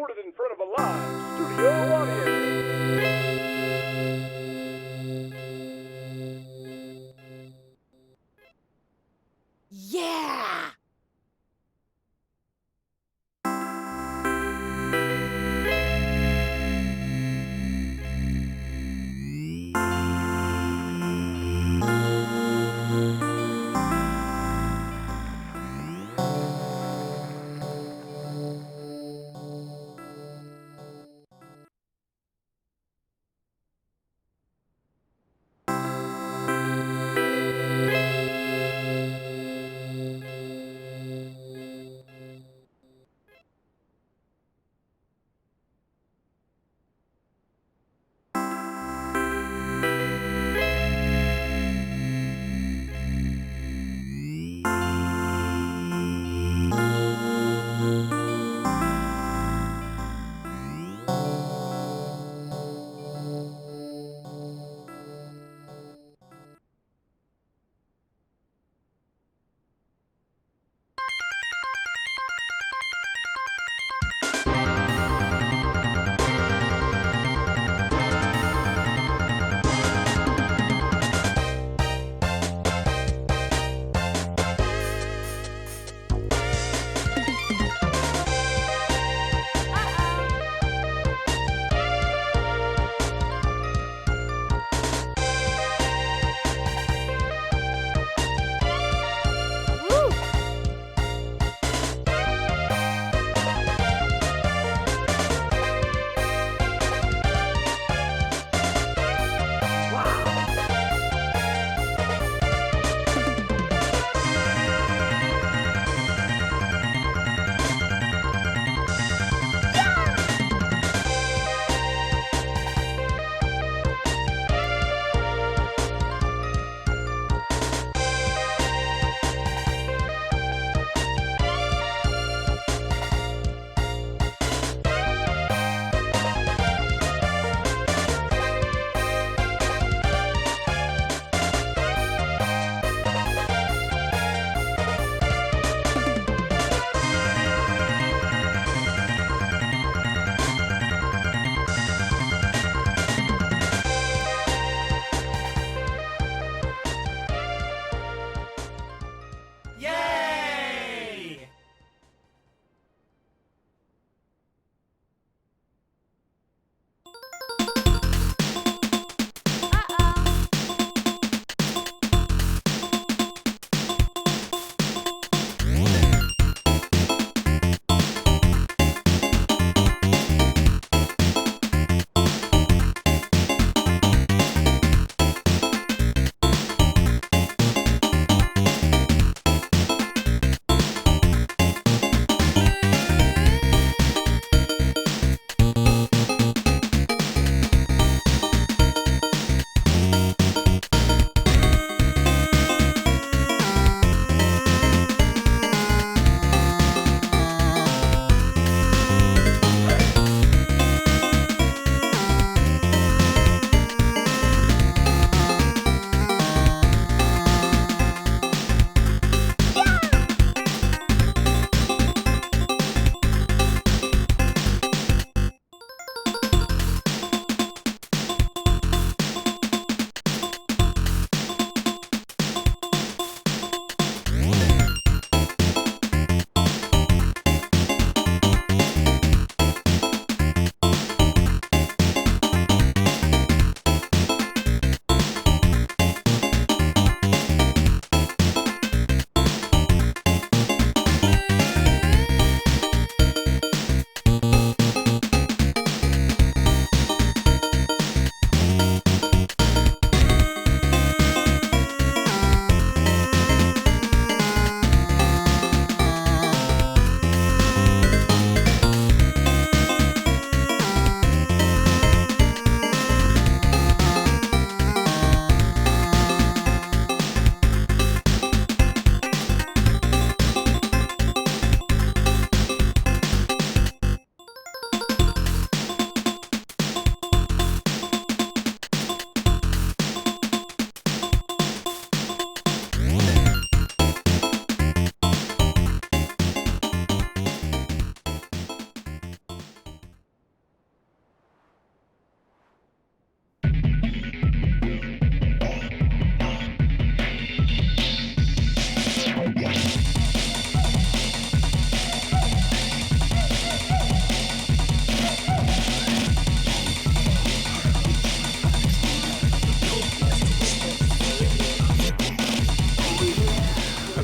recorded in front of a live studio audience. Yeah!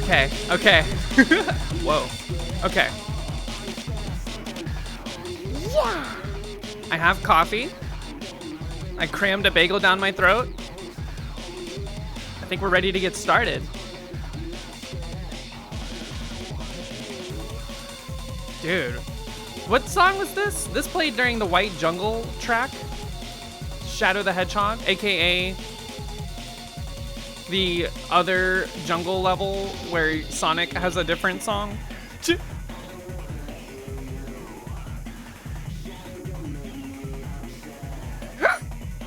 Okay, okay. Whoa. Okay. Yeah. I have coffee. I crammed a bagel down my throat. I think we're ready to get started. Dude, what song was this? This played during the White Jungle track. Shadow the Hedgehog, aka the other jungle level where Sonic has a different song.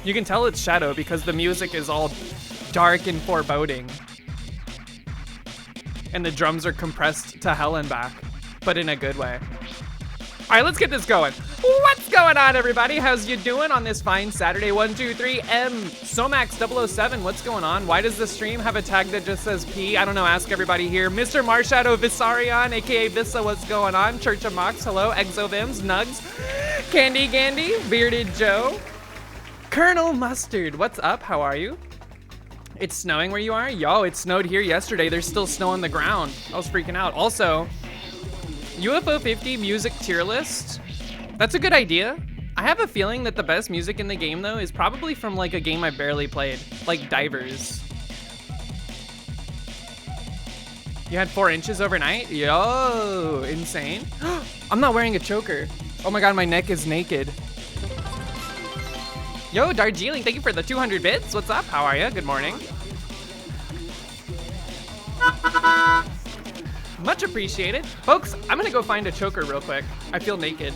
You can tell it's Shadow because the music is all dark and foreboding. And the drums are compressed to hell and back, but in a good way. All right, let's get this going. What's going on, everybody? How's you doing on this fine Saturday? 1, 2, 3, Somax 007, what's going on? Why does the stream have a tag that just says P? I don't know, ask everybody here. Mr. Marshadow Visarion, aka Vissa, what's going on? Church of Mox, hello. Exovims, Nugs, Candy Gandy, Bearded Joe, Colonel Mustard, what's up? How are you? It's snowing where you are? Yo, it snowed here yesterday. There's still snow on the ground. I was freaking out. Also, UFO 50 music tier list. That's a good idea. I have a feeling that the best music in the game, though, is probably from like a game I barely played, like Divers. You had 4 inches overnight? Yo, insane. I'm not wearing a choker. Oh my god, my neck is naked. Yo, Darjeeling, thank you for the 200 bits. What's up? How are you? Good morning. Much appreciated. Folks, I'm gonna go find a choker real quick. I feel naked.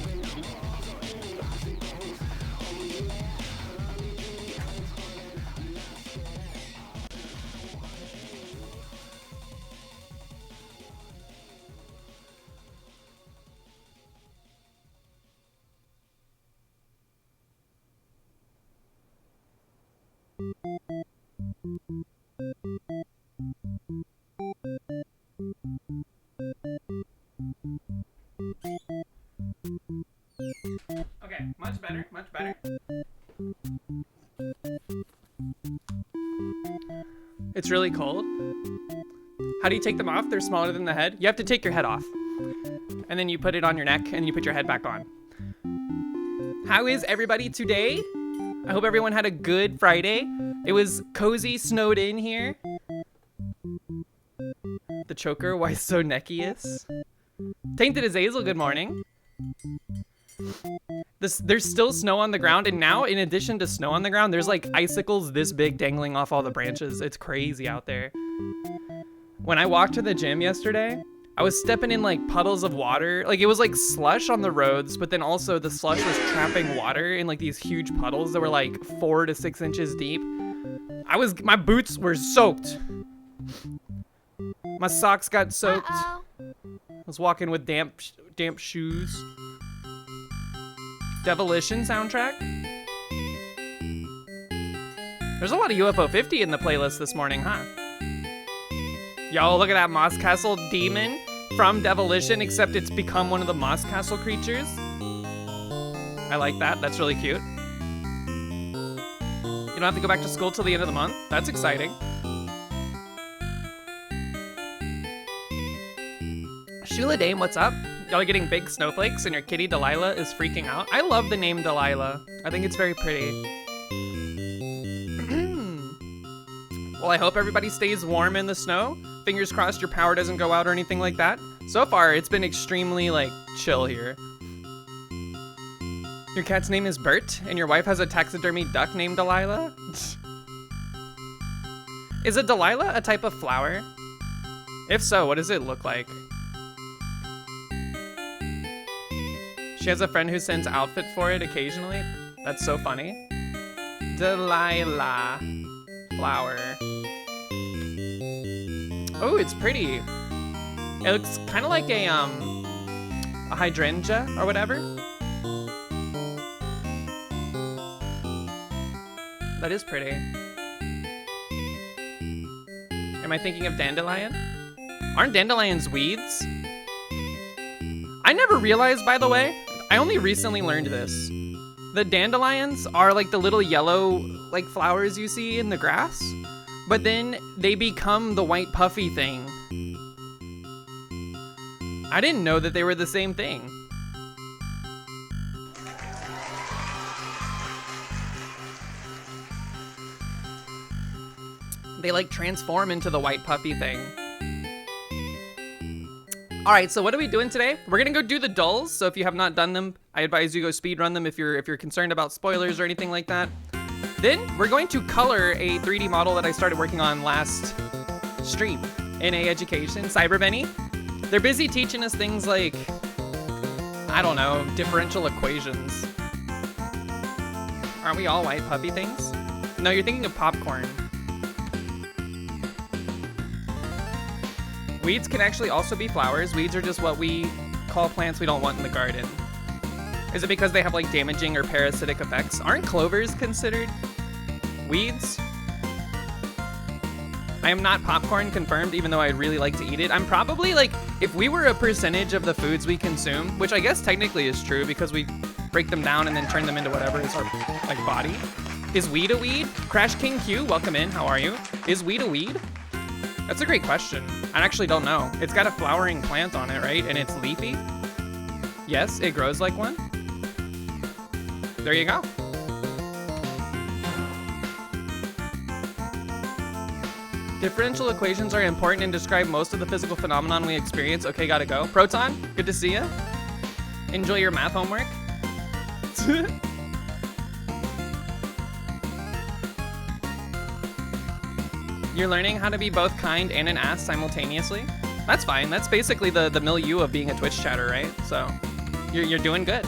Okay, much better, much better. It's really cold. How do you take them off? They're smaller than the head. You have to take your head off. And then you put it on your neck and you put your head back on. How is everybody today? I hope everyone had a good Friday. It was cozy, snowed in here. The choker, why so neckious? Tainted Azazel, good morning. There's still snow on the ground, and now, in addition to snow on the ground, there's like icicles this big dangling off all the branches. It's crazy out there. When I walked to the gym yesterday, I was stepping in like puddles of water. Like it was like slush on the roads, but then also the slush was trapping water in like these huge puddles that were like 4 to 6 inches deep. My boots were soaked. My socks got soaked. I was walking with damp shoes. Devilition soundtrack. There's a lot of UFO 50 in the playlist this morning, huh? Yo, look at that Moss Castle demon from Devilition, except it's become one of the Moss Castle creatures. I like that. That's really cute. You don't have to go back to school till the end of the month. That's exciting. Shula Dame, what's up? Y'all are getting big snowflakes and your kitty Delilah is freaking out. I love the name Delilah. I think it's very pretty. Well, I hope everybody stays warm in the snow. Fingers crossed your power doesn't go out or anything like that. So far, it's been extremely, like, chill here. Your cat's name is Bert, and your wife has a taxidermy duck named Delilah? Is a Delilah a type of flower? If so, what does it look like? She has a friend who sends outfit for it occasionally. That's so funny. Delilah. Flower. Oh, it's pretty. It looks kind of like a hydrangea or whatever. That is pretty. Am I thinking of dandelion? Aren't dandelions weeds? I never realized, by the way, I only recently learned this. The dandelions are like the little yellow like flowers you see in the grass, but then they become the white puffy thing I didn't know that they were the same thing. They like transform into the white puppy thing. All right, so what are we doing today? We're gonna go do the dulls. So if you have not done them, I advise you go speed run them if you're concerned about spoilers or anything like that. Then we're going to color a 3D model that I started working on last stream. NA Education, Cyber Benny. They're busy teaching us things like, I don't know, differential equations. Aren't we all white puppy things? No, you're thinking of popcorn. Weeds can actually also be flowers. Weeds are just what we call plants we don't want in the garden. Is it because they have like damaging or parasitic effects? Aren't clovers considered weeds? I am not popcorn confirmed, even though I'd really like to eat it. I'm probably like, if we were a percentage of the foods we consume, which I guess technically is true because we break them down and then turn them into whatever is our like body. Is weed a weed? Crash King Q, welcome in, how are you? Is weed a weed? That's a great question. I actually don't know. It's got a flowering plant on it, right? And it's leafy? Yes, it grows like one. There you go. Differential equations are important and describe most of the physical phenomenon we experience. Okay, gotta go. Proton, good to see you. Enjoy your math homework. You're learning how to be both kind and an ass simultaneously. That's fine. That's basically the milieu of being a Twitch chatter, right? So you're doing good.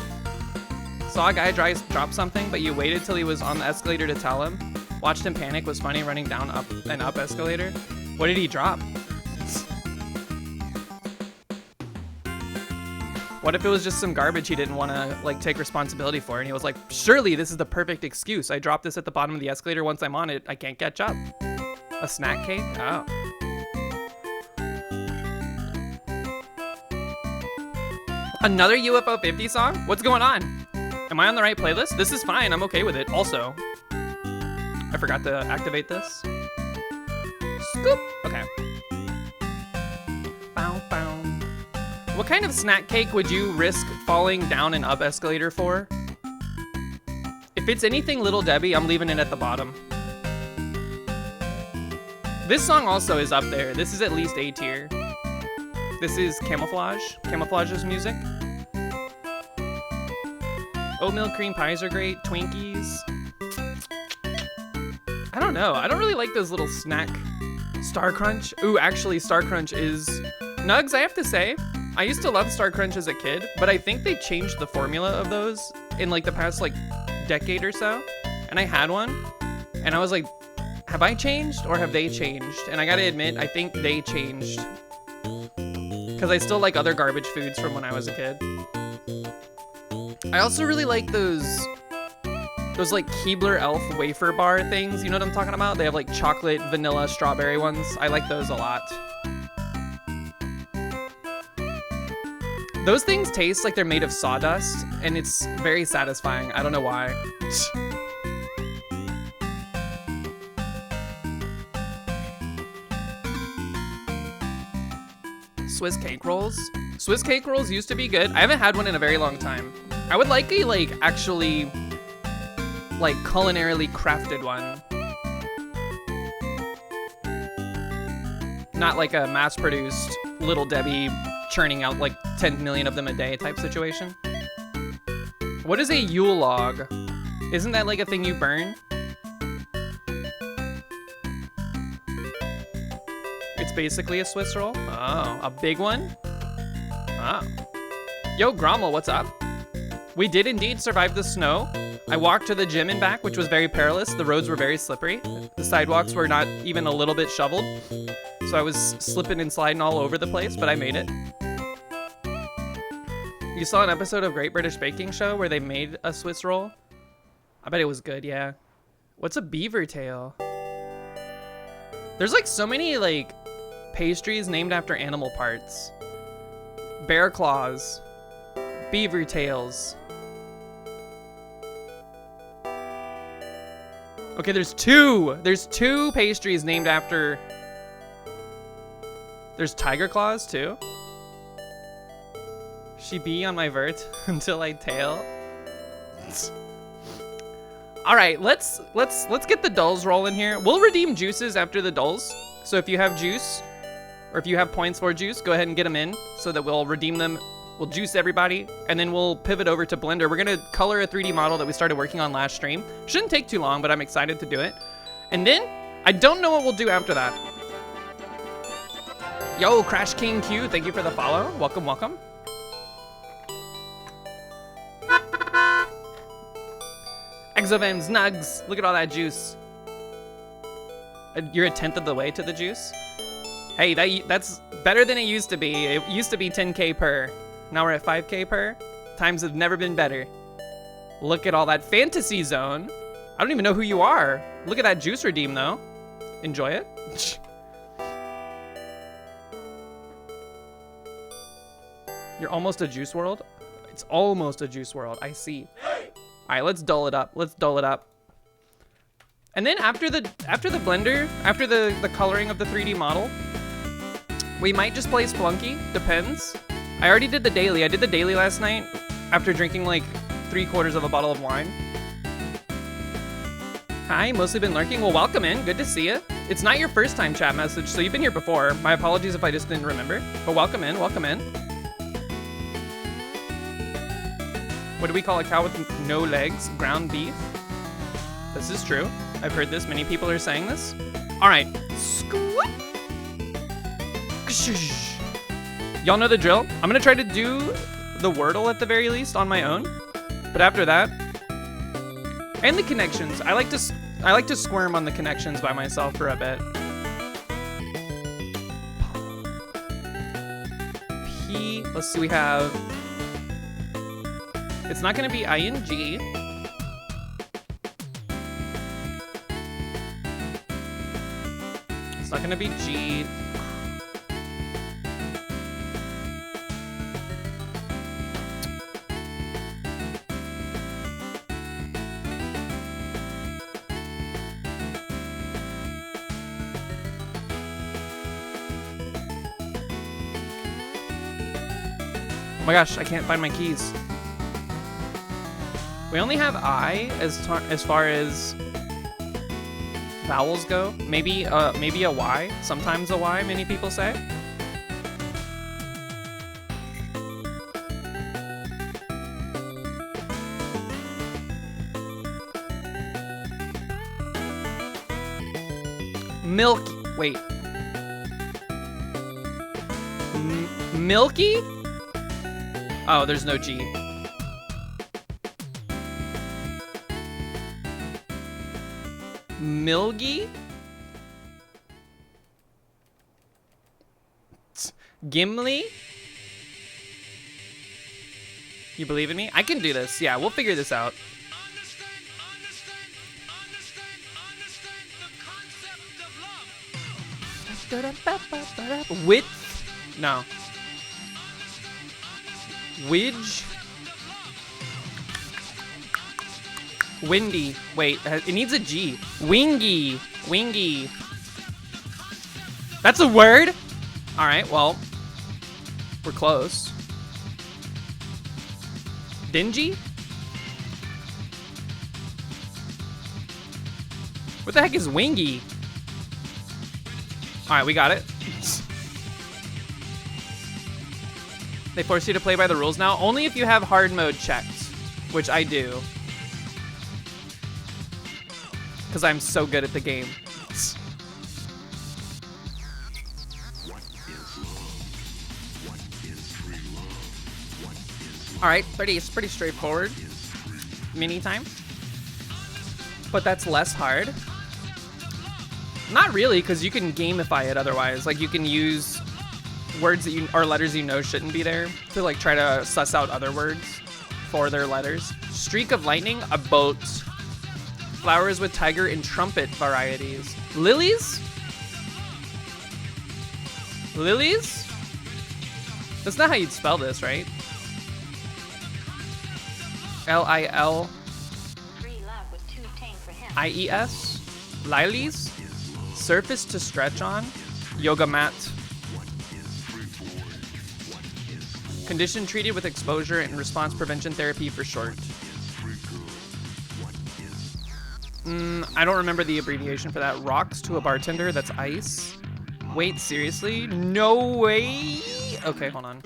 Saw a guy drop something, but you waited till he was on the escalator to tell him. Watched him panic, was funny, running down up escalator. What did he drop? What if it was just some garbage he didn't want to like take responsibility for, and he was like, surely this is the perfect excuse. I dropped this at the bottom of the escalator. Once I'm on it, I can't catch up. A snack cake? Oh. Another UFO 50 song? What's going on? Am I on the right playlist? This is fine. I'm okay with it. Also, I forgot to activate this. Scoop. Okay. Bow, bow. What kind of snack cake would you risk falling down an up escalator for? If it's anything Little Debbie, I'm leaving it at the bottom. This song also is up there. This is at least A tier. This is Camouflage. Camouflage's music. Oatmeal cream pies are great. Twinkies. I don't know. I don't really like those little snack. Star Crunch. Ooh, actually, Star Crunch is... Nugs, I have to say, I used to love Star Crunch as a kid, but I think they changed the formula of those in like the past like decade or so. And I had one, and I was like, have I changed or have they changed? And I gotta admit, I think they changed. Because I still like other garbage foods from when I was a kid. I also really like those like Keebler Elf wafer bar things. You know what I'm talking about? They have like chocolate, vanilla, strawberry ones. I like those a lot. Those things taste like they're made of sawdust, and it's very satisfying. I don't know why. Swiss cake rolls. Swiss cake rolls used to be good. I haven't had one in a very long time. I would like a actually culinarily crafted one. Not like a mass-produced Little Debbie churning out like 10 million of them a day type situation. What is a Yule log? Isn't that like a thing you burn? It's basically a Swiss roll. Oh, a big one? Oh. Yo, Grommel, what's up? We did indeed survive the snow. I walked to the gym and back, which was very perilous. The roads were very slippery. The sidewalks were not even a little bit shoveled. So I was slipping and sliding all over the place, but I made it. You saw an episode of Great British Baking Show where they made a Swiss roll? I bet it was good, yeah. What's a beaver tail? There's like so many like pastries named after animal parts. Bear claws, beaver tails. Okay, there's two pastries named after. There's tiger claws too. She be on my vert until I tail. All right, let's get the dulls rolling here. We'll redeem juices after the dulls. So if you have juice, or if you have points for juice, go ahead and get them in so that we'll redeem them. We'll juice everybody, and then we'll pivot over to Blender. We're gonna color a 3D model that we started working on last stream. Shouldn't take too long, but I'm excited to do it. And then, I don't know what we'll do after that. Yo, Crash King Q, thank you for the follow. Welcome, welcome. Exovens, Nugs, look at all that juice. You're a 10th of the way to the juice? Hey, that's better than it used to be. It used to be 10K per. Now we're at 5K per. Times have never been better. Look at all that fantasy zone. I don't even know who you are. Look at that juice redeem though. Enjoy it. You're almost a Juice World? It's almost a Juice World, I see. All right, let's dull it up. Let's dull it up. And then after the blender, after the coloring of the 3D model, we might just play Splunky, depends. I already did the daily. I did the daily last night after drinking like 3/4 of a bottle of wine. Hi, mostly been lurking. Well, welcome in, good to see you. It's not your first time chat message, so you've been here before. My apologies if I just didn't remember, but welcome in, welcome in. What do we call a cow with no legs? Ground beef? This is true. I've heard this, many people are saying this. All right, y'all know the drill. I'm gonna try to do the Wordle at the very least on my own, but after that, and the connections. I like to squirm on the connections by myself for a bit. P. Let's see. We have. It's not gonna be ing. It's not gonna be G. Oh my gosh, I can't find my keys. We only have I as far as vowels go. Maybe a Y. Sometimes a Y, many people say. Milky. Wait. Milky? Oh, there's no G. Milgy? Gimli? You believe in me? I can do this. Yeah, we'll figure this out. Width? No. Widge? Windy. Wait, it needs a G. Wingy. Wingy. That's a word? All right, well, we're close. Dingy? What the heck is wingy? All right, we got it. They force you to play by the rules now? Only if you have hard mode checked, which I do. Because I'm so good at the game. Alright, it's pretty straightforward. Mini time. But that's less hard. Not really, because you can gamify it otherwise. Like, you can use words that or letters you know shouldn't be there to, like, try to suss out other words for their letters. Streak of lightning, a boat. Flowers with tiger and trumpet varieties. Lilies? Lilies? That's not how you'd spell this, right? L-I-L-I-E-S? Lilies? Surface to stretch on? Yoga mat. Condition treated with exposure and response prevention therapy for short. I don't remember the abbreviation for that. Rocks to a bartender, that's ice. Wait, seriously? No way? Okay, hold on.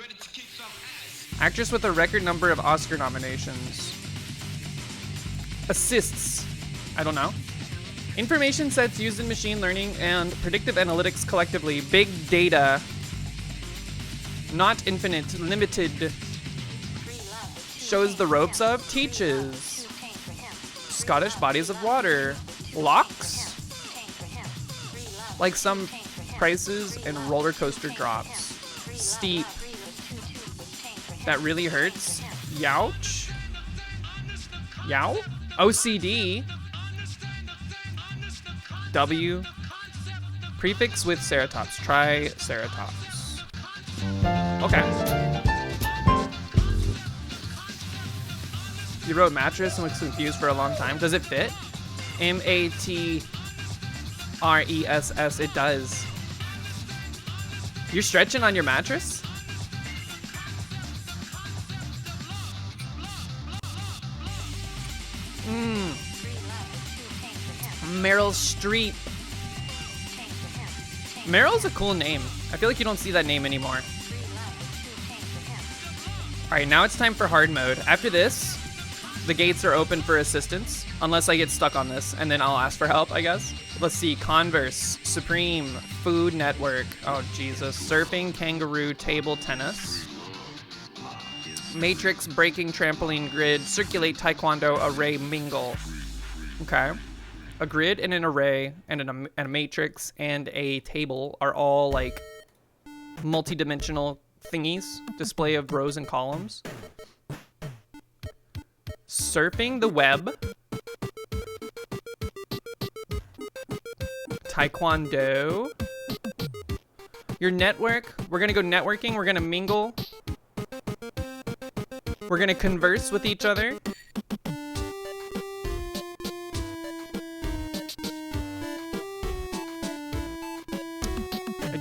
Actress with a record number of Oscar nominations. Assists. I don't know. Information sets used in machine learning and predictive analytics collectively. Big data. Not infinite, limited. Shows the ropes of, teaches. Scottish bodies of water. Locks? Like some prices and roller coaster drops. Steep. That really hurts. Youch. Yow? OCD. W. Prefix with Ceratops. Triceratops. Okay. You wrote mattress and was confused for a long time. Does it fit? M-A-T-R-E-S-S. It does. You're stretching on your mattress? Meryl Streep. Meryl's a cool name. I feel like you don't see that name anymore. Alright, now it's time for hard mode. After this, the gates are open for assistance, unless I get stuck on this, and then I'll ask for help, I guess. Let's see, Converse, Supreme, Food Network, oh Jesus, Surfing, Kangaroo, Table Tennis, Matrix, Breaking, Trampoline, Grid, Circulate, Taekwondo, Array, Mingle. Okay. A grid and an array and a matrix and a table are all like multi-dimensional thingies, display of rows and columns. Surfing the web. Taekwondo. Your network. We're gonna go networking. We're gonna mingle. We're gonna converse with each other.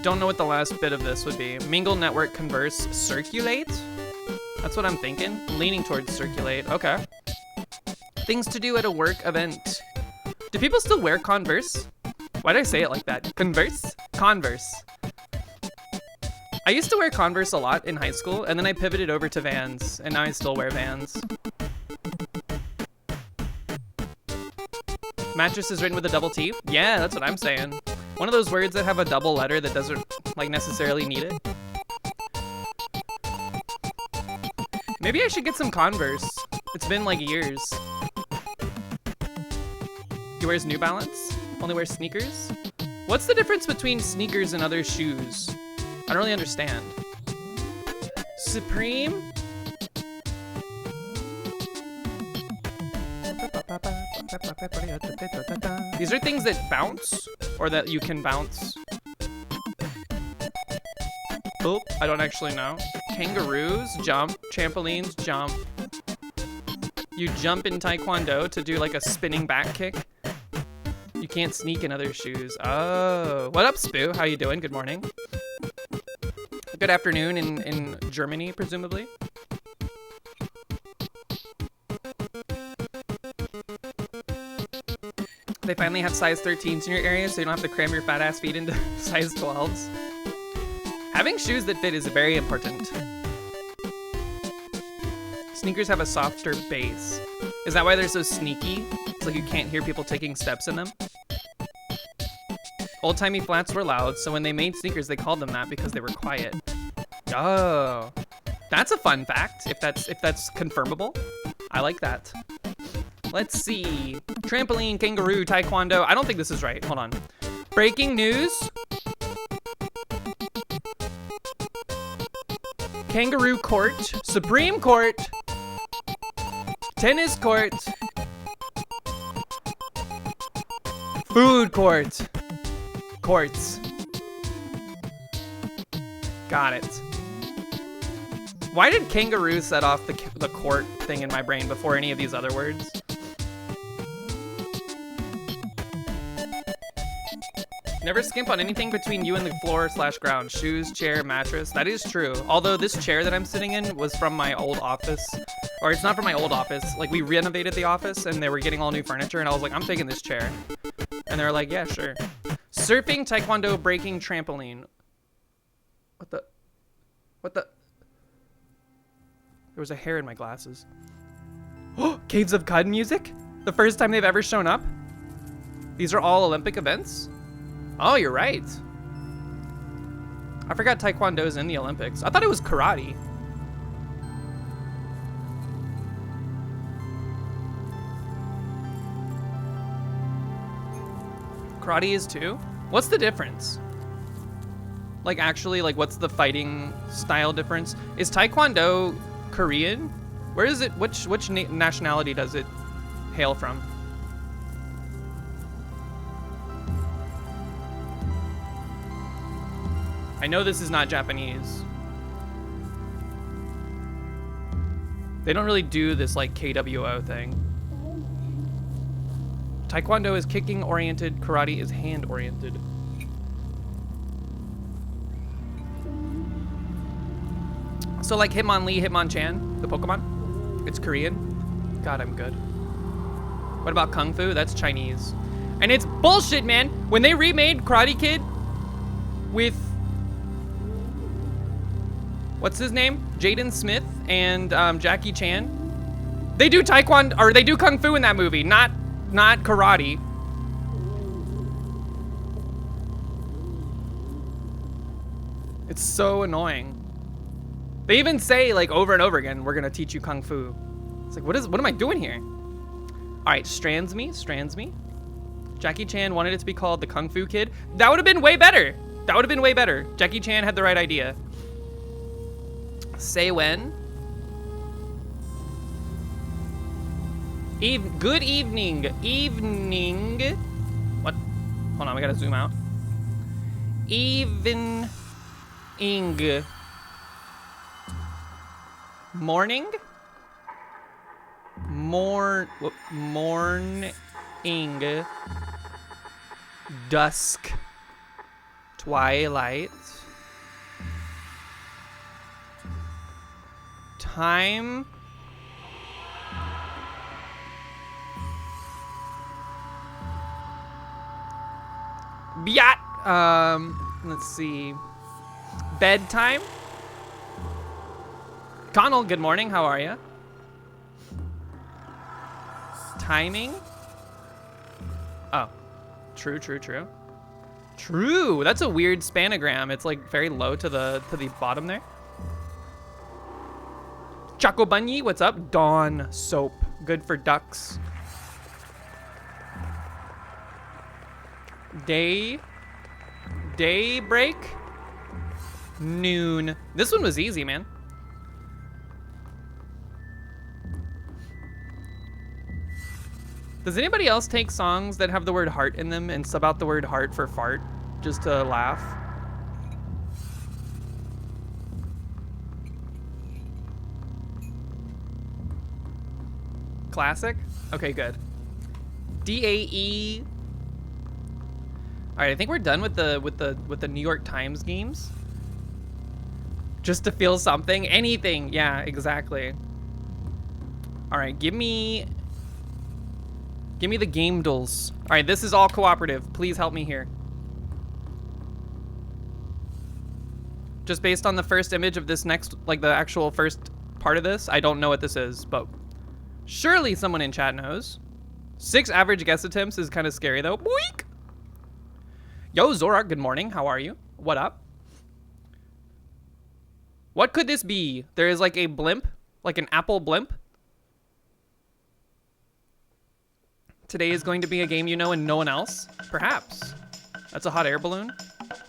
Don't know what the last bit of this would be. Mingle, network, converse, circulate? That's what I'm thinking. Leaning towards circulate. Okay. Things to do at a work event. Do people still wear Converse? Why did I say it like that? Converse? Converse. I used to wear Converse a lot in high school, and then I pivoted over to Vans, and now I still wear Vans. Mattress is written with a double T? Yeah, that's what I'm saying. One of those words that have a double letter that doesn't, like, necessarily need it. Maybe I should get some Converse. It's been, like, years. He wears New Balance? Only wears sneakers? What's the difference between sneakers and other shoes? I don't really understand. Supreme? These are things that bounce, or that you can bounce. Oh, I don't actually know. Kangaroos, jump. Trampolines, jump. You jump in Taekwondo to do like a spinning back kick. You can't sneak in other shoes. Oh, what up, Spoo? How you doing? Good morning. Good afternoon in Germany, presumably. They finally have size 13s in your area, so you don't have to cram your fat ass feet into size 12s. Having shoes that fit is very important. Sneakers have a softer base. Is that why they're so sneaky? It's like you can't hear people taking steps in them? Old-timey flats were loud, so when they made sneakers, they called them that because they were quiet. Oh, that's a fun fact, if that's confirmable. I like that. Let's see. Trampoline, kangaroo, taekwondo. I don't think this is right. Hold on. Breaking news. Kangaroo court. Supreme court. Tennis court. Food court. Courts. Got it. Why did kangaroo set off the court thing in my brain before any of these other words? Never skimp on anything between you and the floor / ground. Shoes, chair, mattress. That is true. Although this chair that I'm sitting in was from my old office. Or it's not from my old office. Like, we renovated the office and they were getting all new furniture. And I was like, I'm taking this chair. And they were like, yeah, sure. Surfing, taekwondo, breaking, trampoline. What the? There was a hair in my glasses. Oh, Caves of Qud music? The first time they've ever shown up? These are all Olympic events? Oh, you're right. I forgot Taekwondo's in the Olympics. I thought it was karate. Karate is too? What's the difference? Like, actually, like, what's the fighting style difference? Is Taekwondo Korean? Where is it? Which nationality does it hail from? I know this is not Japanese. They don't really do this like KWO thing. Taekwondo is kicking oriented, karate is hand oriented. So like Hitmonlee, Hitmonchan, the Pokemon, it's Korean. God, I'm good. What about Kung Fu? That's Chinese. And it's bullshit, man. When they remade Karate Kid with, what's his name? Jaden Smith and Jackie Chan. They do Taekwondo, or they do Kung Fu in that movie, not karate. It's so annoying. They even say like over and over again, we're gonna teach you Kung Fu. It's like, what am I doing here? All right, Strands Me. Jackie Chan wanted it to be called the Kung Fu Kid. That would have been way better. Jackie Chan had the right idea. Say when. Good evening. What? Hold on, we gotta zoom out. Evening. Morning. Morning. Dusk. Twilight. Time. Biat. Let's see. Bedtime. Connell, good morning. How are you? Timing. Oh, true. That's a weird spanogram. It's like very low to the bottom there. Choco Bunny, what's up? Dawn soap, good for ducks. Daybreak. Noon. This one was easy, man. Does anybody else take songs that have the word heart in them and sub out the word heart for fart just to laugh? Classic? Okay, good. DAE. All right, I think we're done with the New York Times games. Just to feel something, anything. Yeah, exactly. All right, give me the game duels. All right, this is all cooperative. Please help me here. Just based on the first image of this next, like the actual first part of this, I don't know what this is, but surely someone in chat knows. 6 average guess attempts is kind of scary though. Boink! Yo, Zorak, good morning. How are you? What up? What could this be? There is like a blimp, like an apple blimp. Today is going to be a game you know and no one else? Perhaps. That's a hot air balloon.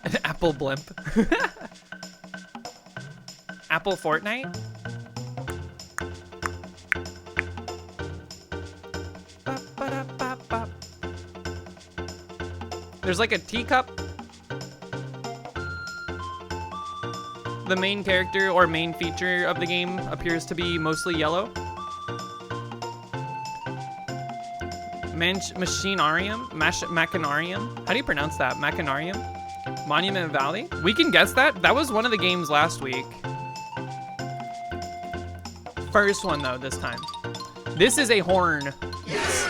An apple blimp. Apple Fortnite? There's like a teacup. The main character or main feature of the game appears to be mostly yellow. Machinarium? How do you pronounce that? Machinarium? Monument Valley? We can guess that? That was one of the games last week. First one though, this time. This is a horn. Yes.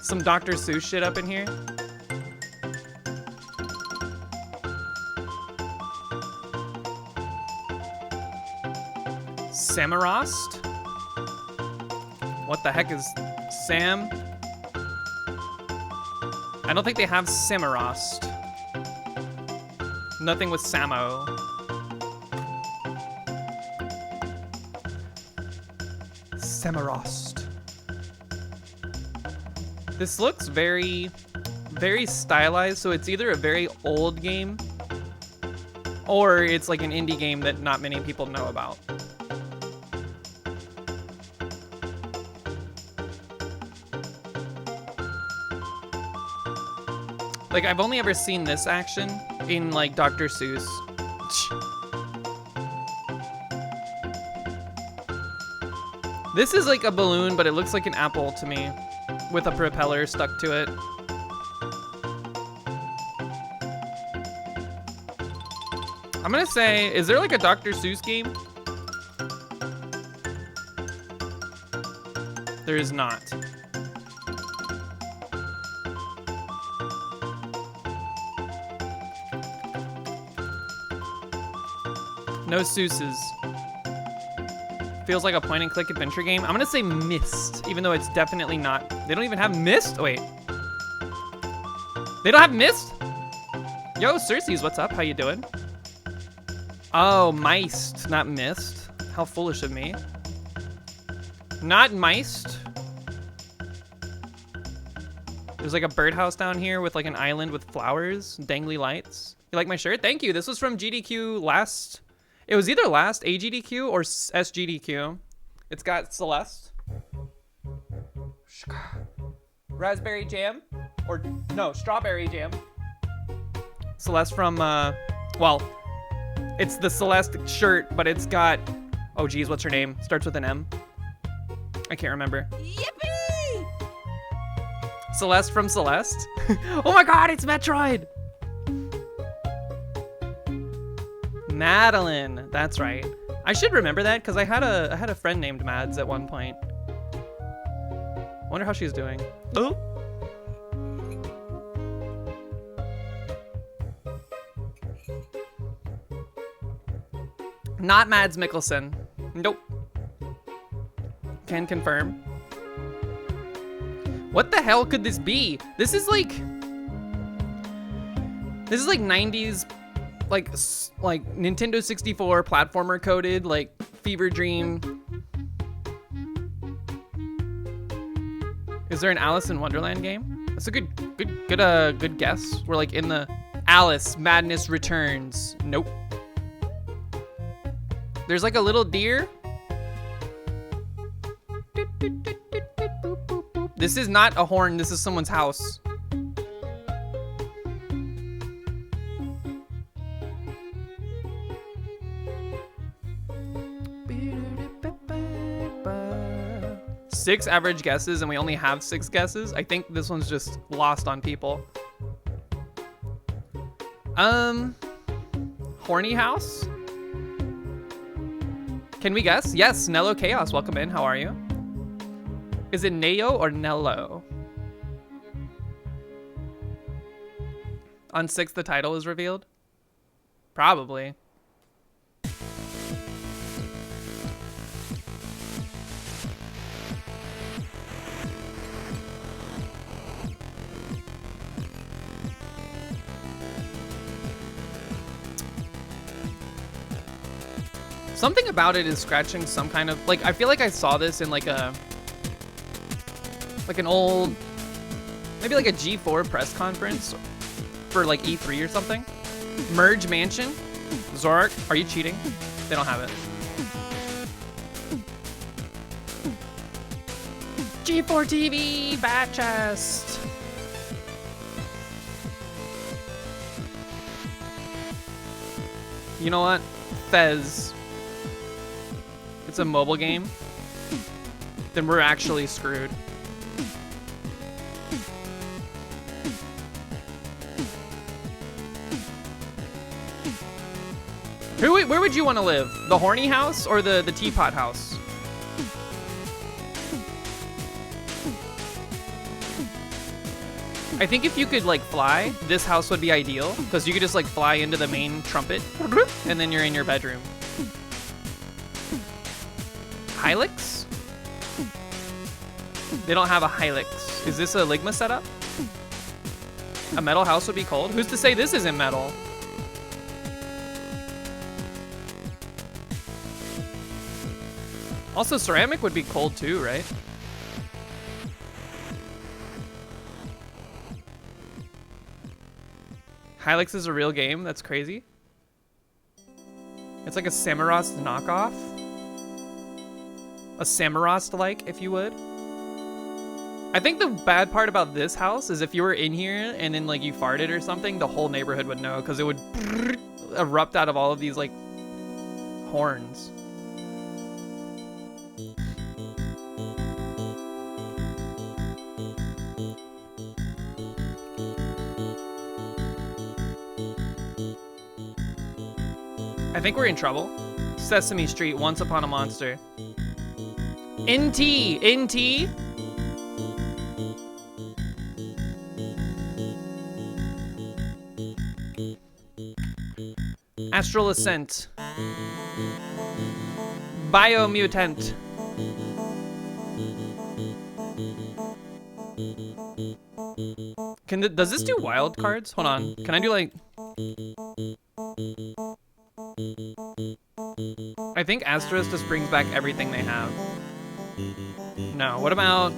Some Dr. Seuss shit up in here. Samarost? What the heck is Sam? I don't think they have Samarost. Nothing with Samo. Samarost. This looks very, very stylized, so it's either a very old game or it's like an indie game that not many people know about. Like, I've only ever seen this action in, like, Dr. Seuss. This is like a balloon, but it looks like an apple to me, with a propeller stuck to it. I'm gonna say, is there like a Dr. Seuss game? There is not. No Seuss's. Feels like a point and click adventure game. I'm gonna say Myst, even though it's definitely not. They don't even have Myst? Oh, wait. They don't have Myst? Yo, Circes, what's up? How you doing? Oh, Myst, not Myst. How foolish of me. Not Myst. There's like a birdhouse down here with like an island with flowers, dangly lights. You like my shirt? Thank you. This was from GDQ last. It was either last AGDQ or SGDQ. It's got Celeste. Raspberry jam. Or, no, strawberry jam. Celeste from, well, it's the Celeste shirt, but it's got, oh geez, what's her name? Starts with an M. I can't remember. Yippee! Celeste from Celeste. Oh my god, it's Metroid! Madeline, that's right. I should remember that because I had a friend named Mads at one point. Wonder how she's doing. Oh. Not Mads Mikkelsen. Nope. Can confirm. What the hell could this be? This is like 90s like Nintendo 64 platformer coded, like Fever Dream. Is there an Alice in Wonderland game? That's a good guess. We're like in the Alice Madness Returns. Nope. There's like a little deer. This is not a horn, this is someone's house. Six average guesses and we only have 6 guesses. I think this one's just lost on people. Horny house? Can we guess? Yes, Nello Chaos, welcome in, how are you? Is it Neo or Nello? On 6 the title is revealed? Probably. Something about it is scratching some kind of, like, I feel like I saw this in like an old, maybe like a G4 press conference for like E3 or something. Merge Mansion. Zorak, are you cheating? They don't have it. G4 TV, Bat Chest. You know what? Fez. It's a mobile game. Then we're actually screwed. Where would you want to live? The horny house or the teapot house? I think if you could like fly, this house would be ideal because you could just like fly into the main trumpet and then you're in your bedroom. Hylix? They don't have a Hylix. Is this a Ligma setup? A metal house would be cold? Who's to say this isn't metal? Also, ceramic would be cold too, right? Hylix is a real game? That's crazy. It's like a Samorost knockoff. A Samorost-like, if you would. I think the bad part about this house is if you were in here and then like you farted or something, the whole neighborhood would know because it would erupt out of all of these like horns. I think we're in trouble. Sesame Street, Once Upon a Monster. NT. Astral Ascent. Biomutant. Does this do wild cards? Hold on. Can I do like... I think Astros just brings back everything they have. No, what about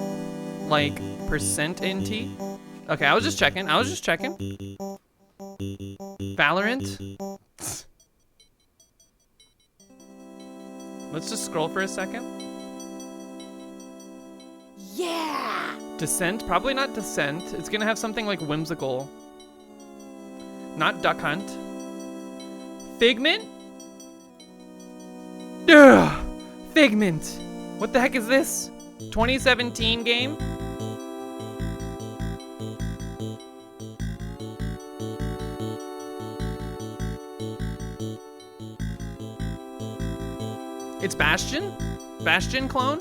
like percent NT? Okay, I was just checking. Valorant. Let's just scroll for a second. Yeah! Descent? Probably not Descent. It's gonna have something like whimsical. Not Duck Hunt. Figment? Ugh! Figment! What the heck is this? 2017 game? It's Bastion? Bastion clone?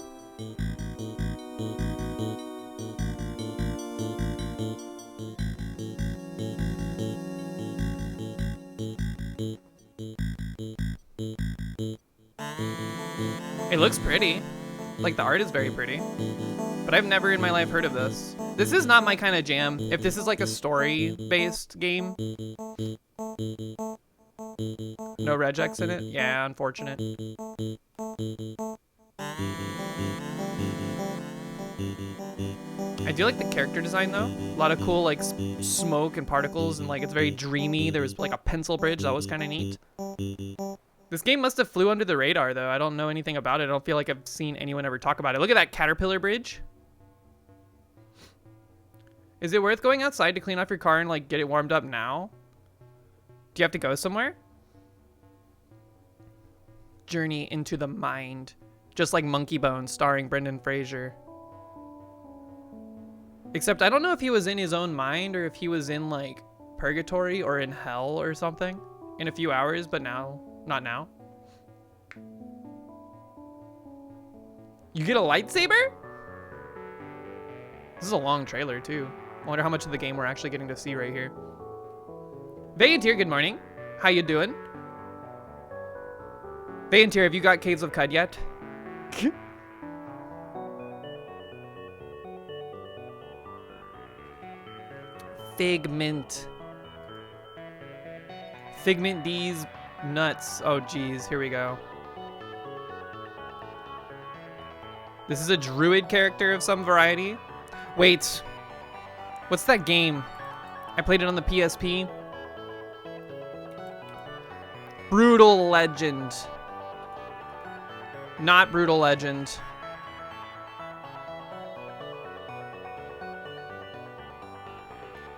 It looks pretty. Like, the art is very pretty. But I've never in my life heard of this. This is not my kind of jam. If this is like a story-based game. No regex in it? Yeah, unfortunate. I do like the character design though. A lot of cool like smoke and particles and like it's very dreamy. There was like a pencil bridge. That was kind of neat. This game must have flew under the radar though. I don't know anything about it. I don't feel like I've seen anyone ever talk about it. Look at that caterpillar bridge. Is it worth going outside to clean off your car and like get it warmed up now? Do you have to go somewhere? Journey into the Mind. Just like Monkey Bones starring Brendan Fraser. Except I don't know if he was in his own mind or if he was in like purgatory or in hell or something in a few hours, but now, not now. You get a lightsaber? This is a long trailer too. I wonder how much of the game we're actually getting to see right here. Vayantir, good morning. How you doing? Vayantir, have you got Caves of Qud yet? Figment. Figment D's nuts. Oh geez, here we go. This is a druid character of some variety. Wait, what's that game? I played it on the PSP. Brutal Legend. Not Brutal Legend.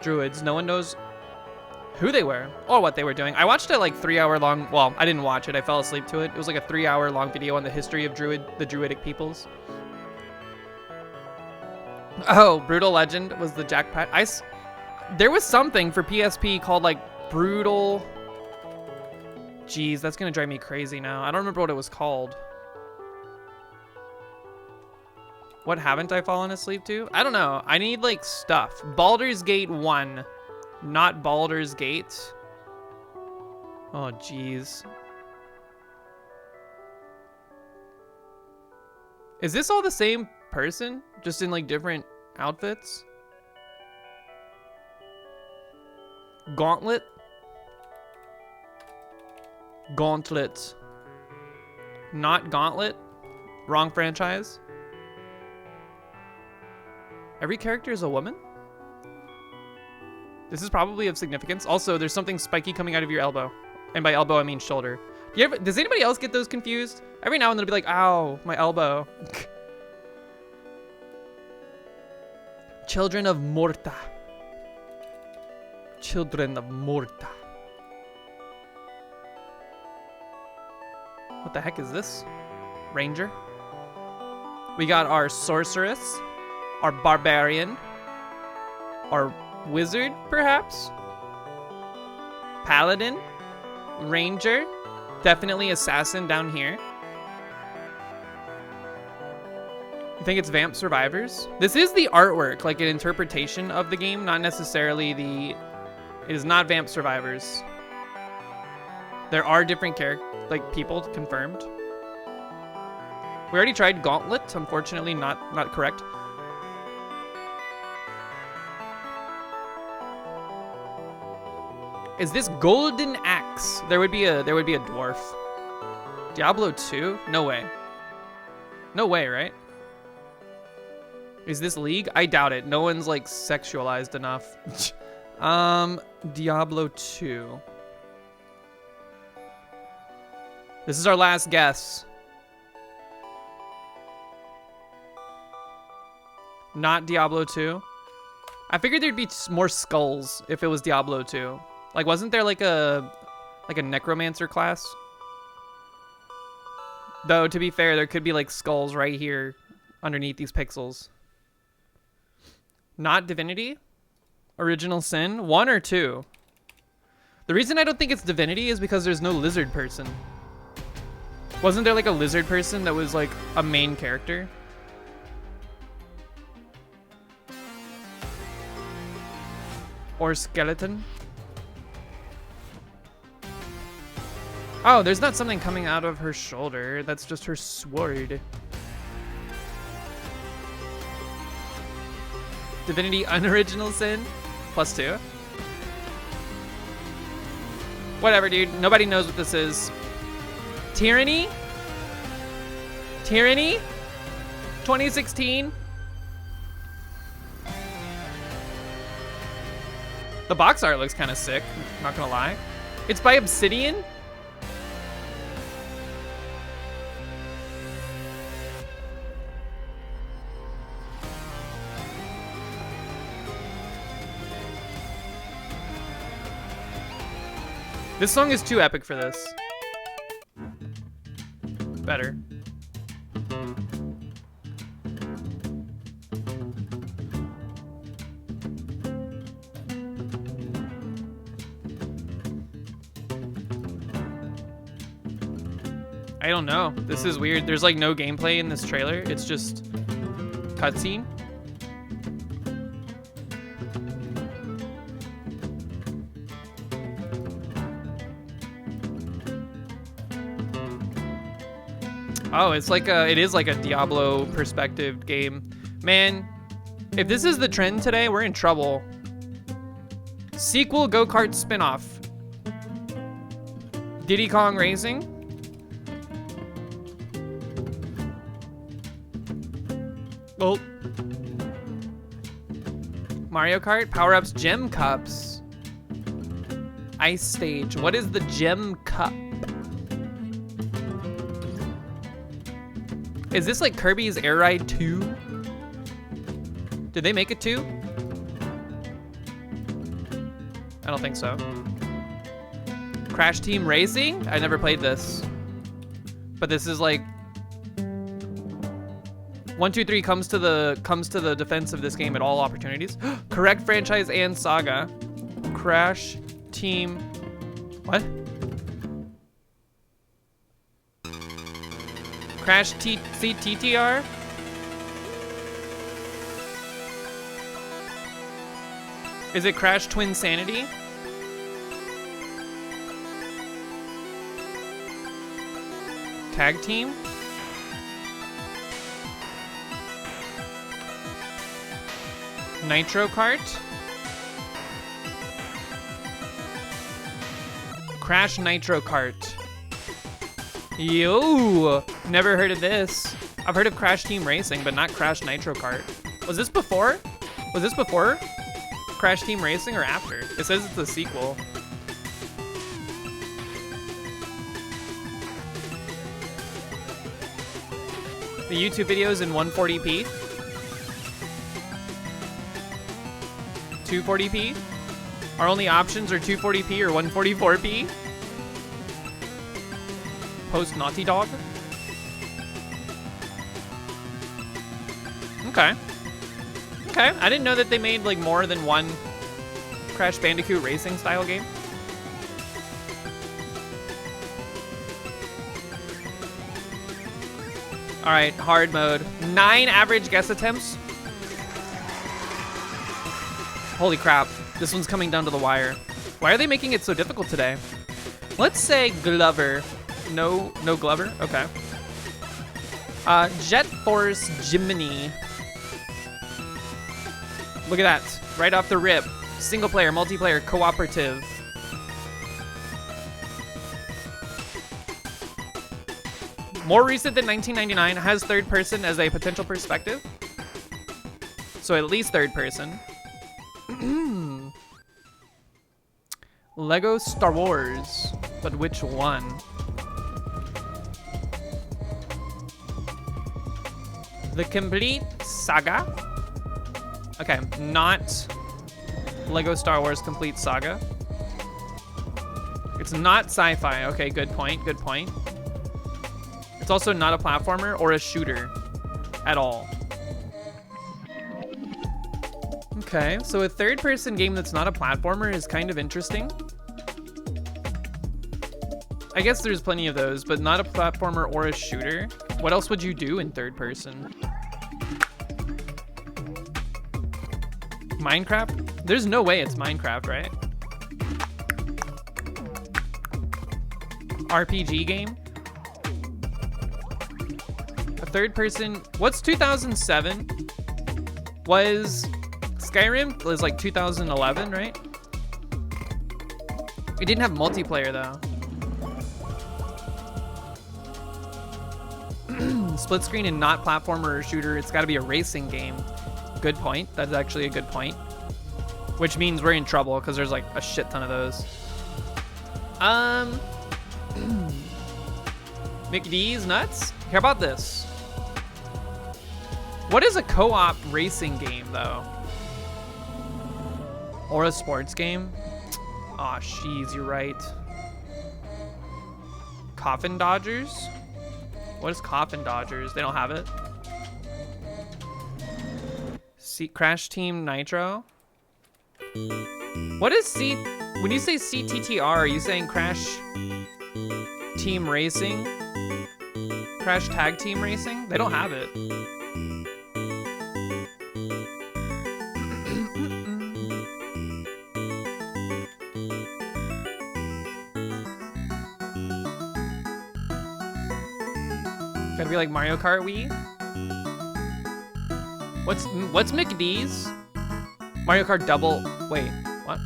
Druids. No one knows who they were or what they were doing. I watched a like 3-hour long, well, I didn't watch it. I fell asleep to it. It was like a 3-hour long video on the history of the druidic peoples. Oh, Brutal Legend was the jackpot. There was something for PSP called like Brutal geez, that's gonna drive me crazy now. I don't remember what it was called. What haven't I fallen asleep to? I don't know. I need like stuff. Baldur's Gate 1, not Baldur's Gate. Oh, geez. Is this all the same person? Just in like different outfits? Gauntlet? Gauntlet. Not Gauntlet? Wrong franchise? Every character is a woman? This is probably of significance. Also, there's something spiky coming out of your elbow. And by elbow, I mean shoulder. Does anybody else get those confused? Every now and then it'll be like, ow, my elbow. Children of Morta. Children of Morta. What the heck is this? Ranger. We got our sorceress, our barbarian, our wizard, perhaps? Paladin, ranger, definitely assassin down here. I think it's Vamp Survivors. This is the artwork, like an interpretation of the game, not necessarily the... It is not Vamp Survivors. There are different people confirmed. We already tried Gauntlet, unfortunately not correct. Is this Golden Axe? There would be a dwarf. Diablo 2? No way. No way, right? Is this League? I doubt it. No one's like sexualized enough. Diablo 2. This is our last guess. Not Diablo 2. I figured there'd be more skulls if it was Diablo 2. Like, wasn't there like a necromancer class? Though, to be fair, there could be like skulls right here underneath these pixels. Not Divinity? Original Sin? 1 or 2? The reason I don't think it's Divinity is because there's no lizard person. Wasn't there like a lizard person that was like a main character? Or skeleton? Oh, there's not something coming out of her shoulder. That's just her sword. Divinity Unoriginal Sin? +2. Whatever, dude. Nobody knows what this is. Tyranny? Tyranny? 2016? The box art looks kind of sick, not gonna lie. It's by Obsidian? This song is too epic for this. Better. I don't know. This is weird. There's like no gameplay in this trailer. It's just cutscene. Oh, it's like it is like a Diablo perspective game. Man, if this is the trend today, we're in trouble. Sequel go-kart spinoff. Diddy Kong Racing. Oh. Mario Kart, power-ups, gem cups. Ice stage. What is the gem cup? Is this like Kirby's Air Ride 2? Did they make it 2? I don't think so. Crash Team Racing? I never played this. But this is like 1, 2, 3 comes to the defense of this game at all opportunities. Correct franchise and saga. Crash Team. What? Crash CTTR? Is it Crash Twin Sanity? Tag team? Nitro Kart? Crash Nitro Kart. Yo, never heard of this. I've heard of Crash Team Racing, but not Crash Nitro Kart. Was this before? Was this before Crash Team Racing or after? It says it's a sequel. The YouTube video is in 140p. 240p? Our only options are 240p or 144p? Post Naughty Dog? Okay. Okay, I didn't know that they made like more than one Crash Bandicoot racing style game. All right, hard mode. 9 average guess attempts. Holy crap, this one's coming down to the wire. Why are they making it so difficult today? Let's say Glover. No Glover, okay. Jet Force Jiminy. Look at that, right off the rip. Single player, multiplayer, cooperative. More recent than 1999, has third person as a potential perspective. So at least third person. Lego Star Wars, but which one? The complete saga? Okay, not Lego Star Wars Complete Saga. It's not sci-fi. Okay, good point, good point. It's also not a platformer or a shooter at all. Okay, so a third-person game that's not a platformer is kind of interesting. I guess there's plenty of those, but not a platformer or a shooter. What else would you do in third person? Minecraft? There's no way it's Minecraft, right? RPG game? A third person, what's 2007? Was Skyrim was like 2011, right? It didn't have multiplayer though. Split screen and not platformer or shooter. It's got to be a racing game. Good point. That's actually a good point. Which means we're in trouble because there's like a shit ton of those. McDee's nuts? How about this? What is a co-op racing game though? Or a sports game? Aw, jeez, you're right. Coffin Dodgers? What is Coffin Dodgers? They don't have it. Crash Team Nitro? What is when you say CTTR, are you saying Crash Team Racing? Crash Tag Team Racing? They don't have it. Gotta be like Mario Kart Wii? What's McDee's? Mario Kart Double, wait, what?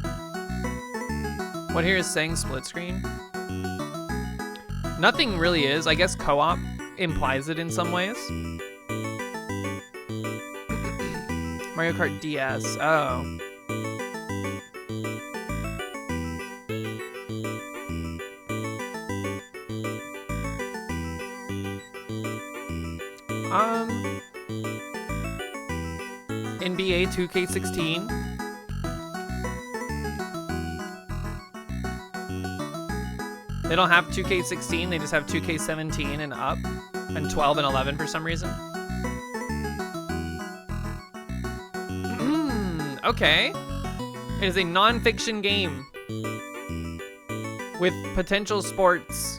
What here is saying split screen? Nothing really is. I guess co-op implies it in some ways. Mario Kart DS, oh. NBA 2K16. They don't have 2K16, they just have 2K17 and up, and 12 and 11 for some reason. Okay. It is a non-fiction game with potential sports.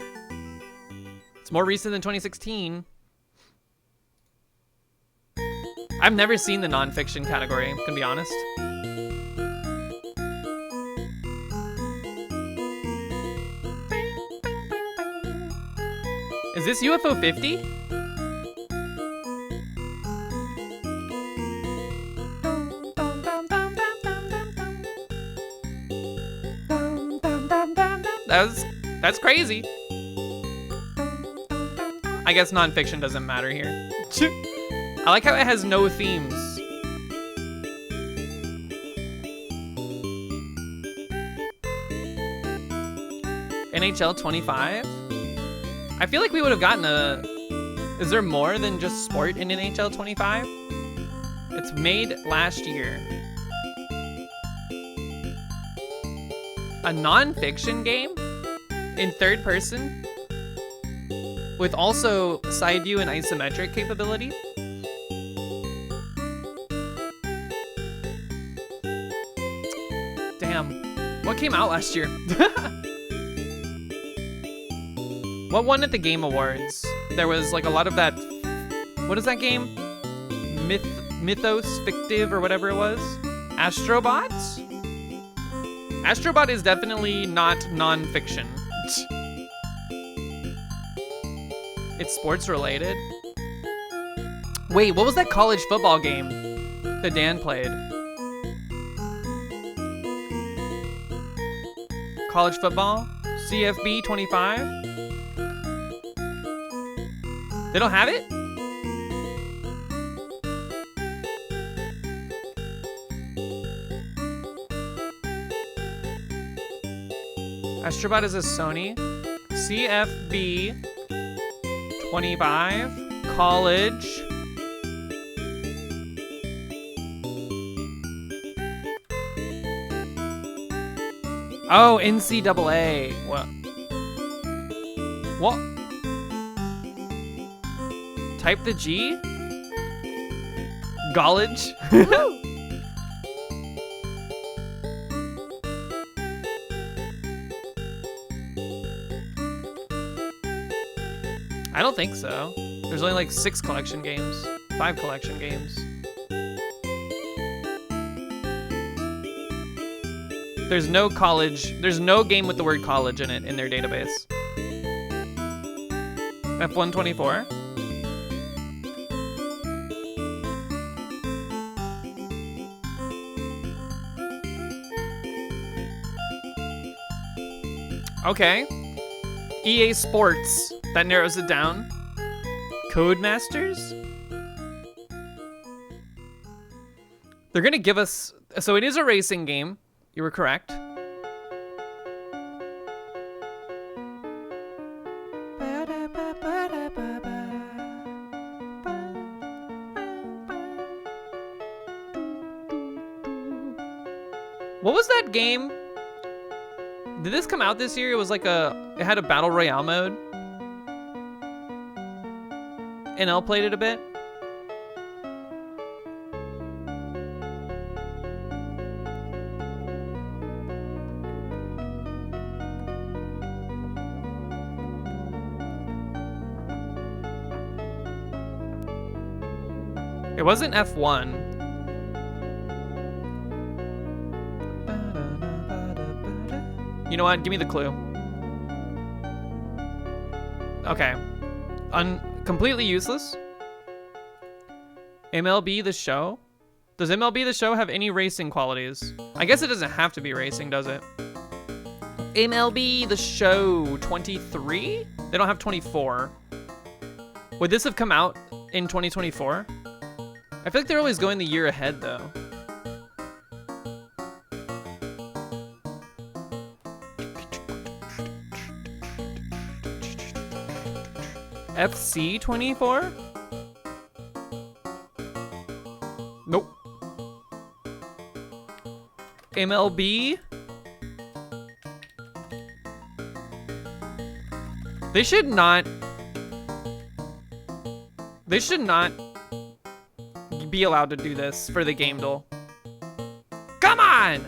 It's more recent than 2016. I've never seen the nonfiction category, I'm gonna be honest. Is this UFO 50? That's crazy. I guess nonfiction doesn't matter here. I like how it has no themes. NHL 25? I feel like we would have gotten a... Is there more than just sport in NHL 25? It's made last year. A non-fiction game in third person with also side view and isometric capability. Damn. What came out last year? What won at the Game Awards? There was like a lot of that... What is that game? Mythos Fictive or whatever it was? Astrobot? Astrobot is definitely not non-fiction. It's sports related. Wait, what was that college football game that Dan played? College football? CFB 25? They don't have it? Astrobot is a Sony. CFB 25. College. Oh, NCAA. What? What? Type the G? College? I don't think so. There's only like 6 collection games, 5 collection games. There's no college, there's no game with the word college in it in their database. F124. Okay. EA Sports. That narrows it down. Codemasters? They're gonna give us... So it is a racing game. You were correct. What was that game? Did this come out this year? It was like it had a battle royale mode. NL played it a bit. It wasn't F1. You know what? Give me the clue. Okay. Completely useless. MLB The Show? Does MLB The Show have any racing qualities? I guess it doesn't have to be racing, does it? MLB The Show 23? They don't have 24. Would this have come out in 2024? I feel like they're always going the year ahead, though. FC 24? Nope. MLB? They should not be allowed to do this for the game duel. Come on!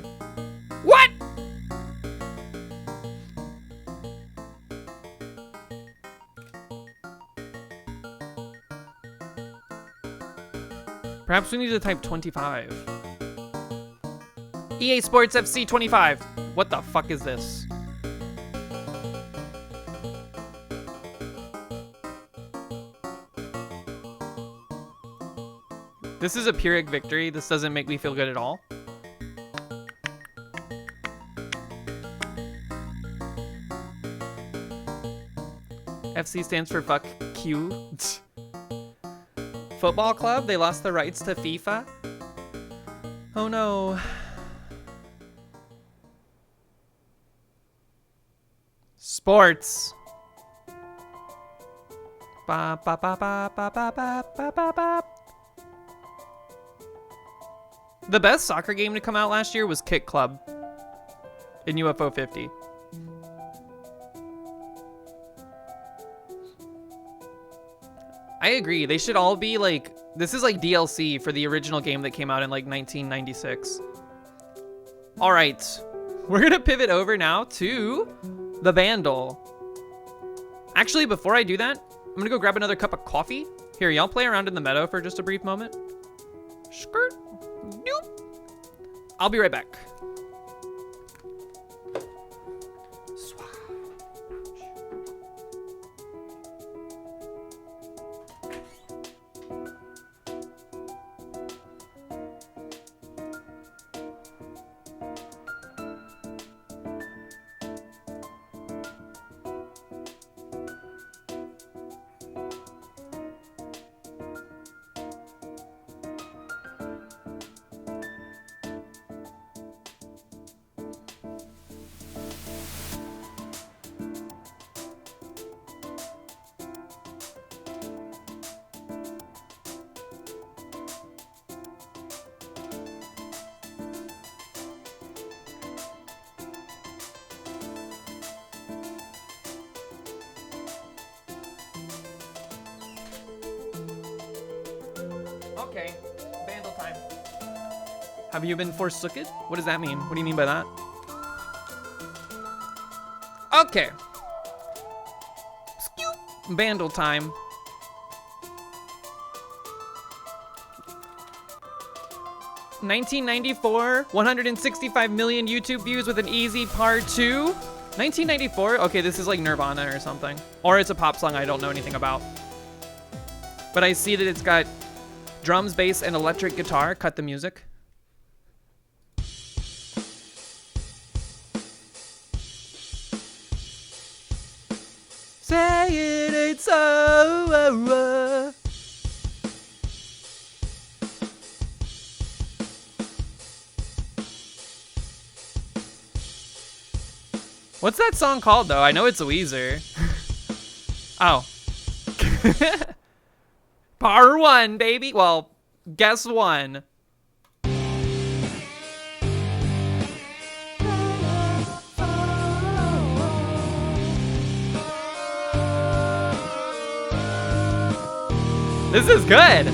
What? Perhaps we need to type 25. EA Sports FC 25. What the fuck is this? This is a Pyrrhic victory. This doesn't make me feel good at all. FC stands for fuck Q. Football club, they lost the rights to FIFA. Oh no. Sports. Ba ba ba ba ba ba ba ba ba ba. The best soccer game to come out last year was Kick Club in UFO 50. I agree. They should all be like, this is like DLC for the original game that came out in like 1996. All right, we're gonna pivot over now to the Vandal. Actually, before I do that, I'm gonna go grab another cup of coffee. Here, y'all play around in the meadow for just a brief moment. Skirt. Doop. I'll be right back. Okay, Vandal time. Have you been forsooked? What does that mean? What do you mean by that? Okay. Vandal time. $1994, 165 million YouTube views with an easy par 2. 1994? Okay, this is like Nirvana or something. Or it's a pop song I don't know anything about. But I see that it's got drums, bass, and electric guitar. Cut the music. Say it ain't so. What's that song called, though? I know it's a Weezer. Oh. Par 1, baby. Well, guess 1. This is good.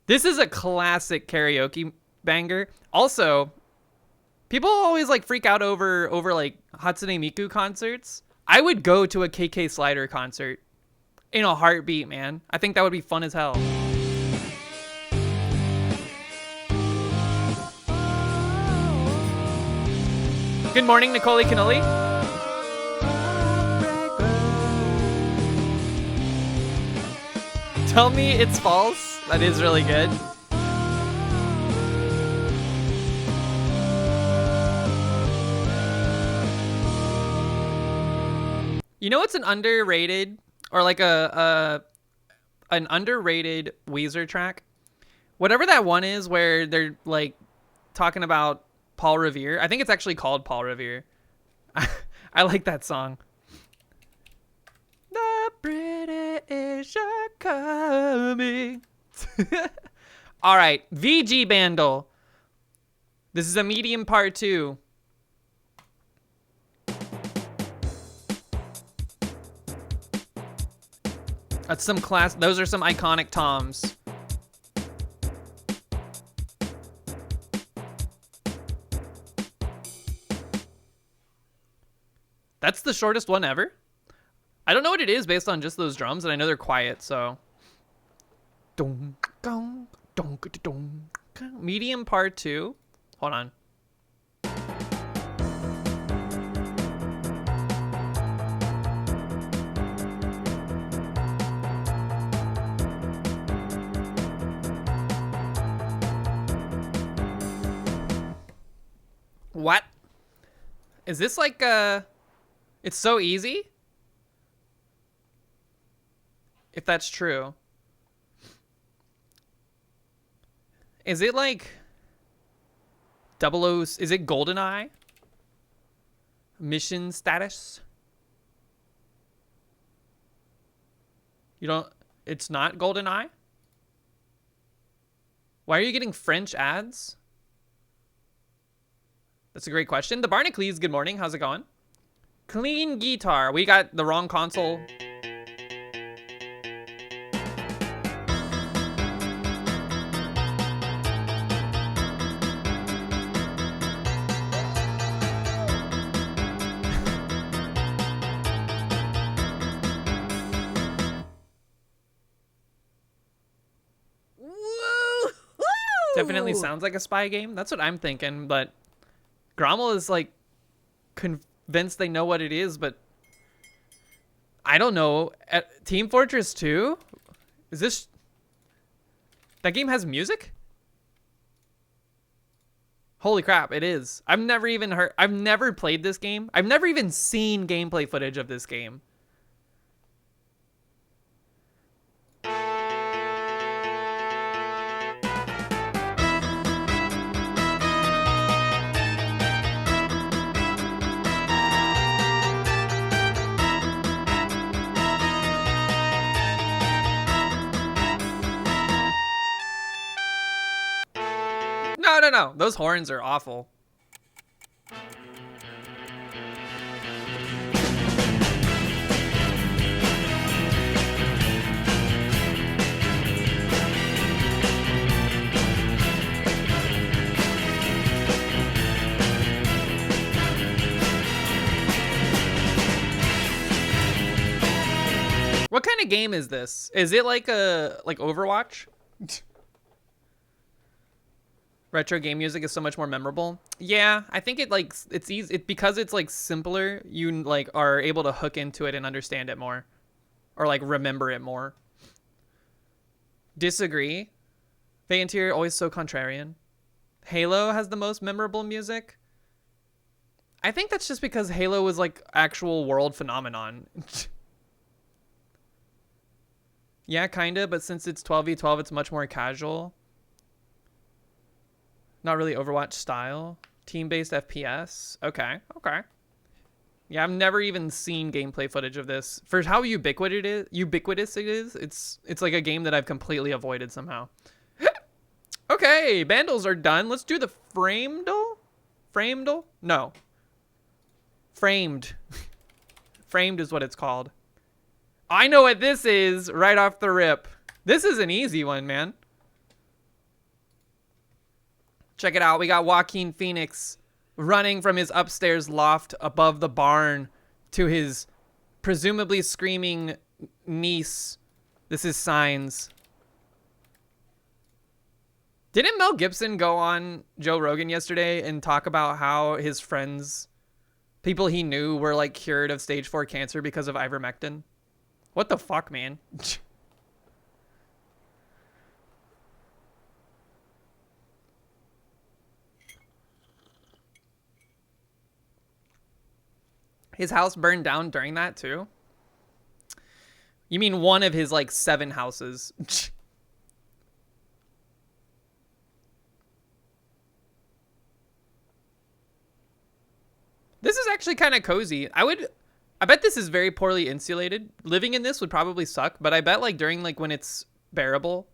This is a classic karaoke banger. Also, people always like freak out over like Hatsune Miku concerts. I would go to a KK Slider concert in a heartbeat, man. I think that would be fun as hell. Good morning, Nicole Canoli. Tell me it's false. That is really good. You know what's an underrated, or like an underrated Weezer track? Whatever that one is where they're like talking about Paul Revere. I think it's actually called Paul Revere. I like that song. The British are coming. All right, VG Bandle. This is a medium part 2. That's some class. Those are some iconic toms. That's the shortest one ever. I don't know what it is based on just those drums, and I know they're quiet, so. Medium part 2. Hold on. What? Is this like it's so easy? If that's true. Is it like is it GoldenEye? Mission status? You don't, it's not GoldenEye? Why are you getting French ads? That's a great question. The Barnacles, good morning. How's it going? Clean guitar. We got the wrong console. Definitely sounds like a spy game. That's what I'm thinking, but Grommel is like convinced they know what it is, but I don't know. Team Fortress 2? Is this... That game has music? Holy crap, it is. I've never played this game. I've never even seen gameplay footage of this game. No. Those horns are awful. What kind of game is this? Is it like Overwatch? Retro game music is so much more memorable. Yeah, I think it's easy. Because it's like simpler, you like are able to hook into it and understand it more, or like remember it more. Disagree. Interior always so contrarian. Halo has the most memorable music. I think that's just because Halo was like actual world phenomenon. Yeah, kinda, but since it's 12v12, it's much more casual. Not really Overwatch style. Team-based FPS. Okay. Yeah, I've never even seen gameplay footage of this. For how ubiquitous it is, it's like a game that I've completely avoided somehow. Okay, bundles are done. Let's do the Framedle? No. Framed. Framed is what it's called. I know what this is right off the rip. This is an easy one, man. Check it out. We got Joaquin Phoenix running from his upstairs loft above the barn to his presumably screaming niece. This is Signs. Didn't Mel Gibson go on Joe Rogan yesterday and talk about how his friends, people he knew, were like cured of stage 4 cancer because of ivermectin? What the fuck, man? His house burned down during that too? You mean one of his like 7 houses? This is actually kind of cozy. I bet this is very poorly insulated. Living in this would probably suck, but I bet like during like when it's bearable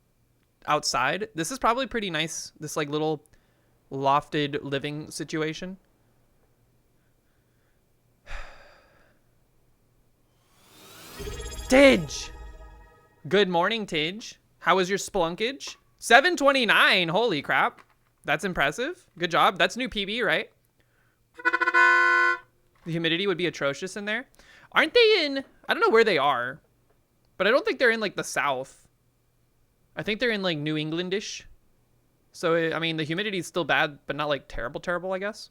outside, this is probably pretty nice. This like little lofted living situation. Tidge! Good morning, Tidge. How was your splunkage? 729, holy crap. That's impressive. Good job. That's new PB, right? The humidity would be atrocious in there. Aren't they in, I don't know where they are, but I don't think they're in like the South. I think they're in like New Englandish. So, I mean, the humidity is still bad, but not like terrible, terrible, I guess.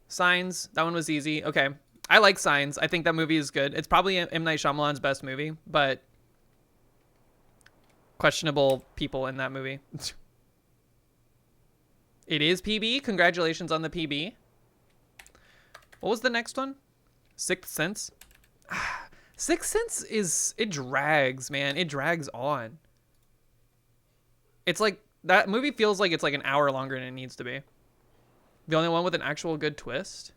Signs, that one was easy. Okay. I like Signs. I think that movie is good. It's probably M. Night Shyamalan's best movie, but questionable people in that movie. It is PB. Congratulations on the PB. What was the next one? Sixth Sense. Sixth Sense is, it drags, man. It drags on. It's like, that movie feels like it's like an hour longer than it needs to be. The only one with an actual good twist.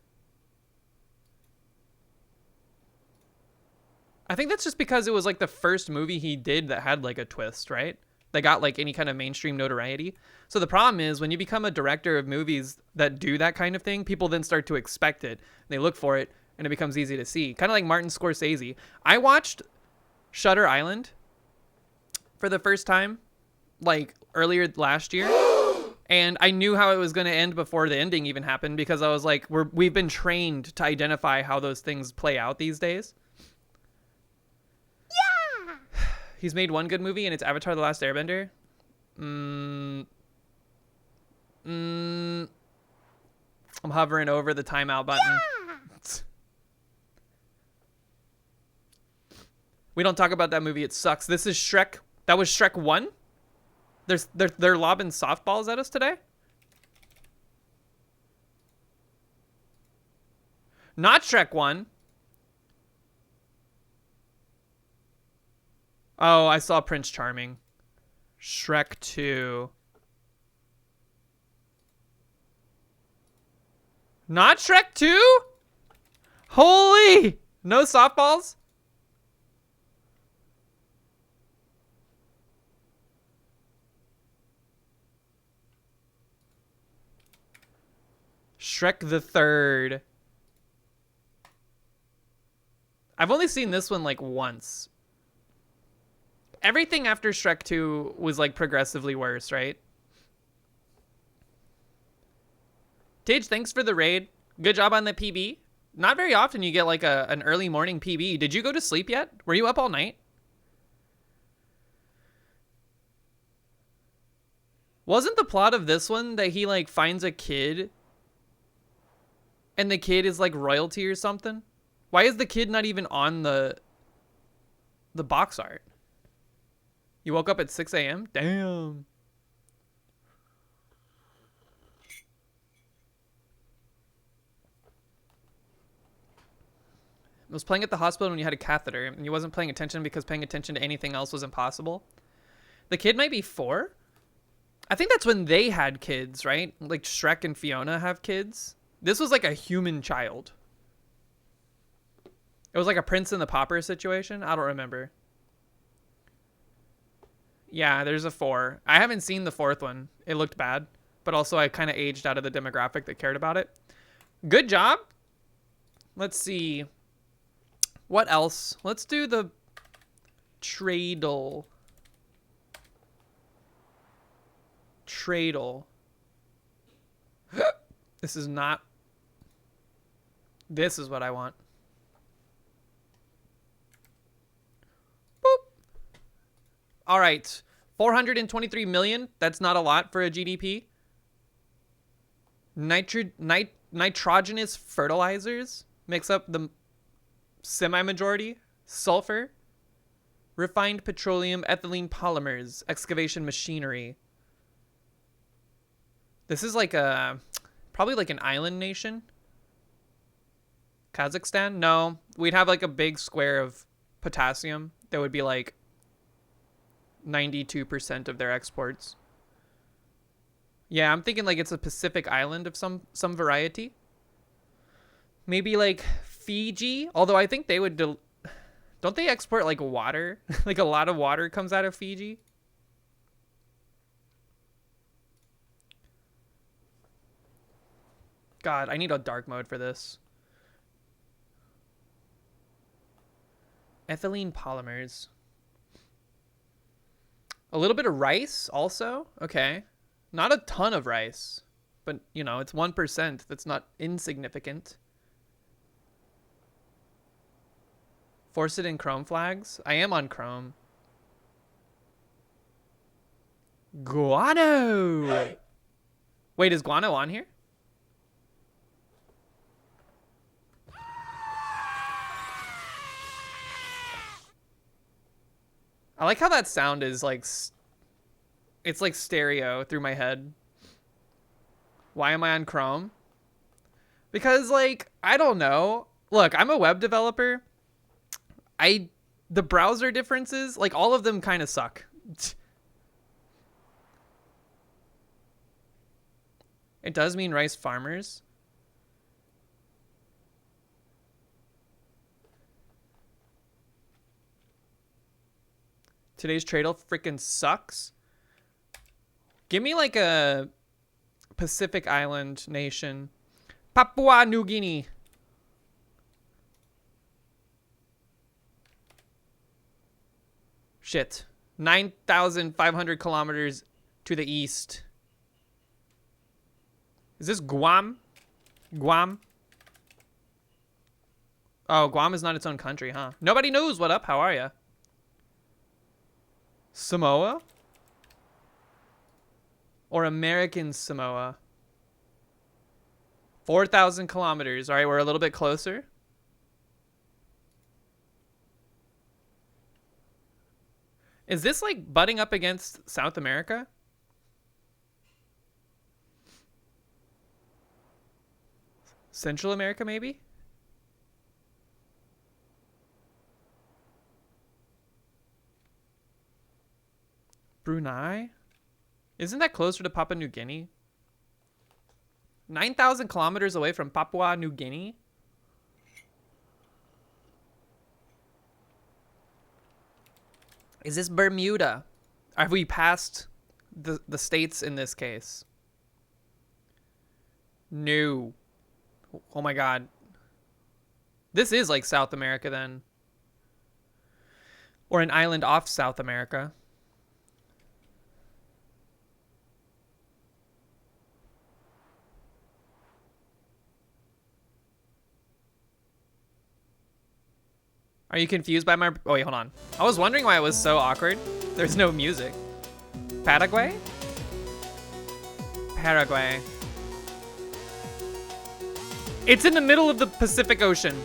I think that's just because it was like the first movie he did that had like a twist, right? That got like any kind of mainstream notoriety. So the problem is when you become a director of movies that do that kind of thing, people then start to expect it. They look for it and it becomes easy to see. Kind of like Martin Scorsese. I watched Shutter Island for the first time like earlier last year. And I knew how it was going to end before the ending even happened because I was like, we've been trained to identify how those things play out these days. Yeah. He's made one good movie and it's Avatar: The Last Airbender. I'm hovering over the timeout button. Yeah. We don't talk about that movie. It sucks. This is Shrek. That was Shrek 1? They're lobbing softballs at us today? Not Shrek 1. Oh, I saw Prince Charming. Shrek 2. Not Shrek 2? Holy! No softballs? Shrek the Third. I've only seen this one like once. Everything after Shrek 2 was like progressively worse, right? Tage, thanks for the raid. Good job on the PB. Not very often you get like an early morning PB. Did you go to sleep yet? Were you up all night? Wasn't the plot of this one that he like finds a kid and the kid is like royalty or something? Why is the kid not even on the box art? You woke up at 6 a.m.? Damn. I was playing at the hospital when you had a catheter and you wasn't paying attention because paying attention to anything else was impossible. The kid might be 4. I think that's when they had kids, right? Like Shrek and Fiona have kids. This was like a human child. It was like a Prince and the Pauper situation. I don't remember. Yeah, there's a 4. I haven't seen the 4th one. It looked bad. But also I kind of aged out of the demographic that cared about it. Good job. Let's see. What else? Let's do the Tradle. Tradle. This is not. This is what I want. Boop. All right. 423 million. That's not a lot for a GDP. Nitrogenous fertilizers makes up the semi-majority. Sulfur. Refined petroleum, ethylene polymers, excavation machinery. This is like a, probably like an island nation. Kazakhstan? No, we'd have like a big square of potassium that would be like 92% of their exports. Yeah, I'm thinking like it's a Pacific island of some variety. Maybe like Fiji, although I think they would, don't they export like water? Like a lot of water comes out of Fiji. God, I need a dark mode for this. Ethylene polymers. A little bit of rice also. Okay. Not a ton of rice. But, you know, it's 1%. That's not insignificant. Force it in Chrome flags? I am on Chrome. Guano! Wait, is Guano on here? I like how that sound is like... It's like stereo through my head. Why am I on Chrome? Because, like, I don't know. Look, I'm a web developer. The browser differences, like, all of them kind of suck. It does mean rice farmers. Today's trade-off freaking sucks. Give me, like, a Pacific Island nation. Papua New Guinea. Shit. 9,500 kilometers to the east. Is this Guam? Guam? Oh, Guam is not its own country, huh? Nobody knows. What up? How are ya? Samoa? Or American Samoa? 4,000 kilometers. All right, we're a little bit closer. Is this like butting up against South America? Central America, maybe? Brunei? Isn't that closer to Papua New Guinea? 9,000 kilometers away from Papua New Guinea? Is this Bermuda? Have we passed the states in this case? No. Oh my god. This is like South America then. Or an island off South America. Are you confused by my... Oh, wait, hold on. I was wondering why it was so awkward. There's no music. Paraguay? Paraguay. It's in the middle of the Pacific Ocean.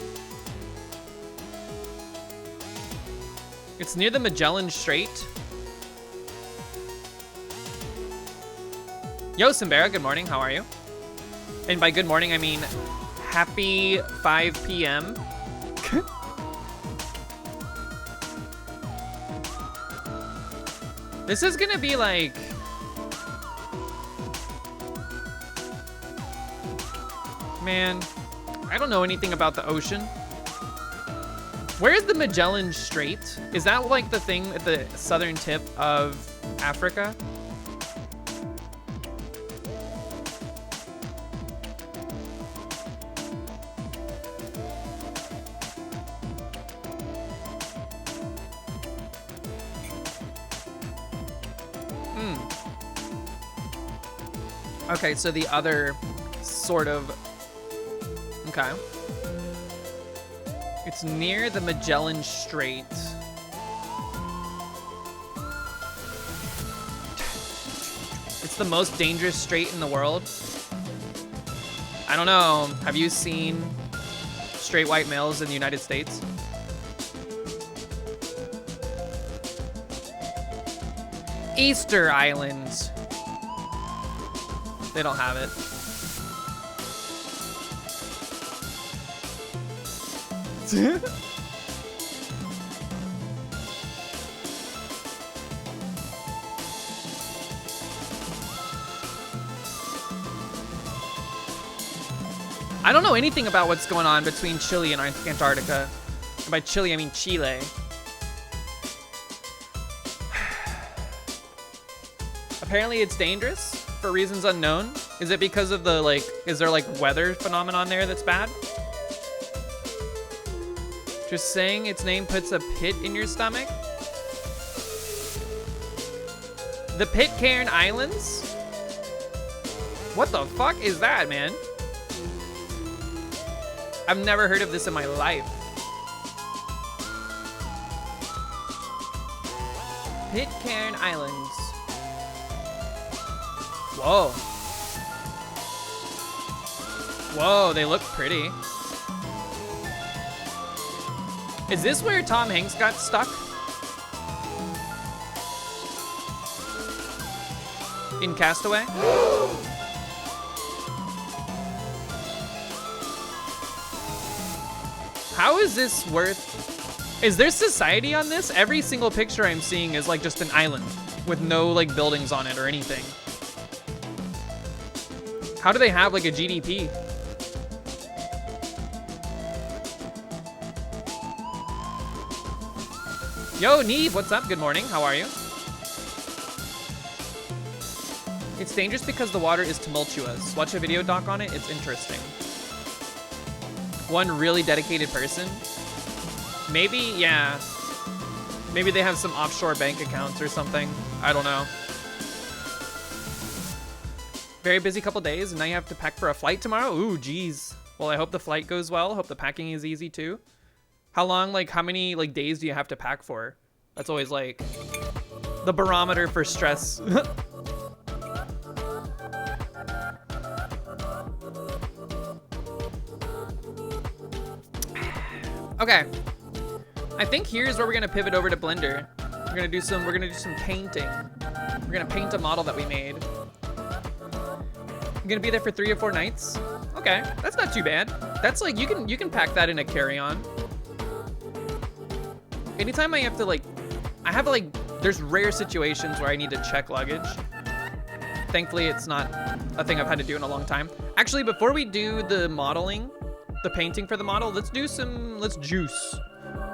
It's near the Magellan Strait. Yo, Simbera, good morning. How are you? And by good morning, I mean happy 5 p.m. This is gonna be like... Man, I don't know anything about the ocean. Where is the Magellan Strait? Is that like the thing at the southern tip of Africa? Okay, so the other sort of... Okay. It's near the Magellan Strait. It's the most dangerous strait in the world. I don't know. Have you seen straight white males in the United States? Easter Islands. They don't have it. I don't know anything about what's going on between Chile and Antarctica. And by Chile, I mean Chile. Apparently it's dangerous for reasons unknown. Is it because of the, like, is there like weather phenomenon there that's bad? Just saying its name puts a pit in your stomach? The Pitcairn Islands? What the fuck is that, man? I've never heard of this in my life. Pitcairn Islands. Whoa. Whoa, they look pretty. Is this where Tom Hanks got stuck? In Castaway? How is this worth... Is there society on this? Every single picture I'm seeing is like just an island with no like buildings on it or anything. How do they have like a GDP? Yo, Neve, what's up? Good morning. How are you? It's dangerous because the water is tumultuous. Watch a video doc on it. It's interesting. One really dedicated person. Maybe, yeah. Maybe they have some offshore bank accounts or something. I don't know. Very busy couple days, and now you have to pack for a flight tomorrow? Ooh, geez. Well, I hope the flight goes well. Hope the packing is easy, too. How long, like, how many, like, days do you have to pack for? That's always, like, the barometer for stress. Okay. I think here's where we're gonna pivot over to Blender. We're gonna do some painting. We're gonna paint a model that we made. I'm gonna be there for 3 or 4 nights. Okay, that's not too bad. That's like, you can pack that in a carry-on. Anytime I have to like, there's rare situations where I need to check luggage. Thankfully, it's not a thing I've had to do in a long time. Actually, before we do the modeling, the painting for the model, let's juice.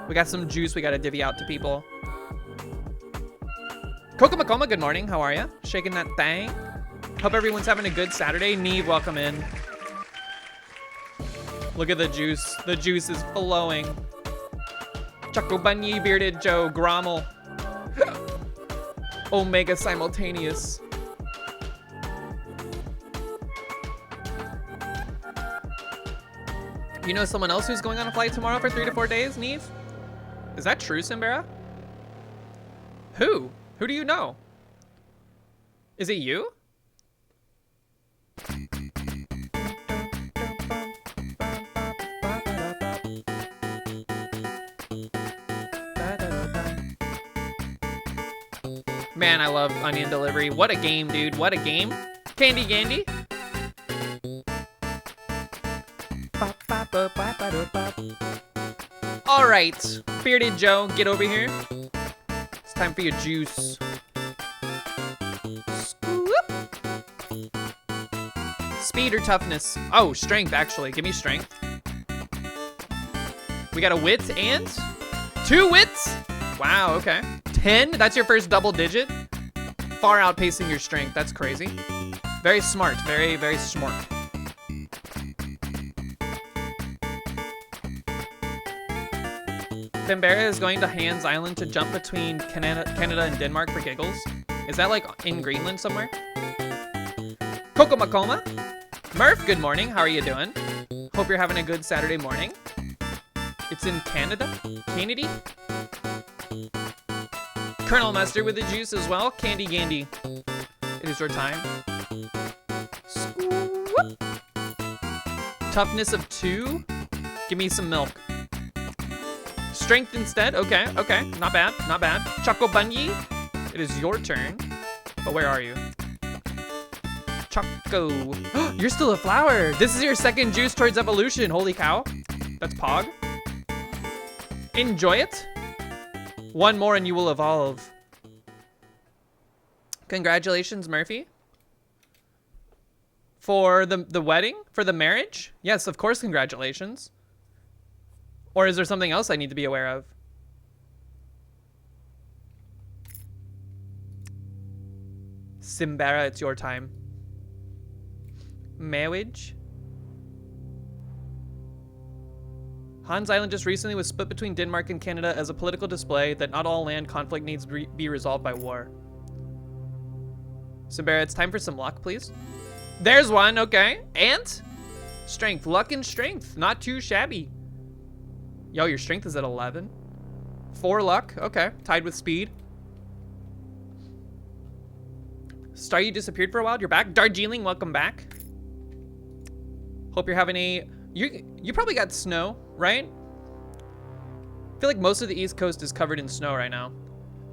We got some juice we gotta divvy out to people. Coco Macoma, good morning. How are ya? Shaking that thing. Hope everyone's having a good Saturday. Neve, welcome in. Look at the juice. The juice is flowing. Choco Bunny, Bearded Joe, Grommel. Omega simultaneous. You know someone else who's going on a flight tomorrow for 3 to 4 days, Neve? Is that true, Simbera? Who? Who do you know? Is it you? Man, I love Onion Delivery. What a game, dude. What a game. Candy Gandy. All right, Bearded Joe, get over here. It's time for your juice. Scoop. Speed or toughness? Oh, strength, actually. Give me strength. We got a wit and 2 wits. Wow, okay. 10, that's your first double digit. Far outpacing your strength, that's crazy. Very smart, very, very smart. Fimbera is going to Hans Island to jump between Canada and Denmark for giggles. Is that like in Greenland somewhere? Coco Macoma. Murph, good morning. How are you doing? Hope you're having a good Saturday morning. It's in Canada? Kennedy? Colonel Mustard with the juice as well. Candy Gandy. It is your time. Scoop. Toughness of 2. Give me some milk. Strength instead. Okay, okay. Not bad, not bad. Choco Bunny. It is your turn. But where are you? Choco. You're still a flower. This is your second juice towards evolution. Holy cow. That's Pog. Enjoy it. 1 more and you will evolve. Congratulations, Murphy. For the wedding? For the marriage? Yes, of course, congratulations. Or is there something else I need to be aware of? Simbera, it's your time. Marriage? Hans Island just recently was split between Denmark and Canada as a political display that not all land conflict needs to be resolved by war. Simbera, it's time for some luck, please. There's one, okay. And strength, luck and strength, not too shabby. Yo, your strength is at 11. 4 luck, okay, tied with speed. Star, you disappeared for a while, you're back. Darjeeling, welcome back. Hope you're having a, you probably got snow, right? I feel like most of the East Coast is covered in snow right now.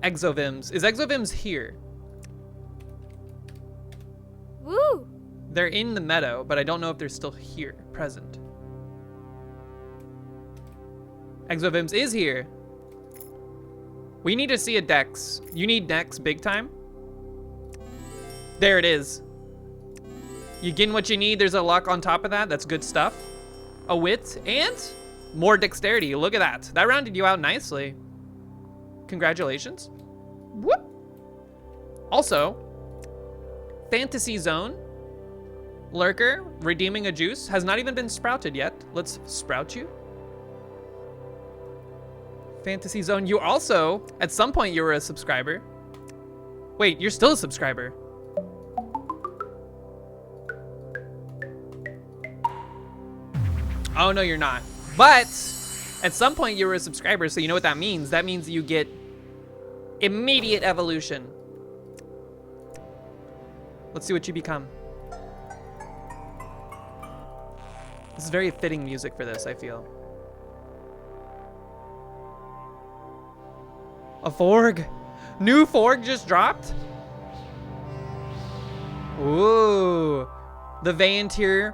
Exovims, is Exovims here? Woo! They're in the meadow, but I don't know if they're still here, present. Exovims is here. We need to see a Dex. You need Dex big time. There it is. You getting what you need. There's a luck on top of that. That's good stuff. A wit and more dexterity. Look at that. That rounded you out nicely. Congratulations. Whoop. Also, Fantasy Zone. Lurker, redeeming a juice. Has not even been sprouted yet. Let's sprout you. Fantasy Zone, you also, at some point you were a subscriber. Wait, you're still a subscriber. Oh no, you're not. But at some point you were a subscriber, so you know what that means. That means you get immediate evolution. Let's see what you become. This is very fitting music for this, I feel. A Forg. New Forg just dropped. Ooh. The Vayantir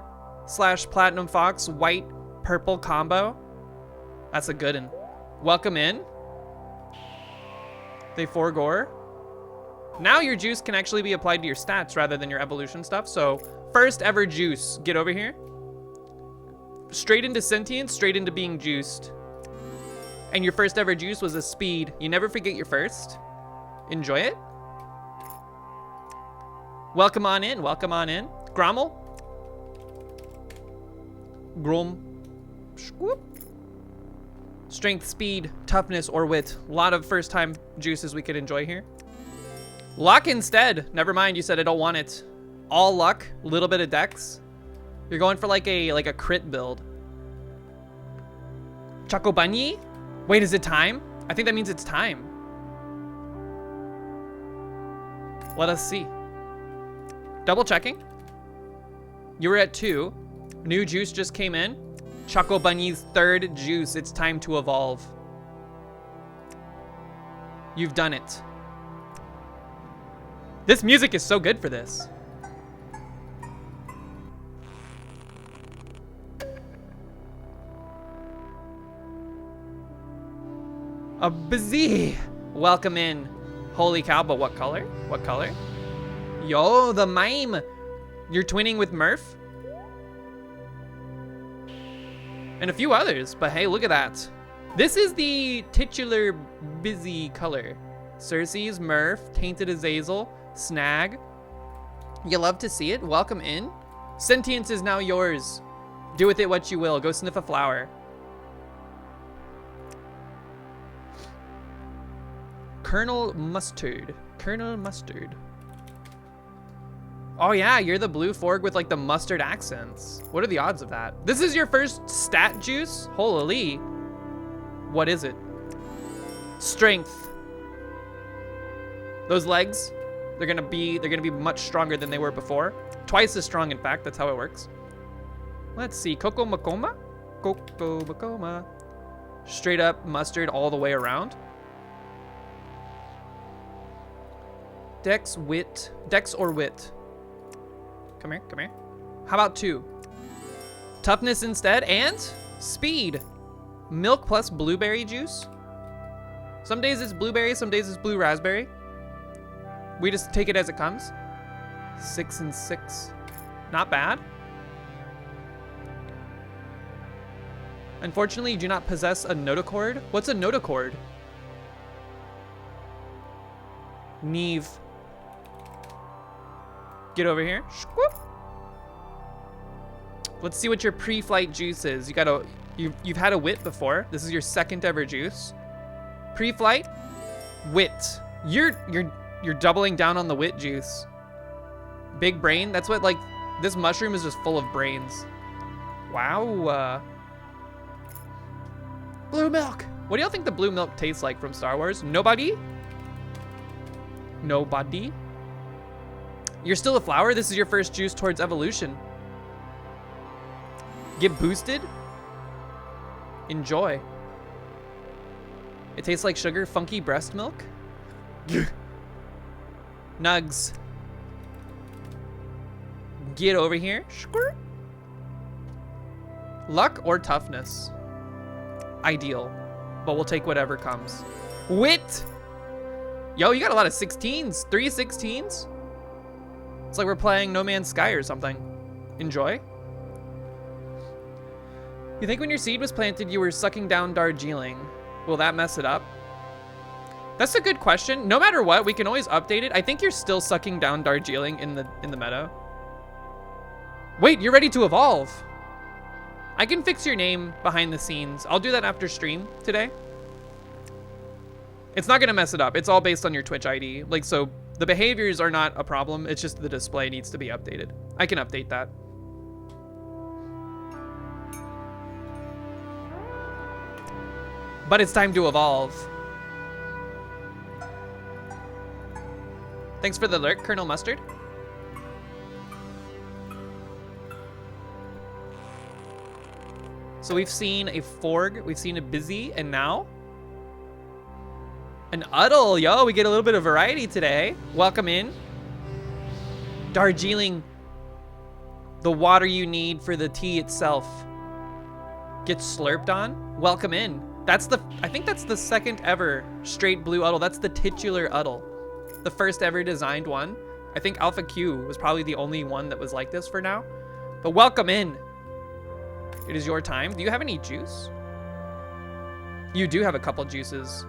/ Platinum Fox white purple combo. That's a good one. Welcome in. They forgore. Now your juice can actually be applied to your stats rather than your evolution stuff. So first ever juice. Get over here. Straight into sentience, straight into being juiced. And your first ever juice was a speed. You never forget your first. Enjoy it. Welcome on in, welcome on in. Grommel. Grom. Scoop. Strength, speed, toughness, or wit. A lot of first time juices we could enjoy here. Luck instead. Never mind, you said I don't want it. All luck, a little bit of dex. You're going for like a crit build. Chocobunny? Wait, is it time? I think that means it's time. Let us see. Double checking. You were at 2. New juice just came in. Chocobunny's 3rd juice. It's time to evolve. You've done it. This music is so good for this. A busy. Welcome in. Holy cow, but what color? What color? Yo, the mime. You're twinning with Murph? And a few others, but hey, look at that. This is the titular busy color. Cersei's, Murph, Tainted Azazel, Snag. You love to see it. Welcome in. Sentience is now yours. Do with it what you will. Go sniff a flower. Colonel Mustard. Colonel Mustard. Oh yeah, you're the blue Forg with like the mustard accents. What are the odds of that? This is your first stat juice? Holy. What is it? Strength. Those legs, they're gonna be much stronger than they were before. Twice as strong, in fact. That's how it works. Let's see. Coco Macoma? Coco Macoma. Straight up mustard all the way around. Dex, wit. Dex or wit? Come here, come here. How about 2? Toughness instead, and speed. Milk plus blueberry juice. Some days it's blueberry, some days it's blue raspberry. We just take it as it comes. 6 and 6. Not bad. Unfortunately, you do not possess a notochord. What's a notochord? Neve. Get over here. Whoop. Let's see what your pre-flight juice is. You've had a wit before. This is your 2nd ever juice. Pre-flight, wit. You're doubling down on the wit juice. Big brain. That's what like This mushroom is just full of brains. Wow. Blue milk. What do y'all think the blue milk tastes like from Star Wars? Nobody? Nobody? You're still a flower? This is your first juice towards evolution. Get boosted? Enjoy. It tastes like sugar, funky breast milk. Nugs. Get over here. Squirt. Luck or toughness? Ideal. But we'll take whatever comes. Wit! Yo, you got a lot of 16s. 3 16s? It's like we're playing No Man's Sky or something. Enjoy. You think when your seed was planted, you were sucking down Darjeeling? Will that mess it up? That's a good question. No matter what, we can always update it. I think you're still sucking down Darjeeling in the meta. Wait, you're ready to evolve. I can fix your name behind the scenes. I'll do that after stream today. It's not gonna mess it up. It's all based on your Twitch ID. Like, so the behaviors are not a problem. It's just the display needs to be updated. I can update that. But it's time to evolve. Thanks for the lurk, Colonel Mustard. So we've seen a Forg, we've seen a Busy, and now an Uddle. Yo, we get a little bit of variety today. Welcome in. Darjeeling, the water you need for the tea itself. Gets slurped on. Welcome in. I think that's the second ever straight blue Uddle. That's the titular Uddle. The first ever designed one. I think Alpha Q was probably the only one that was like this for now. But welcome in. It is your time. Do you have any juice? You do have a couple juices.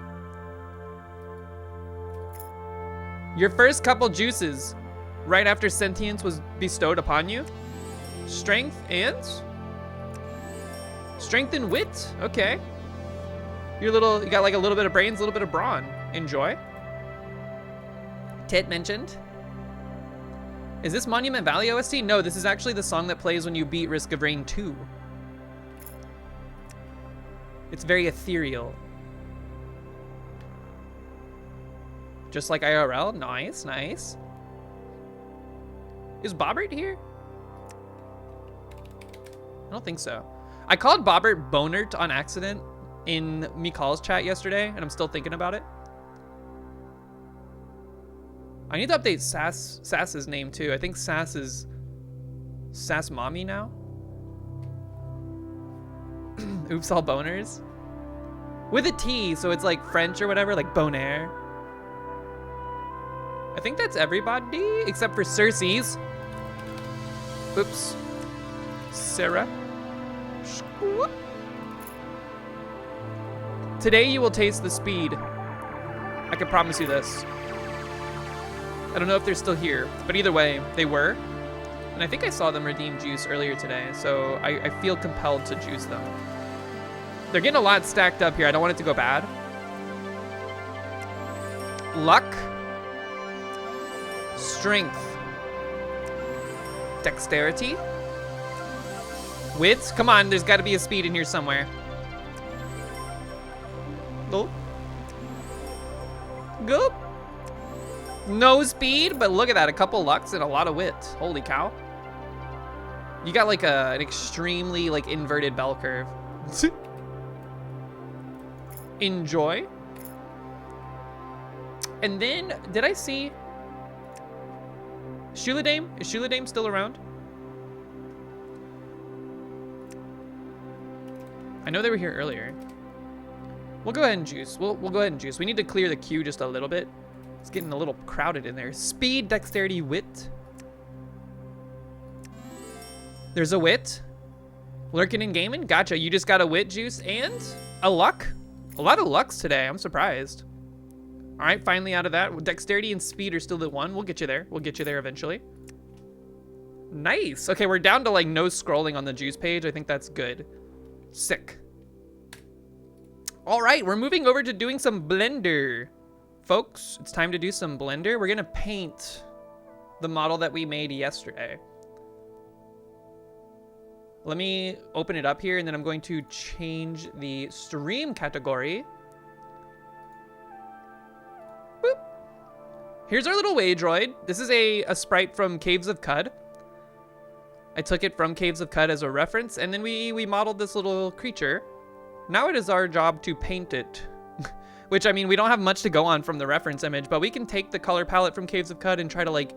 Your first couple juices right after sentience was bestowed upon you. Strength and wit. Okay. You got like a little bit of brains, a little bit of brawn. Enjoy. Tit mentioned. Is this Monument Valley OST? No, this is actually the song that plays when you beat Risk of Rain 2. It's very ethereal. Just like IRL. Nice, nice. Is Bobbert here? I don't think so. I called Bobbert Bonert on accident in Mikal's chat yesterday, and I'm still thinking about it. I need to update Sass's name too. I think Sass is Sass Mommy now. Oops, all boners. With a T, so it's like French or whatever, like bonaire. I think that's everybody except for Cersei's. Oops. Sarah. Today you will taste the speed. I can promise you this. I don't know if they're still here, but either way, they were. And I think I saw them redeem juice earlier today, so I feel compelled to juice them. They're getting a lot stacked up here. I don't want it to go bad. Luck. Strength. Dexterity. Wits. Come on, there's got to be a speed in here somewhere. Go. Go. No speed, but look at that. A couple lucks and a lot of wit. Holy cow. You got like an extremely like inverted bell curve. Enjoy. And then, did I see Shuladame? Is Shuladame still around? I know they were here earlier. We'll go ahead and juice. We'll go ahead and juice. We need to clear the queue just a little bit. It's getting a little crowded in there. Speed, dexterity, wit. There's a wit. Lurking and gaming. Gotcha. You just got a wit juice and a luck. A lot of lucks today. I'm surprised. All right, finally out of that. Dexterity and speed are still the one. We'll get you there. We'll get you there eventually. Nice. Okay, we're down to like no scrolling on the juice page. I think that's good. Sick. All right, we're moving over to doing some Blender. Folks, it's time to do some Blender. We're gonna paint the model that we made yesterday. Let me open it up here, and then I'm going to change the stream category. Boop. Here's our little Waydroid. This is a sprite from Caves of Qud. I took it from Caves of Qud as a reference, and then we modeled this little creature. Now it is our job to paint it. Which, I mean, we don't have much to go on from the reference image, but we can take the color palette from Caves of Qud and try to, like,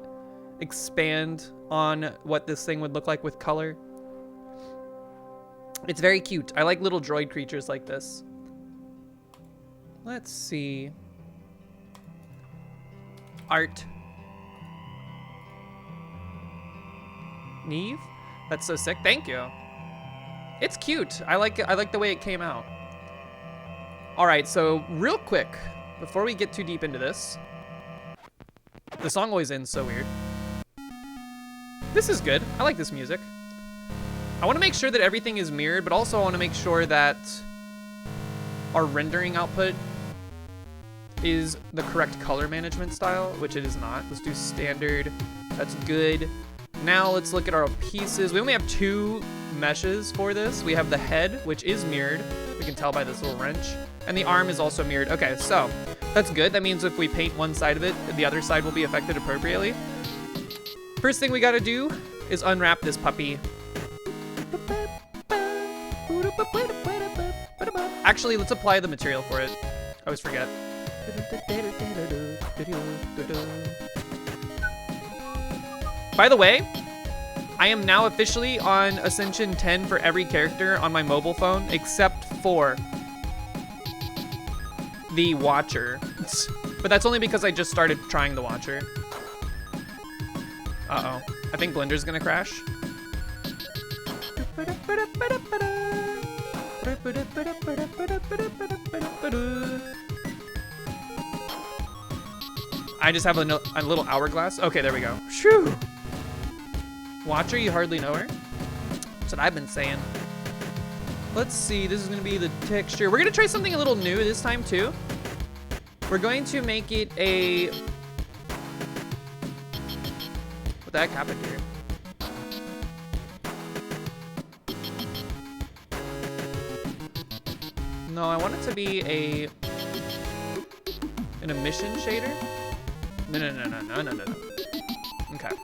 expand on what this thing would look like with color. It's very cute. I like little droid creatures like this. Let's see. Art. Neve? That's so sick. Thank you. It's cute. I like the way it came out. All right, so real quick, before we get too deep into this, the song always ends so weird. This is good. I like this music. I want to make sure that everything is mirrored, but also I want to make sure that our rendering output is the correct color management style, which it is not. Let's do standard. That's good. Now let's look at our pieces. We only have 2 meshes for this. We have the head, which is mirrored. We can tell by this little wrench. And the arm is also mirrored. Okay, so that's good. That means if we paint one side of it, the other side will be affected appropriately. First thing we gotta do is unwrap this puppy. Actually, let's apply the material for it. I always forget. By the way, I am now officially on Ascension 10 for every character on my mobile phone, except for the Watcher. But that's only because I just started trying the Watcher. Uh-oh. I think Blender's gonna crash. I just have a little hourglass. Okay, there we go. Shoo! Watcher, you hardly know her. That's what I've been saying. Let's see, this is gonna be the texture. We're gonna try something a little new this time too. We're going to make it a... What the heck happened here? No, I want it to be an emission shader. No. Okay.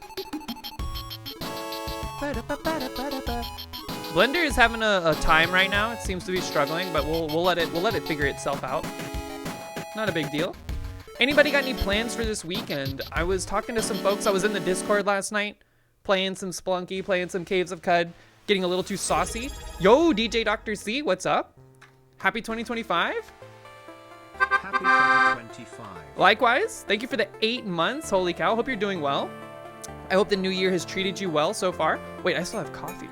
Blender is having a time right now. It seems to be struggling, but we'll let it figure itself out. Not a big deal. Anybody got any plans for this weekend? I was talking to some folks. I was in the Discord last night, playing some Splunky, playing some Caves of Qud, getting a little too saucy. Yo, DJ Dr. C, what's up? Happy 2025? Happy 2025. Likewise. Thank you for the 8 months. Holy cow. Hope you're doing well. I hope the new year has treated you well so far. Wait, I still have coffee.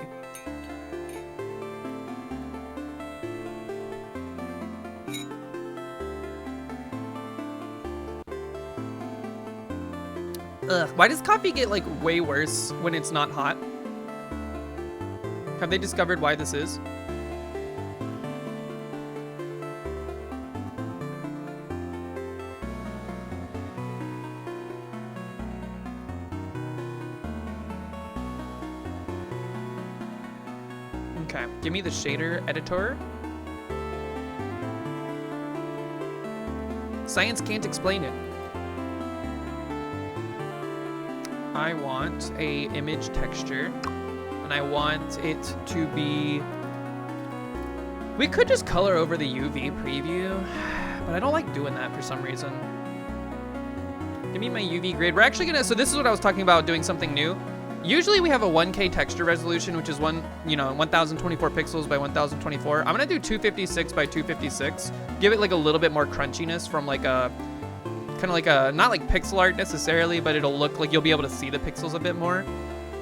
Ugh, why does coffee get like way worse when it's not hot? Have they discovered why this is? Okay, give me the shader editor. Science can't explain it. I want a image texture, and I want it to be... We could just color over the UV preview, but I don't like doing that for some reason. Give me my UV grid. We're actually gonna, so this is what I was talking about, doing something new. Usually we have a 1K texture resolution, which is 1024 pixels by 1024. I'm gonna do 256 by 256. Give it like a little bit more crunchiness from like a, kind of like a, not like pixel art necessarily, but it'll look like you'll be able to see the pixels a bit more.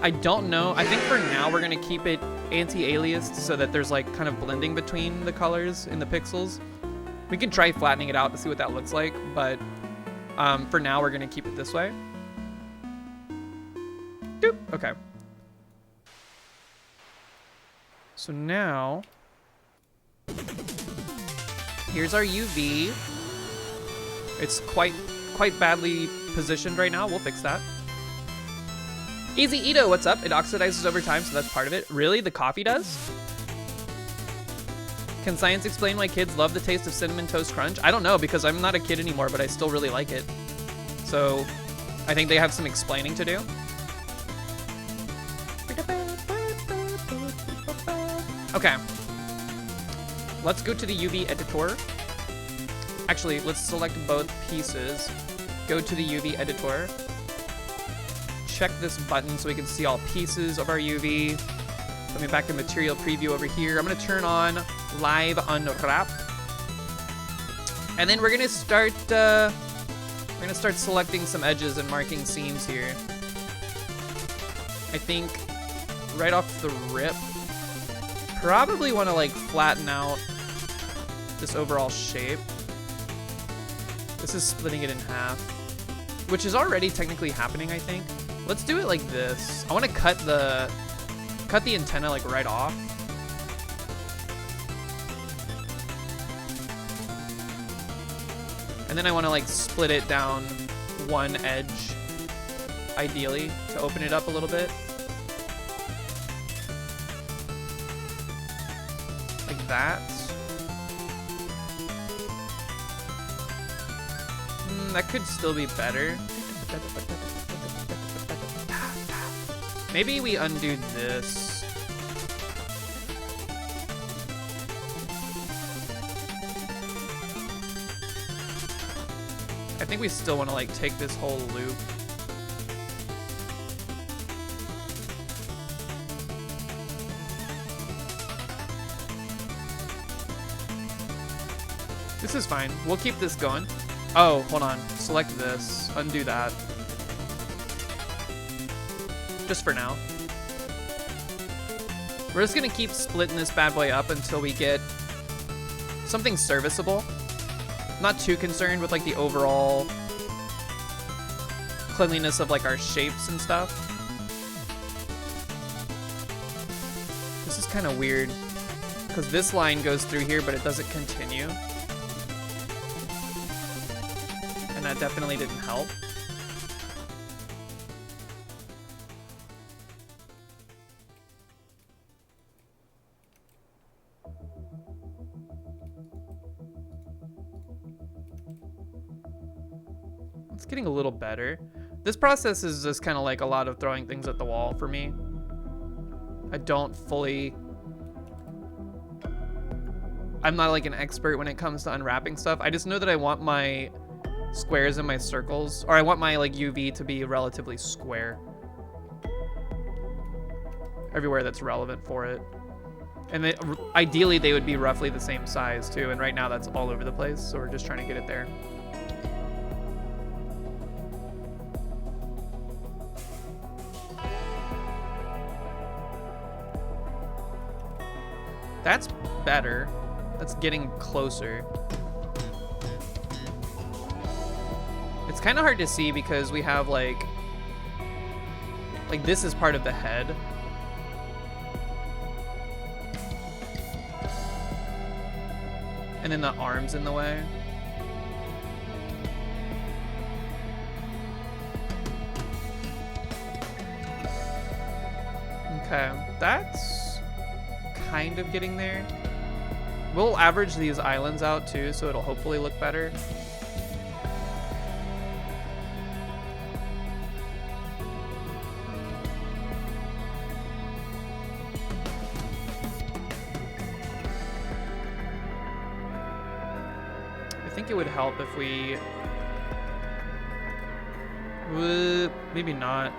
I don't know. I think for now we're gonna keep it anti-aliased so that there's like kind of blending between the colors in the pixels. We can try flattening it out to see what that looks like, but for now we're gonna keep it this way. Doop. Okay. So now, here's our UV. It's quite badly positioned right now. We'll fix that. Easy Ito, what's up? It oxidizes over time, so that's part of it. Really? The coffee does? Can science explain why kids love the taste of Cinnamon Toast Crunch? I don't know, because I'm not a kid anymore, but I still really like it. So, I think they have some explaining to do. Okay. Let's go to the UV editor. Actually, let's select both pieces. Go to the UV editor. Check this button so we can see all pieces of our UV. Let me back to material preview over here. I'm gonna turn on live unwrap. And then we're gonna start selecting some edges and marking seams here. I think right off the rip, probably want to like flatten out this overall shape. This is splitting it in half, which is already technically happening, I think. Let's do it like this. I want to cut the antenna like right off. And then I want to like split it down one edge, ideally, to open it up a little bit. Like that. That could still be better. Maybe we undo this. I think we still want to like take this whole loop. This is fine. We'll keep this going. Oh, hold on. Select this. Undo that. Just for now. We're just gonna keep splitting this bad boy up until we get something serviceable. Not too concerned with like the overall cleanliness of like our shapes and stuff. This is kind of weird because this line goes through here, but it doesn't continue. And that definitely didn't help. It's getting a little better. This process is just kind of like a lot of throwing things at the wall for me. I don't fully... I'm not like an expert when it comes to unwrapping stuff. I just know that I want my squares and my circles, or I want my like UV to be relatively square. Everywhere that's relevant for it. And ideally they would be roughly the same size too, and right now that's all over the place, so we're just trying to get it there. That's better. That's getting closer. It's kind of hard to see because we have like this is part of the head. And then the arm's in the way. Okay, that's kind of getting there. We'll average these islands out too, so it'll hopefully look better. I think it would help if we... maybe not.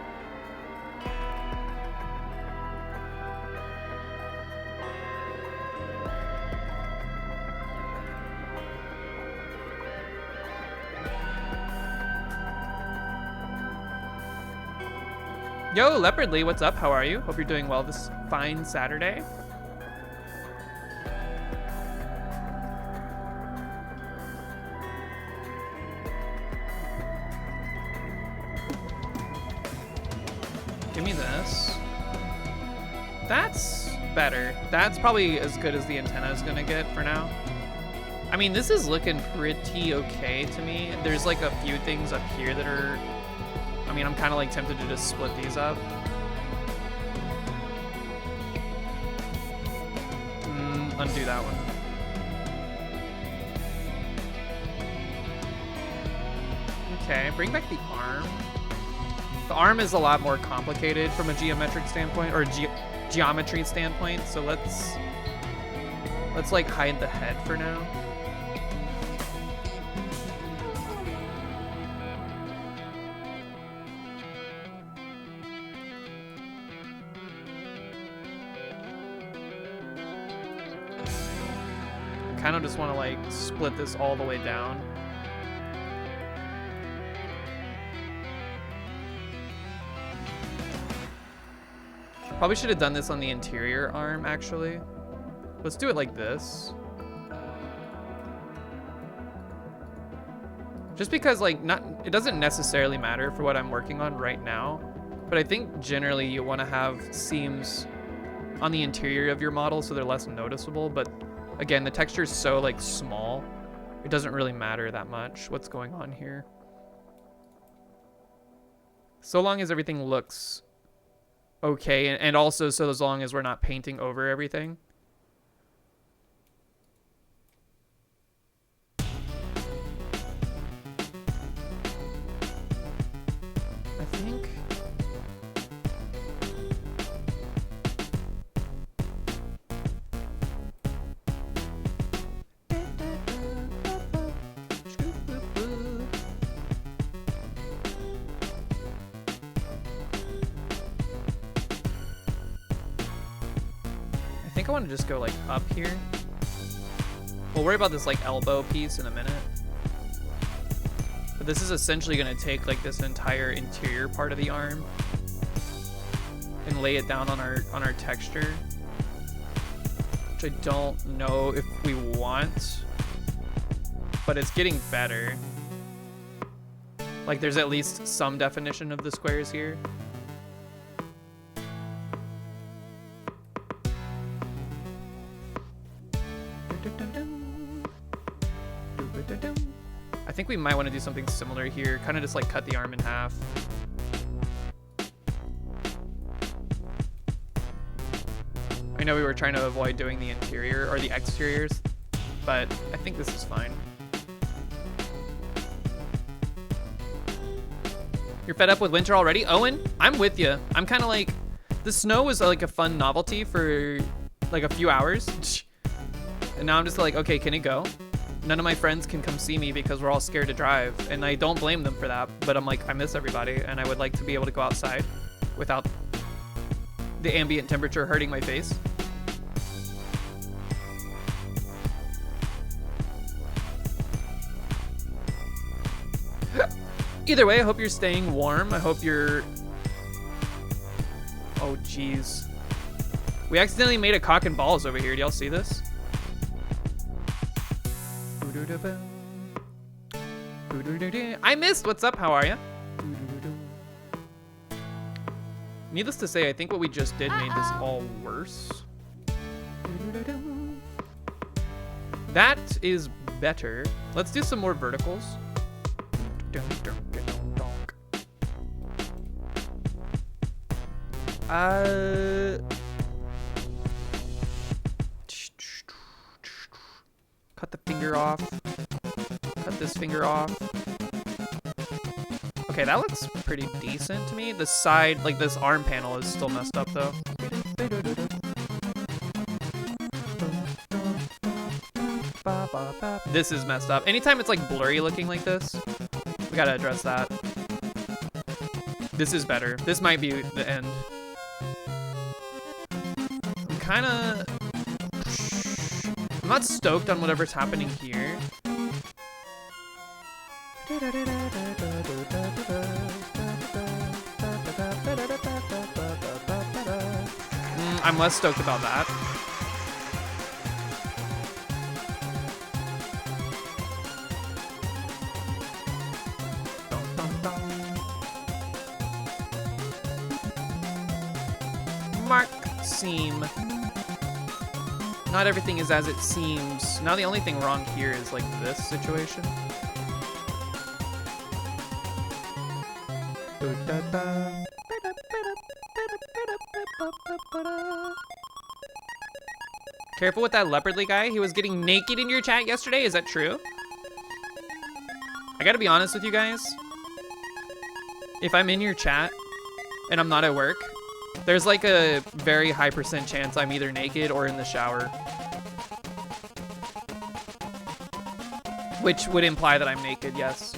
Yo, Leopardly, what's up? How are you? Hope you're doing well this fine Saturday. Give me this. That's better. That's probably as good as the antenna is gonna get for now. I mean, this is looking pretty okay to me. There's like a few things up here that are... I'm mean, I'm kind of like tempted to just split these up. Undo that one. Okay, bring back the arm. The arm is a lot more complicated from a geometric standpoint, or geometry standpoint, so let's like hide the head for now. Kind of just want to like split this all the way down. Probably should have done this on the interior arm, actually. Let's do it like this. Just because like it doesn't necessarily matter for what I'm working on right now, but I think generally you want to have seams on the interior of your model so they're less noticeable, but again, the texture is so like small, it doesn't really matter that much what's going on here. So long as everything looks okay, and also so as long as we're not painting over everything. I think I want to just go like up here. We'll worry about this like elbow piece in a minute. But this is essentially going to take like this entire interior part of the arm and lay it down on our texture, which I don't know if we want, but it's getting better. Like there's at least some definition of the squares here. I think we might want to do something similar here, kind of just like cut the arm in half. I know we were trying to avoid doing the interior or the exteriors, but I think this is fine. You're fed up with winter already? Owen, I'm with you. I'm kind of like, the snow was like a fun novelty for like a few hours. And now I'm just like, okay, can it go? None of my friends can come see me because we're all scared to drive, and I don't blame them for that, but I'm like, I miss everybody, and I would like to be able to go outside without the ambient temperature hurting my face. Either way, I hope you're staying warm. I hope you're... Oh, jeez. We accidentally made a cock and balls over here. Do y'all see this? I missed. What's up? How are you? Needless to say, I think what we just did made this all worse. That is better. Let's do some more verticals. Cut the finger off. Cut this finger off. Okay, that looks pretty decent to me. The side, like this arm panel is still messed up though. This is messed up. Anytime it's like blurry looking like this, we gotta address that. This is better. This might be the end. I'm not stoked on whatever's happening here. I'm less stoked about that. Mark seam. Not everything is as it seems. Now the only thing wrong here is like this situation. Careful with that leopardly guy. He was getting naked in your chat yesterday. Is that true? I gotta be honest with you guys. If I'm in your chat and I'm not at work, there's like a very high % chance I'm either naked or in the shower. Which would imply that I'm naked, yes.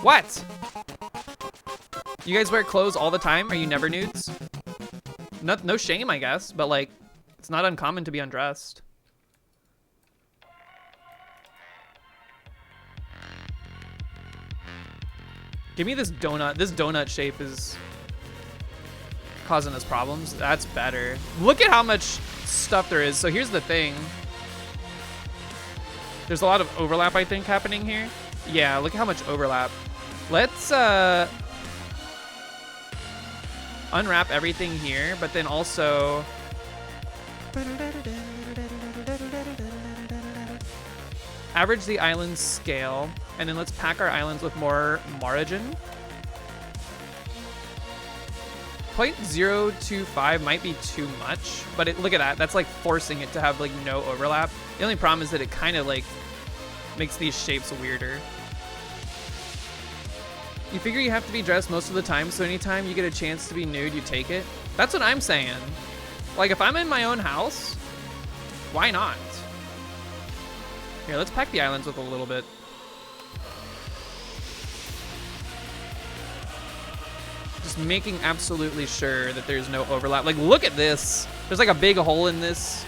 What? You guys wear clothes all the time? Are you never nudes? No shame, I guess, but like, it's not uncommon to be undressed. Give me this donut. This donut shape is causing us problems. That's better. Look at how much stuff there is. So here's the thing. There's a lot of overlap, I think, happening here. Yeah, look at how much overlap. Let's unwrap everything here, but then also average the island scale, and then let's pack our islands with more margin. 0.025 might be too much, but look at that. That's like forcing it to have like no overlap. The only problem is that it kind of like makes these shapes weirder. You figure you have to be dressed most of the time, so anytime you get a chance to be nude, you take it? That's what I'm saying. Like, if I'm in my own house, why not? Here, let's pack the islands with a little bit. Just making absolutely sure that there's no overlap. Like, look at this. There's like a big hole in this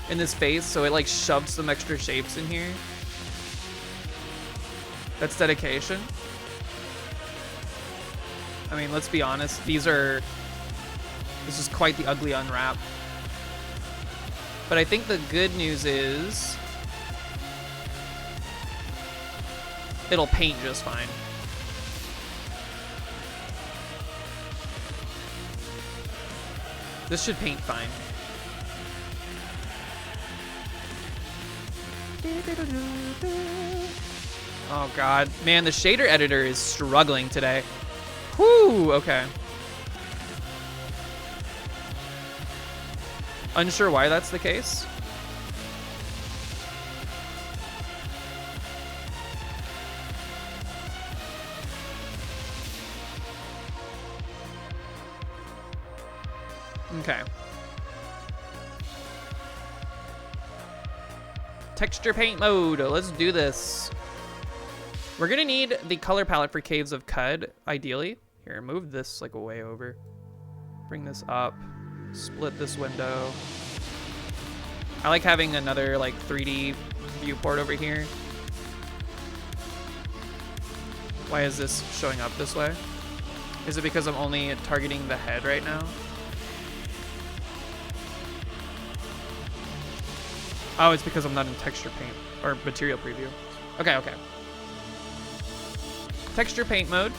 face, so it like shoves some extra shapes in here. That's dedication. I mean, let's be honest. This is quite the ugly unwrap. But I think the good news is it'll paint just fine. This should paint fine. Oh God, man, the shader editor is struggling today. Whew, okay. Unsure why that's the case. Okay. Texture paint mode, let's do this. We're gonna need the color palette for Caves of Qud, ideally. Here, move this like way over. Bring this up, split this window. I like having another like 3D viewport over here. Why is this showing up this way? Is it because I'm only targeting the head right now? Oh, it's because I'm not in texture paint or material preview. Okay, okay. Texture paint mode.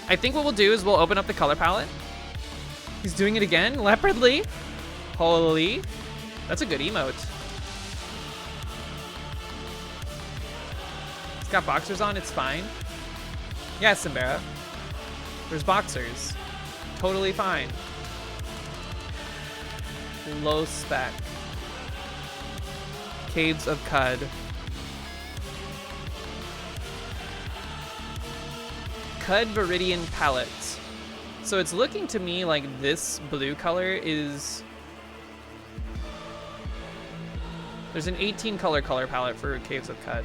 I think what we'll do is we'll open up the color palette. He's doing it again, leopardly. Holy, that's a good emote. He's got boxers on, it's fine. Yeah, Simbera. There's boxers. Totally fine. Low spec. Caves of Qud. Qud Viridian palette. So it's looking to me like this blue color is... There's an 18 color palette for Caves of Qud.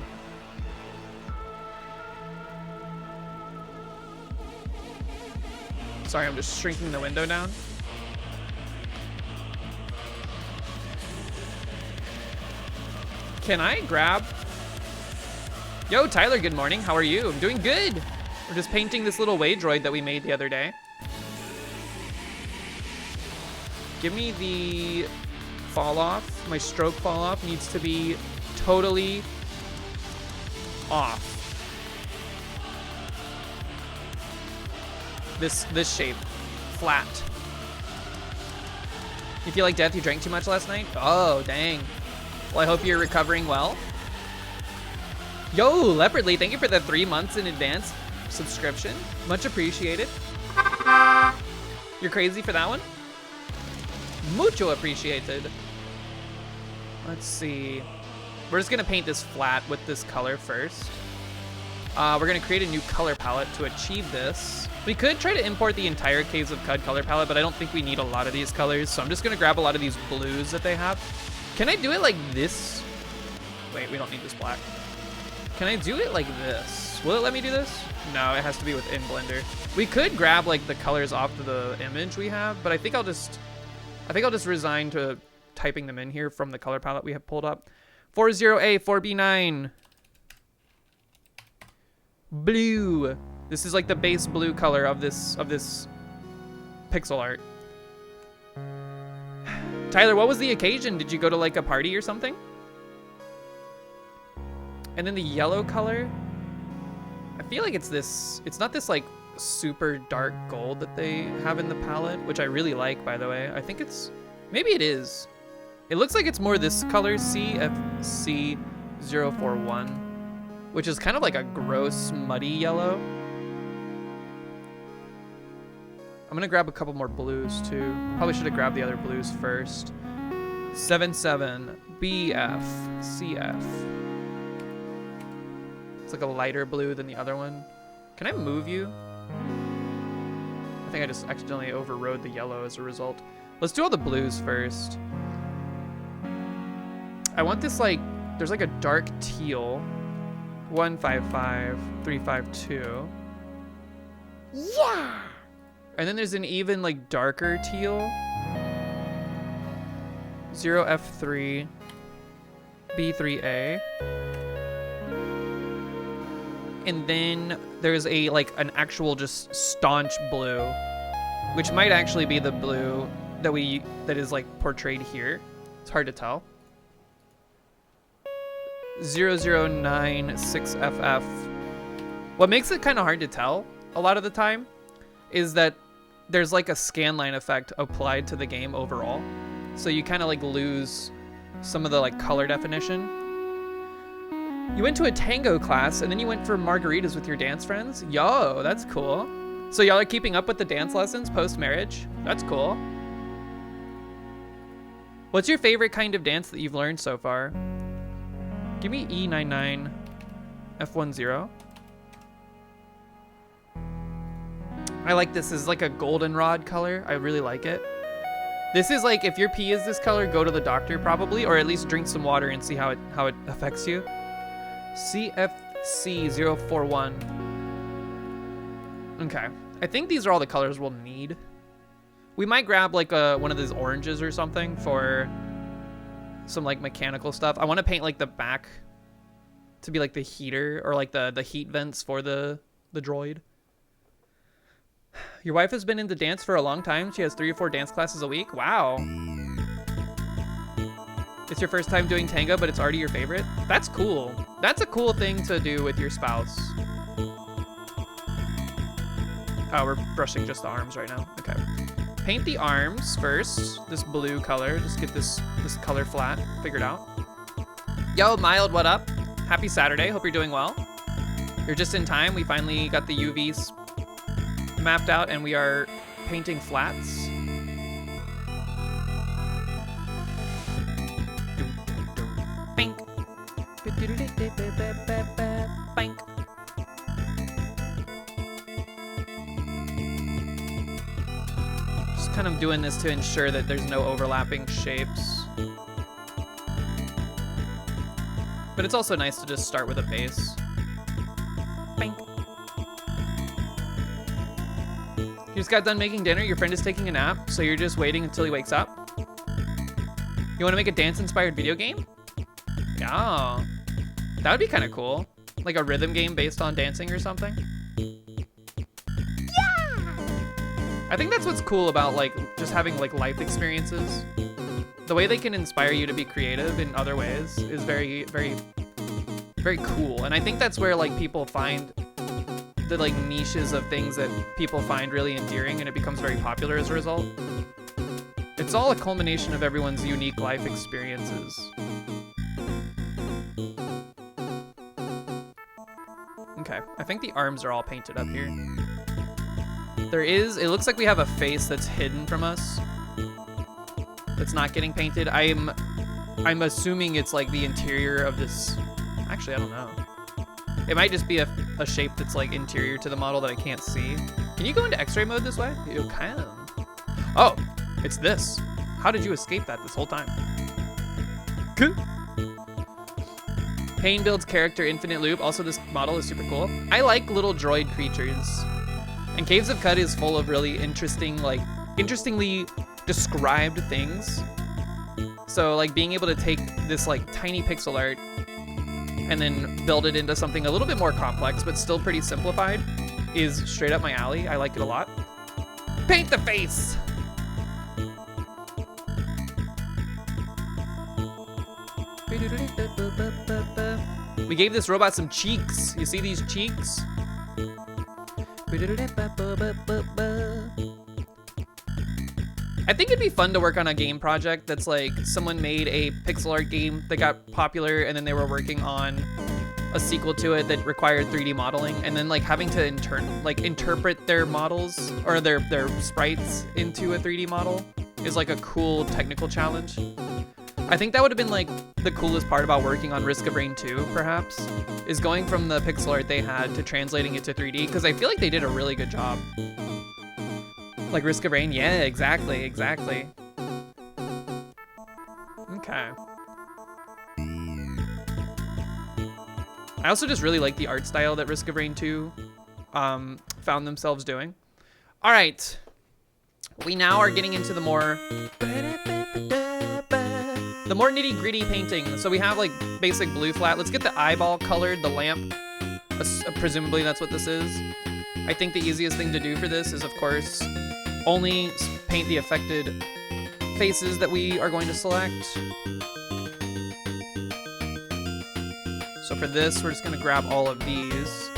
Sorry, I'm just shrinking the window down. Can I grab... Yo, Tyler, good morning. How are you? I'm doing good. We're just painting this little way droid that we made the other day. Give me the fall off. My stroke fall off needs to be totally off. This shape, flat. You feel like death? You drank too much last night? Oh, dang. Well, I hope you're recovering well. Yo, Leopardly, thank you for the 3 months in advance subscription. Much appreciated. You're crazy for that one? Mucho appreciated. Let's see. We're just gonna paint this flat with this color first. We're gonna create a new color palette to achieve this. We could try to import the entire Caves of Qud color palette, but I don't think we need a lot of these colors, so I'm just gonna grab a lot of these blues that they have. Can I do it like this? Wait, we don't need this black. Can I do it like this? Will it let me do this? No, it has to be within Blender. We could grab like the colors off of the image we have, but I think I'll just resign to typing them in here from the color palette we have pulled up. 40A, 4B9. Blue. This is like the base blue color of this pixel art. Tyler, what was the occasion? Did you go to like a party or something? And then the yellow color, I feel like it's this, it's not this like super dark gold that they have in the palette, which I really like, by the way. I think it's, maybe it is. It looks like it's more this color, CFC041, which is kind of like a gross, muddy yellow. I'm gonna grab a couple more blues too. Probably should have grabbed the other blues first. 77BFCF. It's like a lighter blue than the other one. Can I move you? I think I just accidentally overrode the yellow as a result. Let's do all the blues first. I want this like, there's like a dark teal. 155, 352. Yeah! And then there's an even like darker teal. 0F3, B3A. And then there's a like an actual just staunch blue, which might actually be the blue that is like portrayed here. It's hard to tell. 0096FF. What makes it kind of hard to tell a lot of the time is that there's like a scanline effect applied to the game overall. So you kind of like lose some of the like color definition. You went to a tango class and then you went for margaritas with your dance friends? Yo, that's cool. So y'all are keeping up with the dance lessons post-marriage? That's cool. What's your favorite kind of dance that you've learned so far? Give me E99 F10. I like this. This is like a goldenrod color. I really like it. This is like, if your pee is this color, go to the doctor probably, or at least drink some water and see how it affects you. CFC041. Okay. I think these are all the colors we'll need. We might grab like one of these oranges or something for some like mechanical stuff. I want to paint like the back to be like the heater or like the heat vents for the droid. Your wife has been into dance for a long time. She has 3 or 4 dance classes a week. Wow. It's your first time doing tango, but it's already your favorite? That's cool. That's a cool thing to do with your spouse. Oh, we're brushing just the arms right now. Okay. Paint the arms first. This blue color. Just get this color flat figured out. Yo, Mild, what up? Happy Saturday. Hope you're doing well. You're just in time. We finally got the UVs mapped out and we are painting flats. Just kind of doing this to ensure that there's no overlapping shapes. But it's also nice to just start with a base. You just got done making dinner, your friend is taking a nap, so you're just waiting until he wakes up? You want to make a dance-inspired video game? Yeah. That would be kind of cool. Like a rhythm game based on dancing or something. Yeah! I think that's what's cool about like just having like life experiences. The way they can inspire you to be creative in other ways is very, very, very cool. And I think that's where like people find the like niches of things that people find really endearing, and it becomes very popular as a result. It's all a culmination of everyone's unique life experiences. Okay, I think the arms are all painted up here. It looks like we have a face that's hidden from us. That's not getting painted. I'm assuming it's like the interior of this. Actually, I don't know. It might just be a shape that's like interior to the model that I can't see. Can you go into X-ray mode this way? You can. Oh, it's this. How did you escape that this whole time? Good. Pain builds character infinite loop. Also, this model is super cool. I like little droid creatures. And Caves of Qud is full of really interestingly described things. So like being able to take this like tiny pixel art and then build it into something a little bit more complex, but still pretty simplified is straight up my alley. I like it a lot. Paint the face! We gave this robot some cheeks. You see these cheeks? I think it'd be fun to work on a game project that's like someone made a pixel art game that got popular and then they were working on a sequel to it that required 3D modeling, and then like having to interpret their models or their sprites into a 3D model is like a cool technical challenge. I think that would have been like the coolest part about working on Risk of Rain 2, perhaps, is going from the pixel art they had to translating it to 3D, because I feel like they did a really good job. Like Risk of Rain, yeah, exactly. Okay. I also just really like the art style that Risk of Rain 2 found themselves doing. All right. We now are getting into the more nitty-gritty painting. So we have like basic blue flat. Let's get the eyeball colored, the lamp. Presumably that's what this is. I think the easiest thing to do for this is, of course, only paint the affected faces that we are going to select. So for this, we're just gonna grab all of these.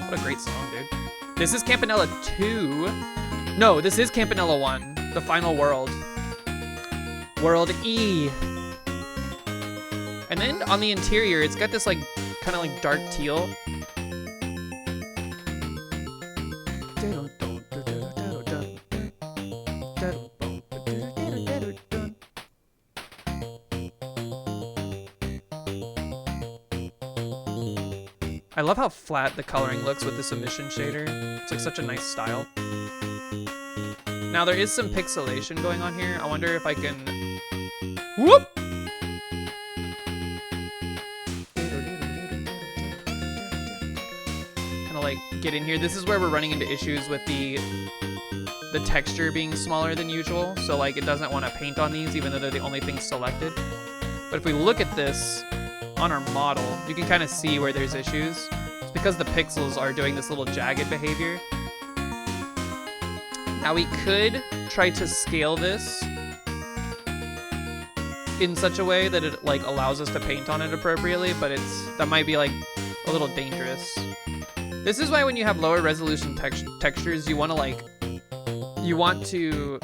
What a great song, dude. This is Campanella 2. No, this is Campanella 1, the final world. World E. And then on the interior, it's got this like kind of like dark teal. I love how flat the coloring looks with this emission shader. It's like such a nice style. Now there is some pixelation going on here. I wonder if I can... Whoop! Kind of like get in here. This is where we're running into issues with the texture being smaller than usual. So like it doesn't want to paint on these even though they're the only things selected. But if we look at this on our model, you can kind of see where there's issues. It's because the pixels are doing this little jagged behavior. Now we could try to scale this in such a way that it like allows us to paint on it appropriately, but that might be like a little dangerous. This is why when you have lower resolution textures, you want to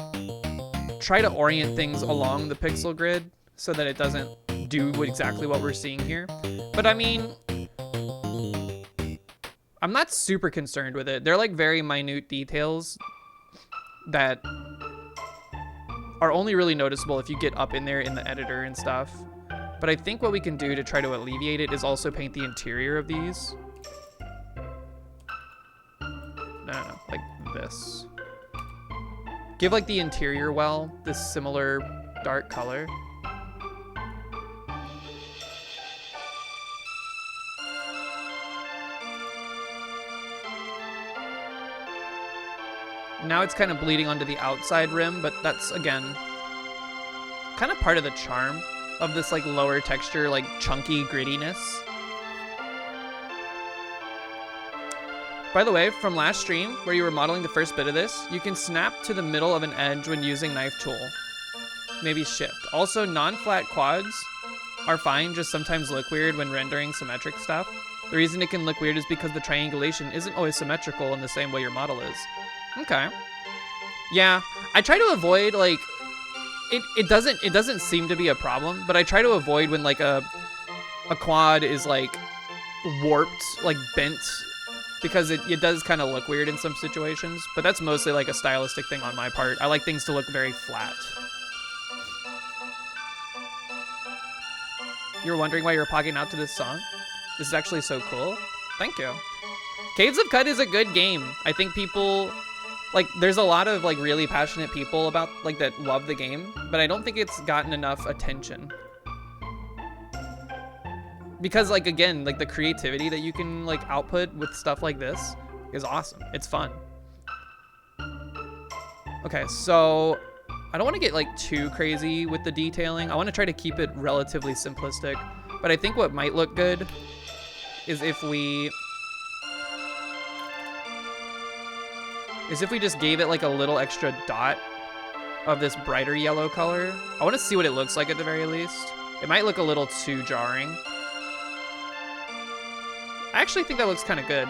try to orient things along the pixel grid so that it doesn't do exactly what we're seeing here. But I mean, I'm not super concerned with it. They're like very minute details that are only really noticeable if you get up in there in the editor and stuff. But I think what we can do to try to alleviate it is also paint the interior of these. No, like this. Give like the interior well this similar dark color. Now it's kind of bleeding onto the outside rim, but that's, again, kind of part of the charm of this, like, lower texture, like, chunky grittiness. By the way, from last stream, where you were modeling the first bit of this, you can snap to the middle of an edge when using knife tool. Maybe shift. Also, non-flat quads are fine, just sometimes look weird when rendering symmetric stuff. The reason it can look weird is because the triangulation isn't always symmetrical in the same way your model is. Okay. Yeah, I try to avoid, like, it doesn't seem to be a problem, but I try to avoid when like a quad is like warped, like bent, because it does kind of look weird in some situations, but that's mostly like a stylistic thing on my part. I like things to look very flat. You're wondering why you're pogging out to this song? This is actually so cool. Thank you. Caves of Qud is a good game. I think people, like, there's a lot of like really passionate people about like that love the game, but I don't think it's gotten enough attention. Because like, again, like the creativity that you can like output with stuff like this is awesome. It's fun. Okay, so I don't want to get like too crazy with the detailing. I want to try to keep it relatively simplistic, but I think what might look good is if we just gave it like a little extra dot of this brighter yellow color. I want to see what it looks like at the very least. It might look a little too jarring. I actually think that looks kind of good.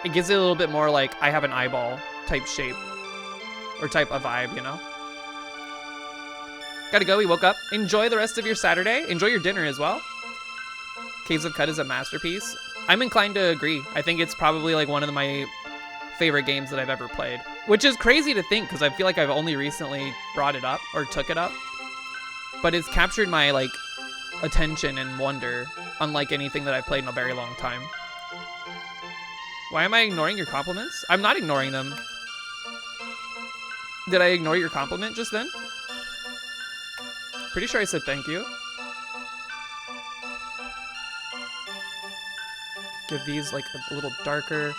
It gives it a little bit more like I have an eyeball type shape or type of vibe, you know? Gotta go, we woke up. Enjoy the rest of your Saturday. Enjoy your dinner as well. Caves of Qud is a masterpiece. I'm inclined to agree. I think it's probably like one of my favorite games that I've ever played, which is crazy to think because I feel like I've only recently brought it up or took it up, but it's captured my like attention and wonder unlike anything that I've played in a very long time. Why am I ignoring your compliments? I'm not ignoring them. Did I ignore your compliment just then? Pretty sure I said thank you. Give these like a little darker.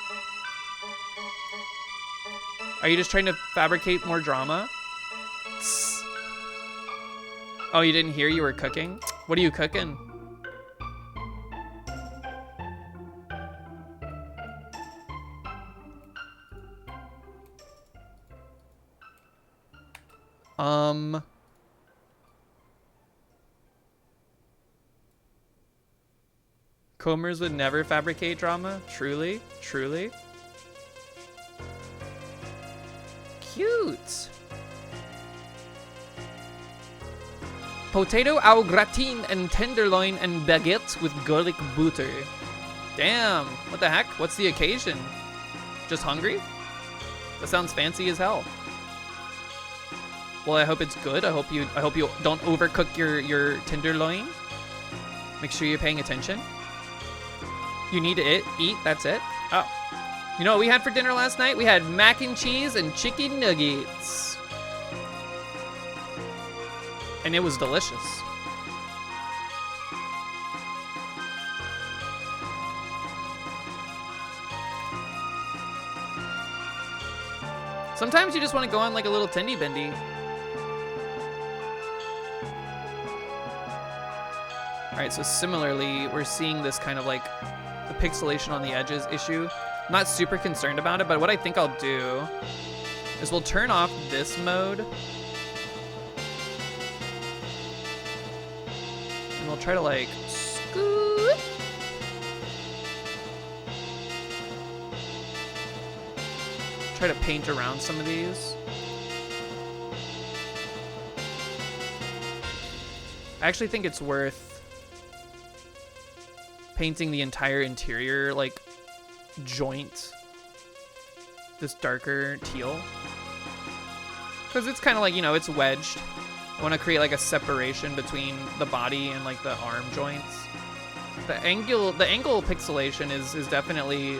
Are you just trying to fabricate more drama? Oh, you didn't hear you were cooking? What are you cooking? Comers would never fabricate drama? Truly? Truly? Cute. Potato au gratin and tenderloin and baguette with garlic butter. Damn, what the heck? What's the occasion? Just hungry? That sounds fancy as hell. Well, I hope it's good. I hope you don't overcook your tenderloin. Make sure you're paying attention. You need to eat, that's it. Oh. You know what we had for dinner last night? We had mac and cheese and chicken nuggets. And it was delicious. Sometimes you just want to go on like a little tendy bendy. All right, so similarly, we're seeing this kind of like the pixelation on the edges issue. I'm not super concerned about it, but what I think I'll do is we'll turn off this mode. And we'll try to like scoot. Try to paint around some of these. I actually think it's worth painting the entire interior like joint this darker teal, because it's kind of like, you know, it's wedged. I want to create like a separation between the body and like the arm joints. The angle pixelation is definitely,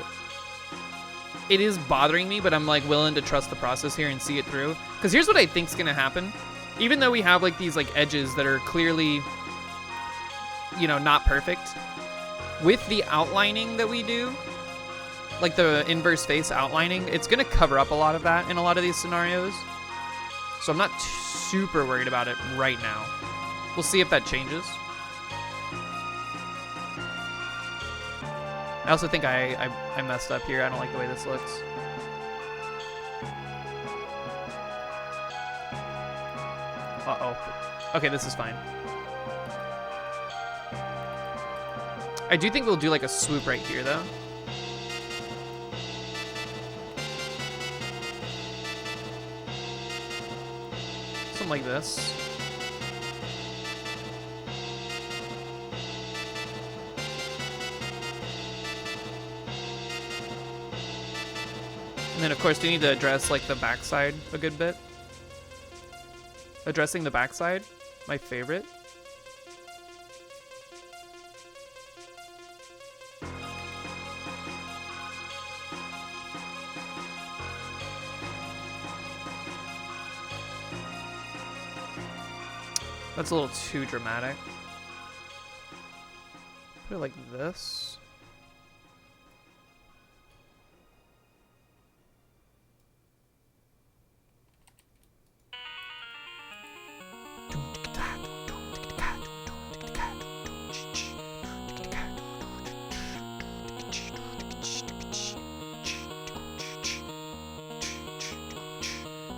it is bothering me, but I'm like willing to trust the process here and see it through, because here's what I think's gonna happen. Even though we have like these like edges that are clearly, you know, not perfect, with the outlining that we do, like the inverse face outlining, it's gonna cover up a lot of that in a lot of these scenarios. So I'm not super worried about it right now. We'll see if that changes. I also think I messed up here. I don't like the way this looks. Uh-oh. Okay, this is fine. I do think we'll do like a swoop right here, though. Something like this. And then of course we need to address like the backside a good bit. Addressing the backside, my favorite. That's a little too dramatic. Put it like this.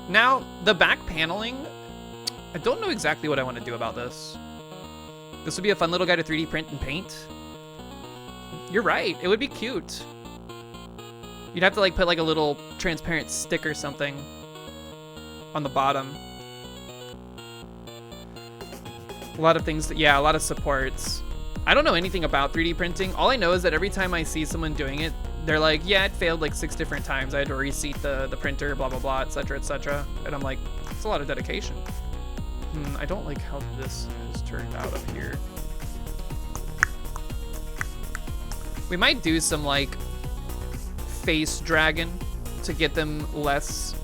Now, the back paneling, I don't know exactly what I want to do about this. This would be a fun little guy to 3D print and paint. You're right, it would be cute. You'd have to like put like a little transparent stick or something on the bottom. A lot of things, yeah, a lot of supports. I don't know anything about 3D printing. All I know is that every time I see someone doing it, they're like, yeah, it failed like 6 different times. I had to reseat the printer, blah, blah, blah, etc., etc. And I'm like, it's a lot of dedication. I don't like how this has turned out up here. We might do some like face dragon to get them less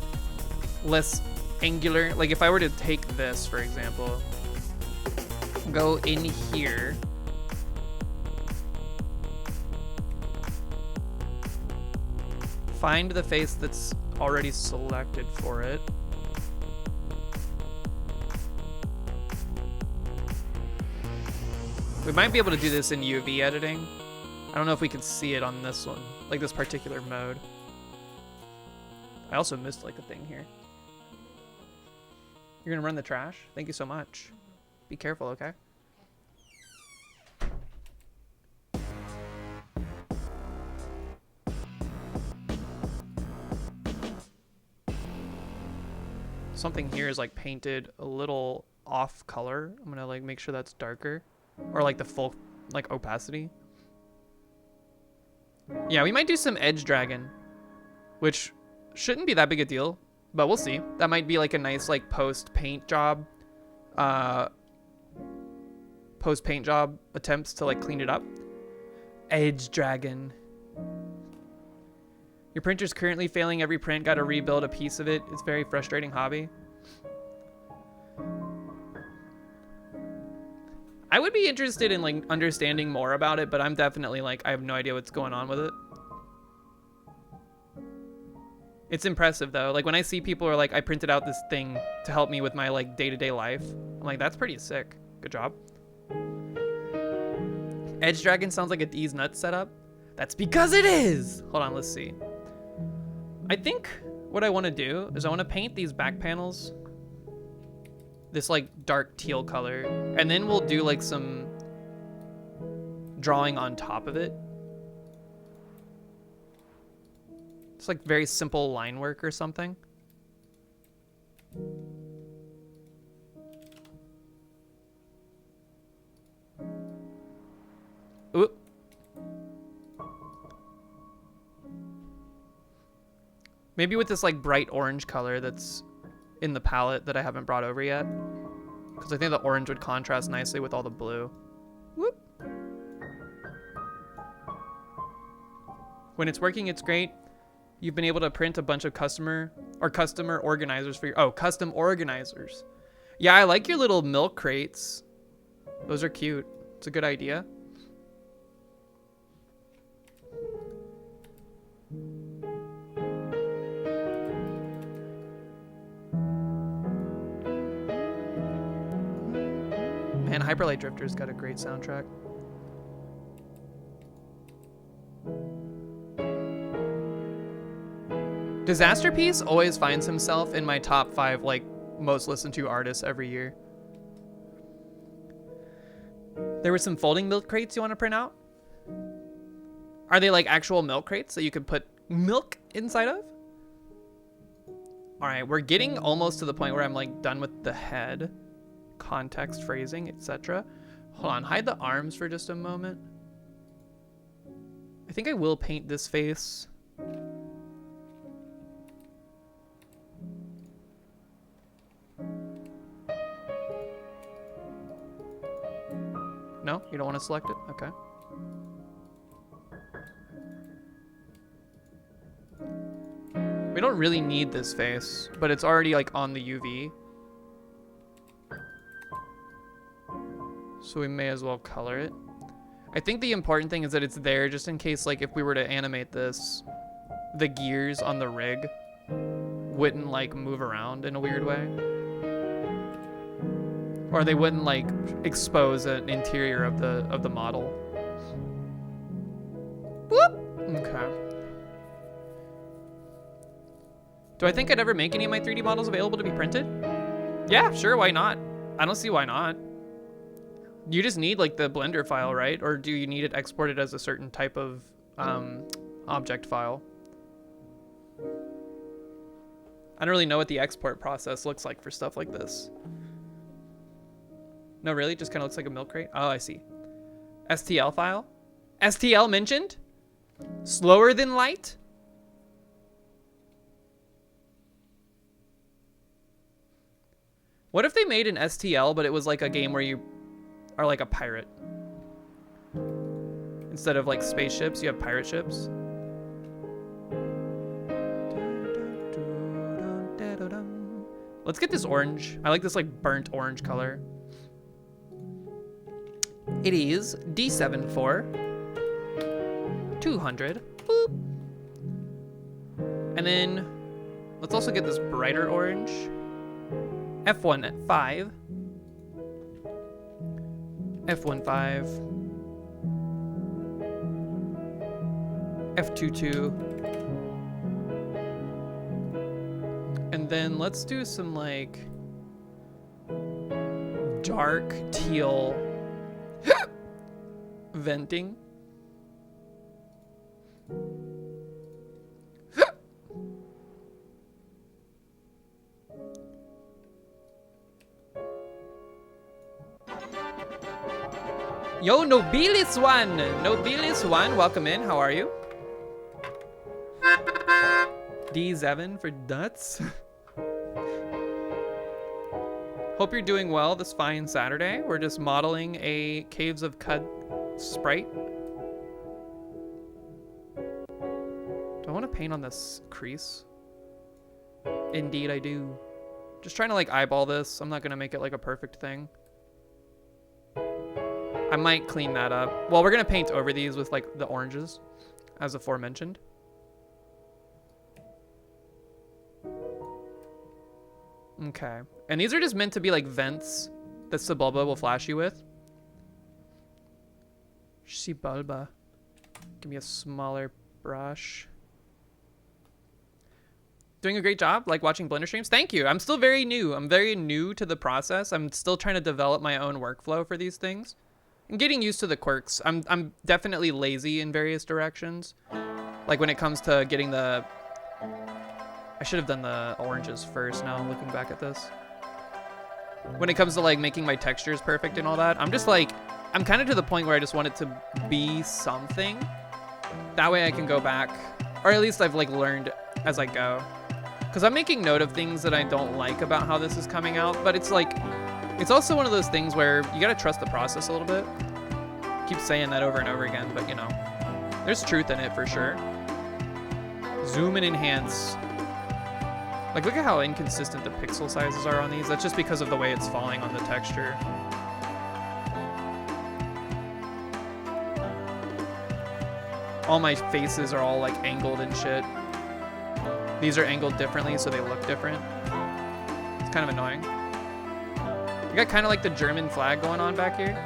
angular. Like if I were to take this, for example, go in here. Find the face that's already selected for it. We might be able to do this in UV editing. I don't know if we can see it on this one, like this particular mode. I also missed like a thing here. You're gonna run the trash? Thank you so much. Be careful, okay? Something here is like painted a little off color. I'm gonna like make sure that's darker, or like the full like opacity. Yeah, we might do some edge dragon, which shouldn't be that big a deal, but we'll see. That might be like a nice like post paint job attempts to like clean it up. Edge dragon. Your printer's currently failing every print. Got to rebuild a piece of it. It's a very frustrating hobby. I would be interested in like understanding more about it, but I'm definitely like, I have no idea what's going on with it. It's impressive though. Like when I see people are like, I printed out this thing to help me with my like day-to-day life. I'm like, that's pretty sick. Good job. Edge dragon sounds like a D's nuts setup. That's because it is. Hold on, let's see. I think what I want to do is I want to paint these back panels this like dark teal color, and then we'll do like some drawing on top of it. It's like very simple line work or something. Ooh. Maybe with this like bright orange color that's in the palette that I haven't brought over yet, because I think the orange would contrast nicely with all the blue. Whoop. When it's working, it's great. You've been able to print a bunch of customer organizers for your, custom organizers. Yeah, I like your little milk crates. Those are cute. It's a good idea. Man, Hyperlight Drifter's got a great soundtrack. Disasterpiece always finds himself in my top 5 like most listened to artists every year. There were some folding milk crates you want to print out? Are they like actual milk crates that you could put milk inside of? All right, we're getting almost to the point where I'm like done with the head. Context, phrasing, etc. Hold on, hide the arms for just a moment. I think I will paint this face. No? You don't want to select it? Okay. We don't really need this face, but it's already like on the UV. So we may as well color it. I think the important thing is that it's there just in case, like, if we were to animate this, the gears on the rig wouldn't like move around in a weird way. Or they wouldn't like expose an interior of the model. Whoop! Okay. Do I think I'd ever make any of my 3D models available to be printed? Yeah, sure, why not? I don't see why not. You just need like the Blender file, right? Or do you need it exported as a certain type of object file? I don't really know what the export process looks like for stuff like this. No, really? Just kind of looks like a milk crate? Oh, I see. STL file? STL mentioned? Slower than light? What if they made an STL, but it was like a game where you are like a pirate? Instead of like spaceships, you have pirate ships. Let's get this orange. I like this like burnt orange color. It is D7 for 200. Boop. And then let's also get this brighter orange. F1 at 5. F1 5. F2 2. And then let's do some like dark teal venting. Yo, Nobilis1! Nobilis1, welcome in. How are you? D7 for nuts. Hope you're doing well this fine Saturday. We're just modeling a Caves of Qud sprite. Do I want to paint on this crease? Indeed I do. Just trying to like eyeball this. I'm not going to make it like a perfect thing. I might clean that up. Well, we're going to paint over these with like the oranges as aforementioned. Okay. And these are just meant to be like vents that Sebulba will flash you with. Sebulba. Give me a smaller brush. Doing a great job, like watching Blender streams. Thank you. I'm still very new. I'm very new to the process. I'm still trying to develop my own workflow for these things. I'm getting used to the quirks. I'm definitely lazy in various directions. Like when it comes to getting the... I should have done the oranges first now, looking back at this. When it comes to like making my textures perfect and all that, I'm just like, I'm kind of to the point where I just want it to be something. That way I can go back, or at least I've like learned as I go. Because I'm making note of things that I don't like about how this is coming out, but it's like, it's also one of those things where you gotta trust the process a little bit. Keep saying that over and over again, but you know, there's truth in it for sure. Zoom and enhance. Like, look at how inconsistent the pixel sizes are on these. That's just because of the way it's falling on the texture. All my faces are all like angled and shit. These are angled differently, so they look different. It's kind of annoying. We got kind of like the German flag going on back here.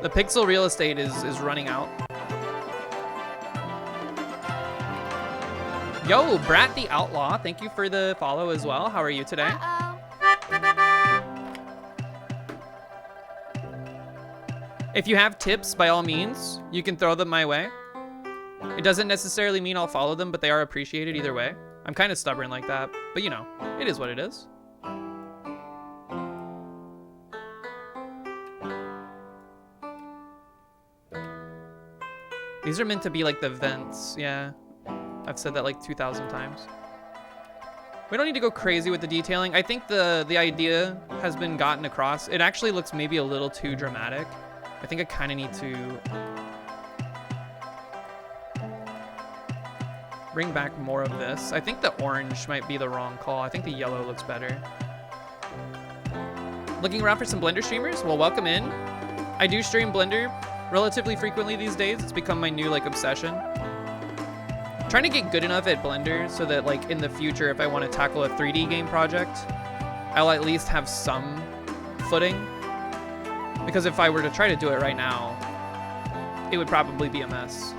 The pixel real estate is running out. Yo, Brat the Outlaw, thank you for the follow as well. How are you today? If you have tips, by all means, you can throw them my way. It doesn't necessarily mean I'll follow them, but they are appreciated either way. I'm kind of stubborn like that, but you know, it is what it is. These are meant to be like the vents, yeah. I've said that like 2,000 times. We don't need to go crazy with the detailing. I think the idea has been gotten across. It actually looks maybe a little too dramatic. I think I kind of need to bring back more of this. I think the orange might be the wrong call. I think the yellow looks better. Looking around for some Blender streamers? Well, welcome in. I do stream Blender relatively frequently these days. It's become my new like obsession. I'm trying to get good enough at Blender so that like in the future, if I want to tackle a 3D game project, I'll at least have some footing. Because if I were to try to do it right now, it would probably be a mess.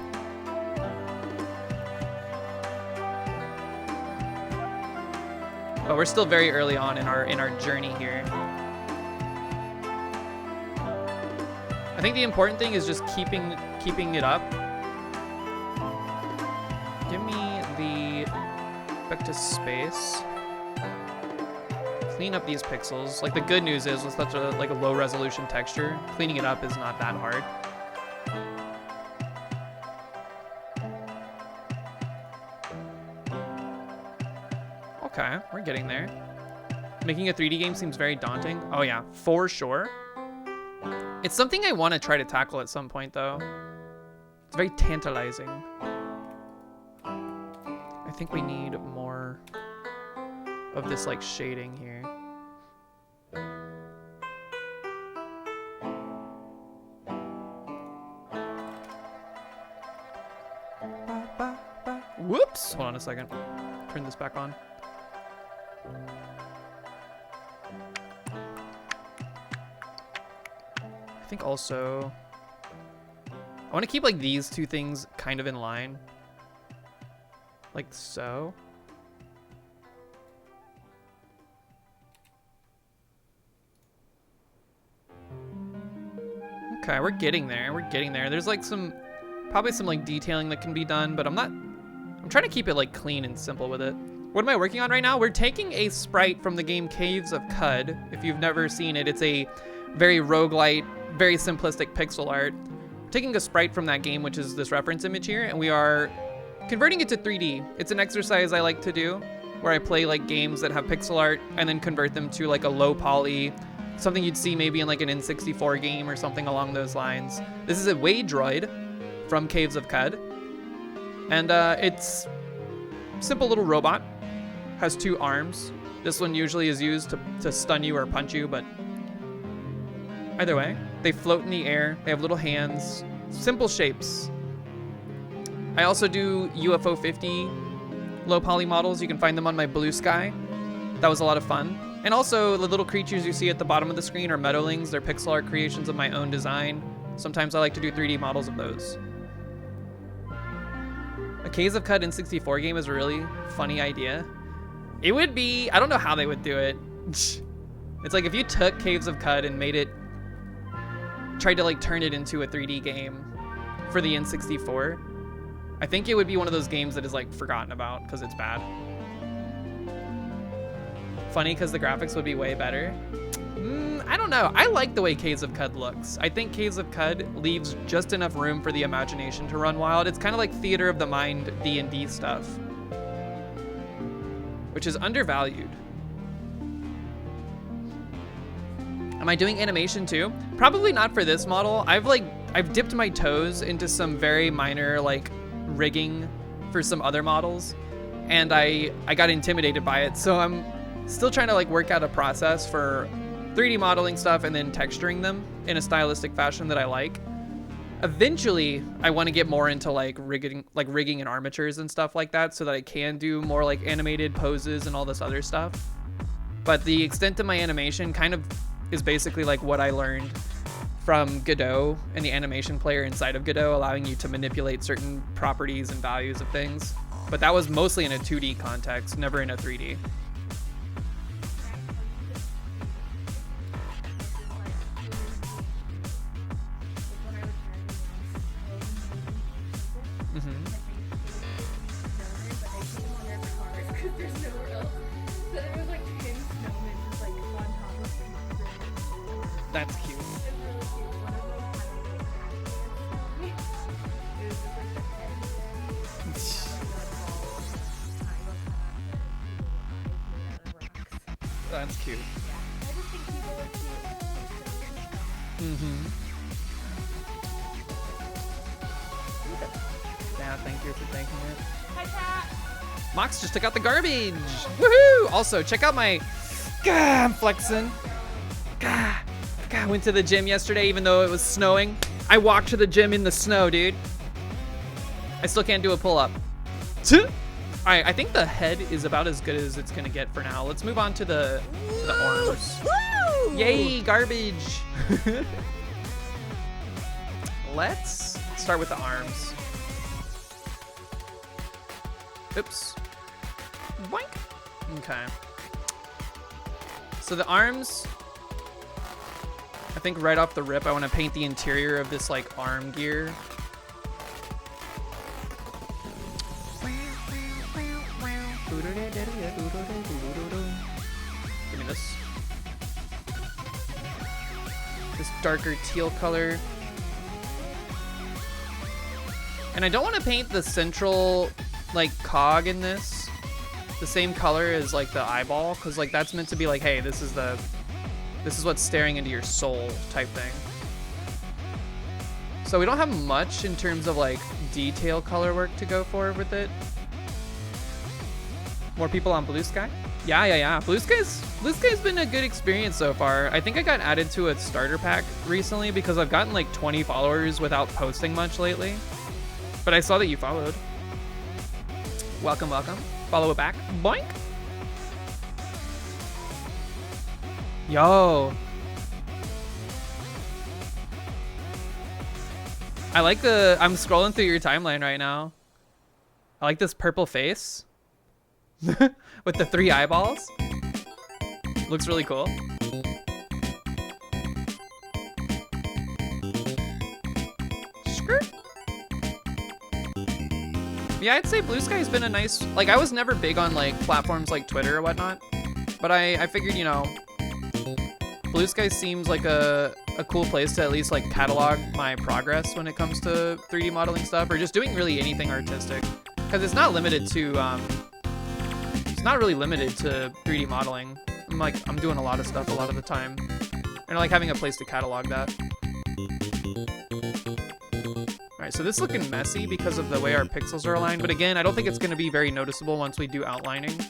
But we're still very early on in our journey here. I think the important thing is just keeping it up. Give me the back to space. Clean up these pixels. Like the good news is with such a like a low resolution texture, cleaning it up is not that hard. Okay, we're getting there. Making a 3D game seems very daunting. Oh yeah, for sure. It's something I want to try to tackle at some point, though. It's very tantalizing. I think we need more of this, like, shading here. Whoops! Hold on a second. Turn this back on. I think also I want to keep like these two things kind of in line, like so. Okay, we're getting there. We're getting there. There's like probably some like detailing that can be done, but I'm trying to keep it like clean and simple with it. What am I working on right now? We're taking a sprite from the game Caves of Qud. If you've never seen it, it's a very roguelite, very simplistic pixel art. We're taking a sprite from that game, which is this reference image here, and we are converting it to 3D. It's an exercise I like to do, where I play like games that have pixel art and then convert them to like a low poly, something you'd see maybe in like an N64 game or something along those lines. This is a Waydroid from Caves of Qud, and it's simple little robot. Has 2 arms. This one usually is used to stun you or punch you, but either way, they float in the air. They have little hands. Simple shapes. I also do UFO 50 low poly models. You can find them on my Blue Sky. That was a lot of fun. And also the little creatures you see at the bottom of the screen are meadowlings. They're pixel art creations of my own design. Sometimes I like to do 3D models of those. A Caves of Qud N64 game is a really funny idea. It would be, I don't know how they would do it. It's like if you took Caves of Qud and tried to like turn it into a 3D game for the N64, I think it would be one of those games that is like forgotten about because it's bad. Funny because the graphics would be way better. I don't know. I like the way Caves of Qud looks. I think Caves of Qud leaves just enough room for the imagination to run wild. It's kind of like theater of the mind D&D stuff, which is undervalued. Am I doing animation too? Probably not for this model. I've dipped my toes into some very minor like rigging for some other models, and I got intimidated by it. So I'm still trying to like work out a process for 3D modeling stuff and then texturing them in a stylistic fashion that I like. Eventually, I want to get more into like rigging and armatures and stuff like that so that I can do more like animated poses and all this other stuff. But the extent of my animation kind of is basically like what I learned from Godot and the animation player inside of Godot, allowing you to manipulate certain properties and values of things. But that was mostly in a 2D context, never in a 3D. That's cute. That's cute. Yeah, I just think people are cute. Mm-hmm. Yeah, thank you for thanking it. Hi, Kat. Mox just took out the garbage. Woohoo! Also, check out my. Gah, I'm flexing. Gah. I went to the gym yesterday, even though it was snowing. I walked to the gym in the snow, dude. I still can't do a pull-up. All right, I think the head is about as good as it's gonna get for now. Let's move on to the arms. Woo! Yay, garbage. Let's start with the arms. Oops. Boink. Okay. So the arms, I think right off the rip, I want to paint the interior of this like arm gear. Give me this. This darker teal color. And I don't want to paint the central like cog in this the same color as like the eyeball, because like that's meant to be like, hey, this is what's staring into your soul type thing. So we don't have much in terms of like detail color work to go for with it. More people on Blue Sky? Yeah. Blue Sky's been a good experience so far. I think I got added to a starter pack recently because I've gotten like 20 followers without posting much lately. But I saw that you followed. Welcome. Follow it back. Boink. Yo. I'm scrolling through your timeline right now. I like this purple face. With the 3 eyeballs. Looks really cool. Skirt. Yeah, I'd say Blue Sky's been a nice, like I was never big on like platforms like Twitter or whatnot, but I figured, you know, Blue Sky seems like a cool place to at least like catalog my progress when it comes to 3D modeling stuff or just doing really anything artistic, because it's not limited to it's not really limited to 3D modeling. I'm doing a lot of stuff a lot of the time, and I like having a place to catalog that. All right, so this is looking messy because of the way our pixels are aligned, but again, I don't think it's going to be very noticeable once we do outlining. So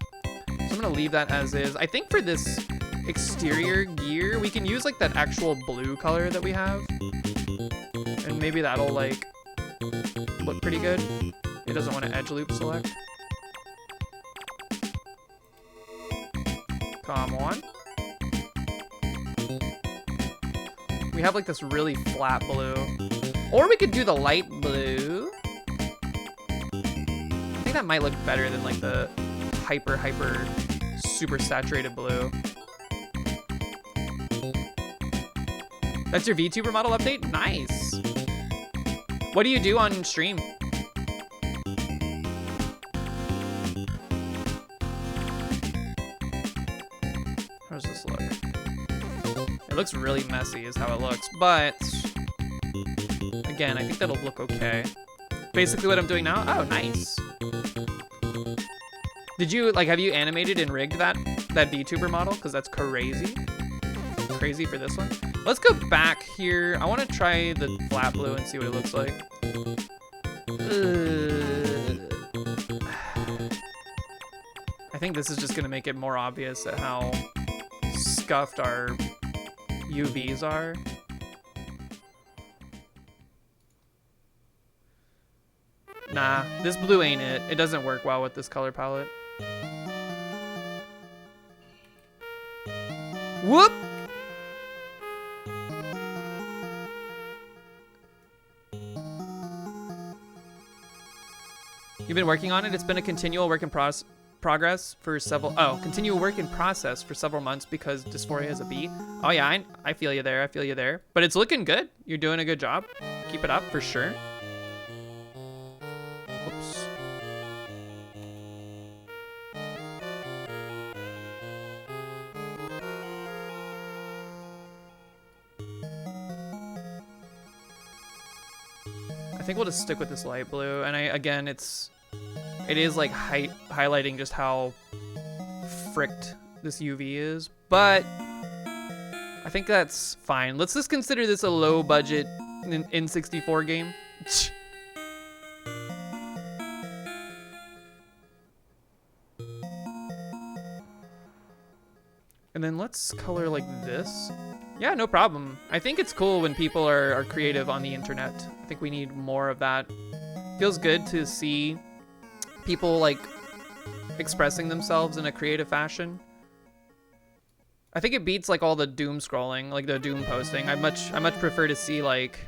I'm going to leave that as is. I think for this exterior gear, we can use like that actual blue color that we have, and maybe that'll like look pretty good. It doesn't want to edge loop select. Come on. We have like this really flat blue. Or we could do the light blue. I think that might look better than like the hyper super saturated blue. That's your VTuber model update? Nice. What do you do on stream? How does this look? It looks really messy is how it looks, but again, I think that'll look okay. Basically what I'm doing now. Oh, nice. Did you, like, have you animated and rigged that VTuber model? Because that's crazy. Crazy for this one. Let's go back here. I want to try the flat blue and see what it looks like. I think this is just going to make it more obvious at how scuffed our UVs are. Nah, this blue ain't it. It doesn't work well with this color palette. Whoop! You've been working on it? It's been a continual work in progress for several... Oh, continual work in process for several months because dysphoria is a B. Oh yeah, I feel you there. I feel you there. But it's looking good. You're doing a good job. Keep it up for sure. Oops. I think we'll just stick with this light blue. And it is like highlighting just how fricked this UV is, but I think that's fine. Let's just consider this a low budget N64 game. And then let's color like this. Yeah, no problem. I think it's cool when people are creative on the internet. I think we need more of that. Feels good to see people like expressing themselves in a creative fashion. I think it beats like all the doom scrolling, like the doom posting. I much prefer to see like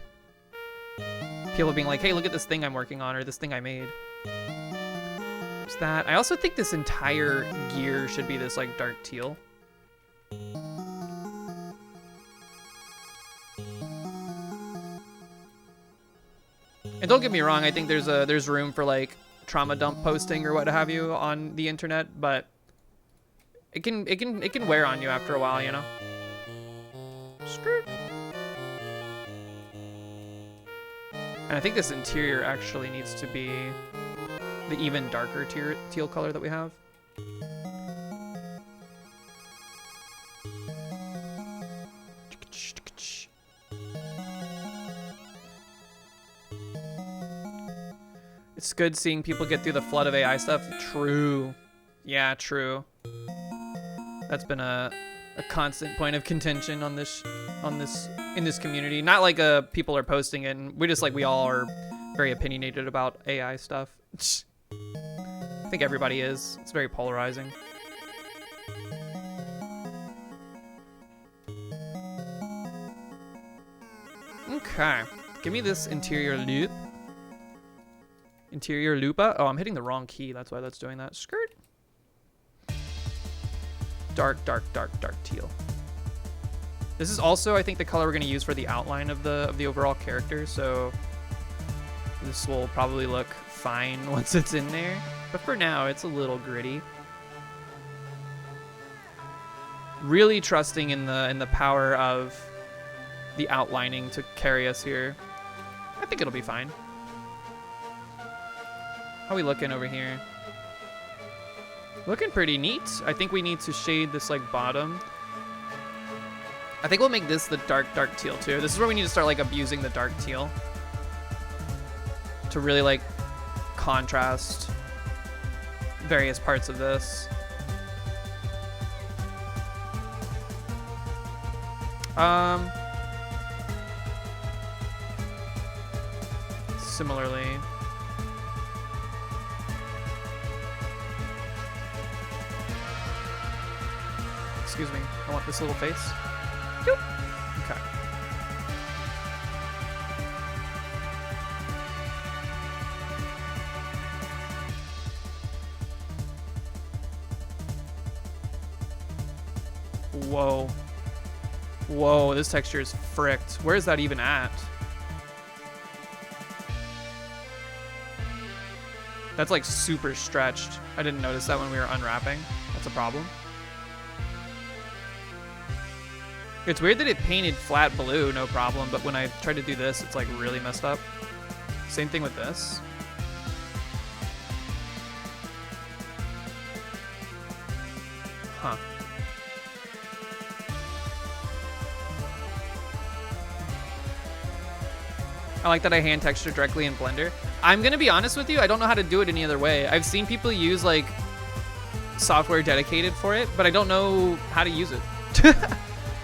people being like, hey, look at this thing I'm working on or this thing I made. There's that. I also think this entire gear should be this like dark teal. And don't get me wrong, I think there's room for like trauma dump posting or what have you on the internet, but it can wear on you after a while, you know. Skirt. And I think this interior actually needs to be the even darker teal color that we have. It's good seeing people get through the flood of AI stuff. True. Yeah, true. That's been a constant point of contention in this community. Not like people are posting it, and we all are very opinionated about AI stuff. I think everybody is. It's very polarizing. Okay. Give me this interior loop. Interior lupa. Oh, I'm hitting the wrong key. That's why that's doing that. Skirt. Dark, dark, dark, dark teal. This is also, I think, the color we're going to use for the outline of the overall character. So this will probably look fine once it's in there. But for now, it's a little gritty. Really trusting in the power of the outlining to carry us here. I think it'll be fine. How we looking over here? Looking pretty neat. I think we need to shade this like bottom. I think we'll make this the dark, dark teal too. This is where we need to start like abusing the dark teal to really like contrast various parts of this. Similarly. Excuse me, I want this little face. Doop. Okay. Whoa. Whoa, this texture is fricked. Where is that even at? That's like super stretched. I didn't notice that when we were unwrapping. That's a problem. It's weird that it painted flat blue, no problem, but when I tried to do this, it's like really messed up. Same thing with this. Huh. I like that I hand texture directly in Blender. I'm gonna be honest with you, I don't know how to do it any other way. I've seen people use like software dedicated for it, but I don't know how to use it.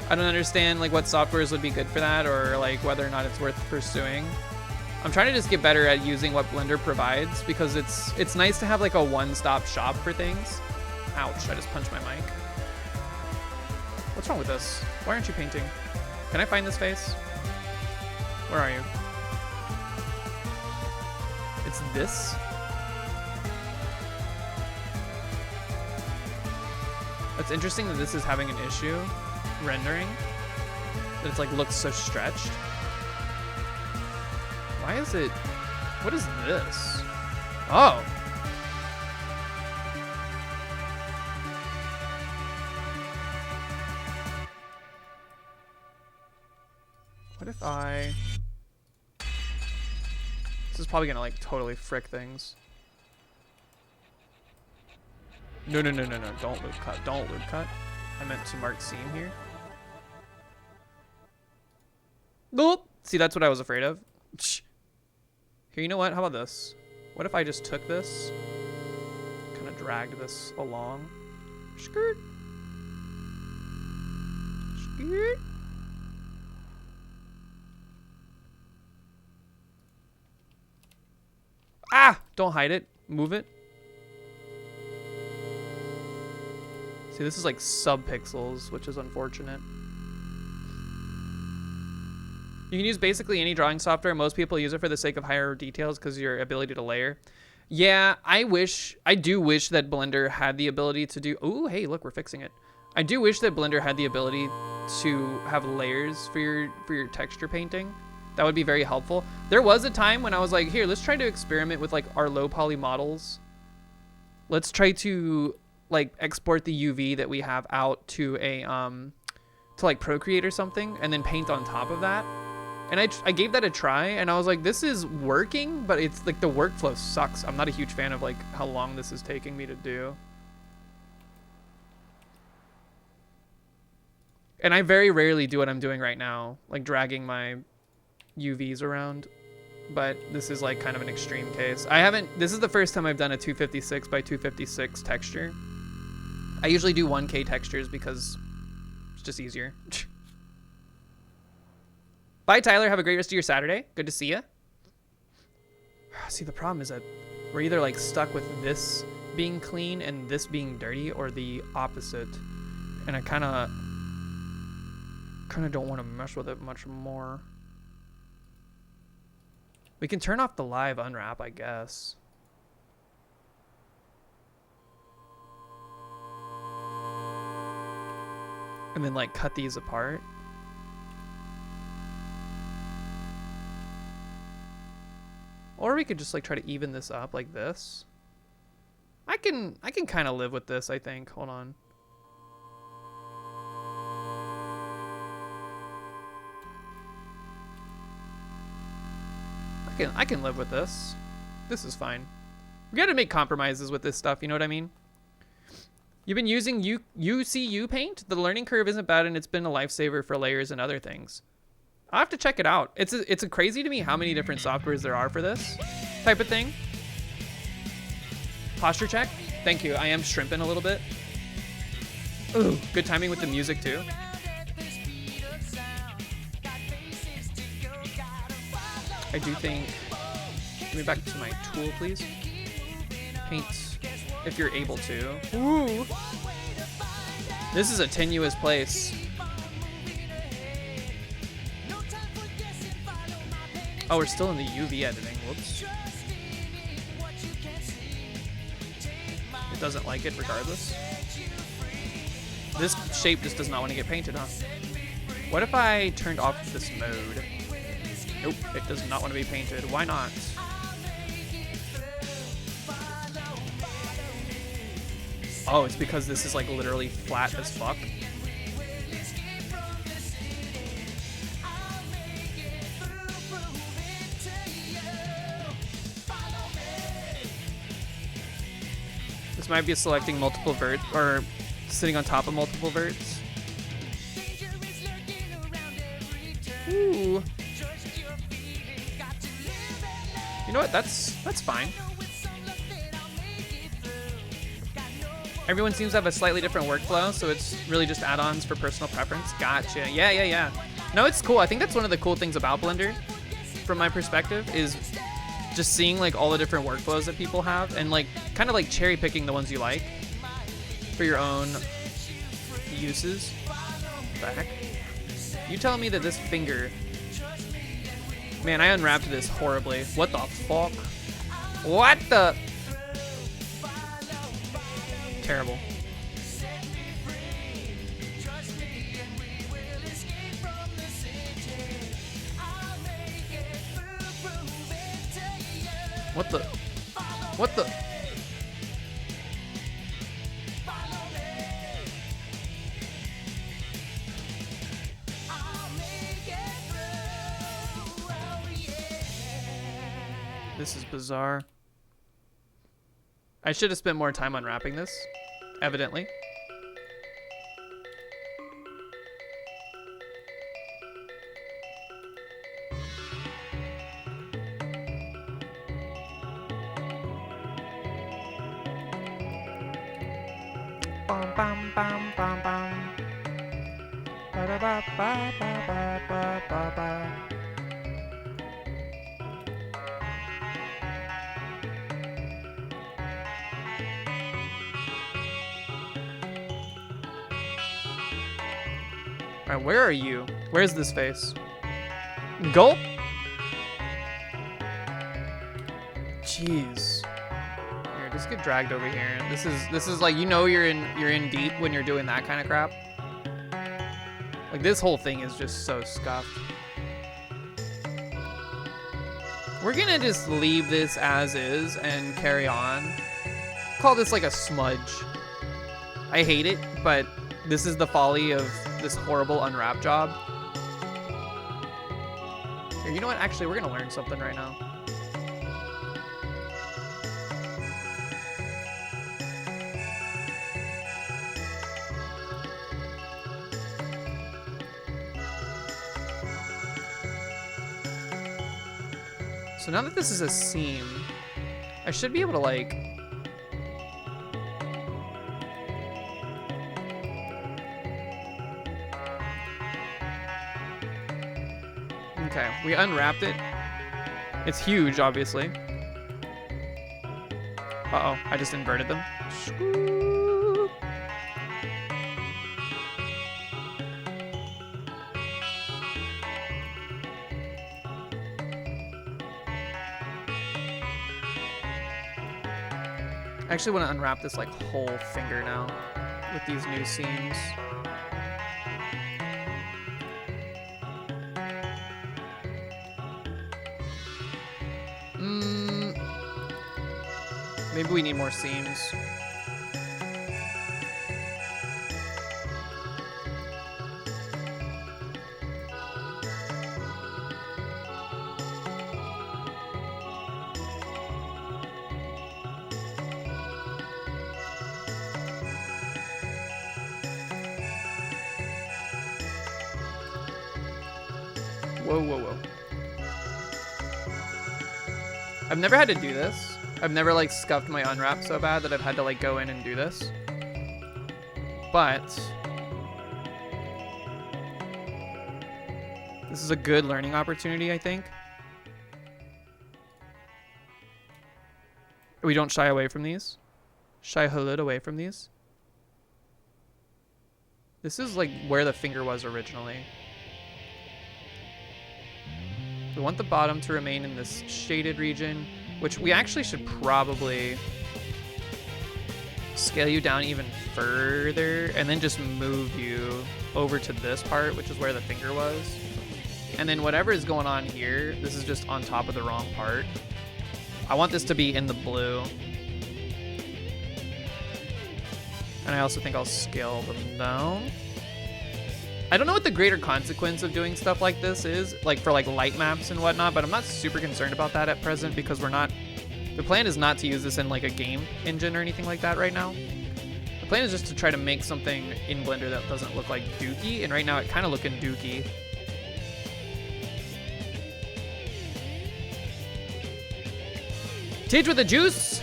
I don't understand like what softwares would be good for that or like whether or not it's worth pursuing. I'm trying to just get better at using what Blender provides because it's nice to have like a one-stop shop for things. Ouch, I just punched my mic. What's wrong with this? Why aren't you painting? Can I find this face? Where are you? It's this? It's interesting that this is having an issue rendering. That it's like looks so stretched. Why is it? What is this? Oh. What if I... This is probably gonna like totally frick things. No, no, no, no, no. Don't loop cut. Don't loop cut. I meant to mark seam here. Nope. See, that's what I was afraid of. Here, you know what? How about this? What if I just took this, kind of dragged this along? Skirt. Skirt. Ah! Don't hide it. Move it. See, this is like sub-pixels, which is unfortunate. You can use basically any drawing software. Most people use it for the sake of higher details because of your ability to layer. Yeah, I do wish that Blender had the ability to do... Ooh, hey, look, we're fixing it. I do wish that Blender had the ability to have layers for your texture painting. That would be very helpful. There was a time when I was like, here, let's try to experiment with like our low poly models. Let's try to like export the UV that we have out to a to like Procreate or something, and then paint on top of that. And I gave that a try, and I was like, this is working, but it's like the workflow sucks. I'm not a huge fan of like how long this is taking me to do. And I very rarely do what I'm doing right now, like dragging my UVs around. But this is like kind of an extreme case. This is the first time I've done a 256 by 256 texture. I usually do 1K textures because it's just easier. Bye, Tyler. Have a great rest of your Saturday. Good to see you. See, the problem is that we're either like stuck with this being clean and this being dirty, or the opposite. And I kind of don't want to mess with it much more. We can turn off the live unwrap, I guess. And then like cut these apart. Or we could just like try to even this up like this. I can kind of live with this, I think. Hold on. I can live with this. This is fine. We gotta make compromises with this stuff, you know what I mean? You've been using UCU paint? The learning curve isn't bad, and it's been a lifesaver for layers and other things. I'll have to check it out. It's crazy to me how many different softwares there are for this type of thing. Posture check. Thank you. I am shrimping a little bit. Ooh, good timing with the music too. I do think... Give me back to my tool, please. Paint, if you're able to. Ooh. This is a tenuous place. Oh, we're still in the UV editing. Whoops. It doesn't like it regardless. This shape just does not want to get painted, huh? What if I turned off this mode? Nope, it does not want to be painted. Why not? Oh, it's because this is like literally flat as fuck. This might be selecting multiple verts, or sitting on top of multiple verts. Ooh. You know what? That's fine. Everyone seems to have a slightly different workflow, so it's really just add-ons for personal preference. Gotcha. Yeah. No, it's cool. I think that's one of the cool things about Blender, from my perspective, is just seeing like all the different workflows that people have, and like kind of like cherry picking the ones you like for your own uses. What the heck? You telling me that this finger... Man, I unwrapped this horribly. What the fuck? What the... Terrible. What the... What the... This is bizarre. I should have spent more time unwrapping this. evidently. Bum, bum, bum, bum, bum. Ba-da-ba-ba-ba-ba-ba-ba. Alright, where are you? Where's this face? Gulp? Jeez. Here, just get dragged over here. This is like, you know, you're in deep when you're doing that kind of crap. Like, this whole thing is just so scuffed. We're gonna just leave this as is and carry on. Call this like a smudge. I hate it, but this is the folly of this horrible unwrap job. Here, you know what? Actually, we're gonna learn something right now. So now that this is a seam, I should be able to like... Okay, we unwrapped it. It's huge, obviously. Uh-oh, I just inverted them. I actually want to unwrap this like whole finger now with these new seams. Maybe we need more seams. Whoa, whoa, whoa. I've never had to do this. I've never like scuffed my unwrap so bad that I've had to like go in and do this. But this is a good learning opportunity, I think. We don't shy away from these. Shy halud away from these. This is like where the finger was originally. We want the bottom to remain in this shaded region, which we actually should probably scale you down even further and then just move you over to this part, which is where the finger was. And then whatever is going on here, this is just on top of the wrong part. I want this to be in the blue. And I also think I'll scale them down. I don't know what the greater consequence of doing stuff like this is, like for like light maps and whatnot, but I'm not super concerned about that at present because we're not, the plan is not to use this in like a game engine or anything like that right now. The plan is just to try to make something in Blender that doesn't look like dookie, and right now it kind of looking dookie. Tage with the juice.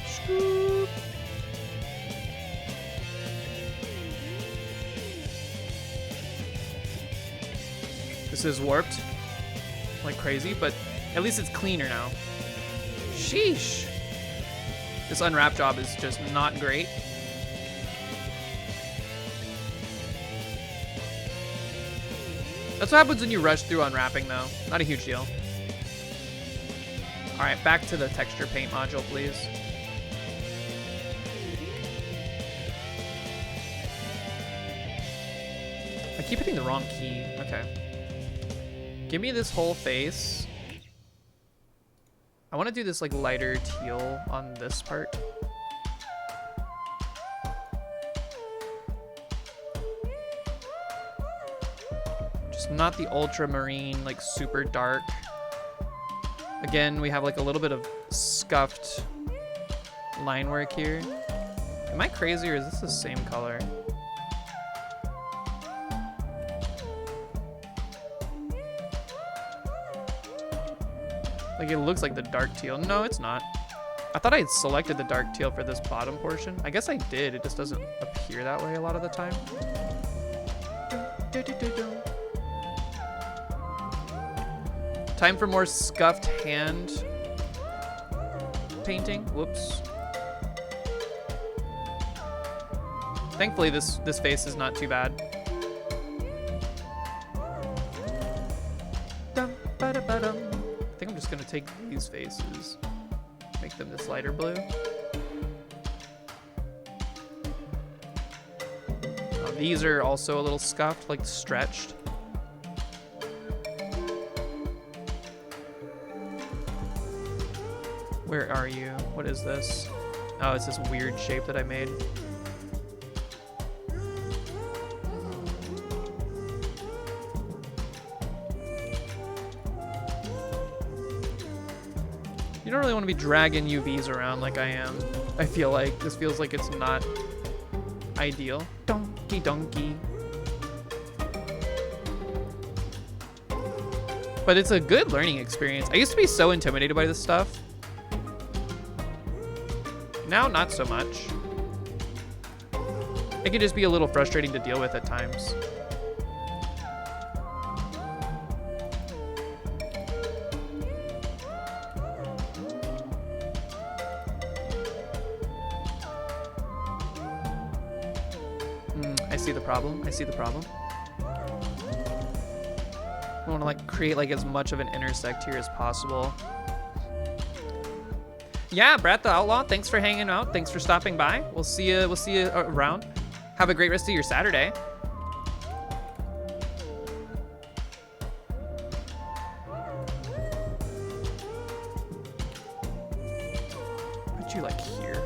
Scoop. This is warped like crazy, but at least it's cleaner now. Sheesh. This unwrap job is just not great. That's what happens when you rush through unwrapping though. Not a huge deal. All right, back to the texture paint module, please. I keep hitting the wrong key. Okay. Give me this whole face. I want to do this like lighter teal on this part. Just not the ultramarine, like super dark. Again, we have like a little bit of scuffed line work here. Am I crazy or is this the same color? Like it looks like the dark teal. No, it's not. I thought I had selected the dark teal for this bottom portion. I guess I did. It just doesn't appear that way a lot of the time. Time for more scuffed hand painting. Whoops. Thankfully, this face is not too bad. I think I'm just gonna take these faces, make them this lighter blue. These are also a little scuffed, like stretched. Where are you? What is this? Oh, it's this weird shape that I made. You don't really want to be dragging UVs around like I am. I feel like this feels like it's not ideal. Donkey donkey. But it's a good learning experience. I used to be so intimidated by this stuff. Now, not so much. It can just be a little frustrating to deal with at times. I see the problem. I see the problem. I want to like create like as much of an intersect here as possible. Yeah, Brat the Outlaw, thanks for hanging out. Thanks for stopping by. We'll see you around. Have a great rest of your Saturday. Put you like here.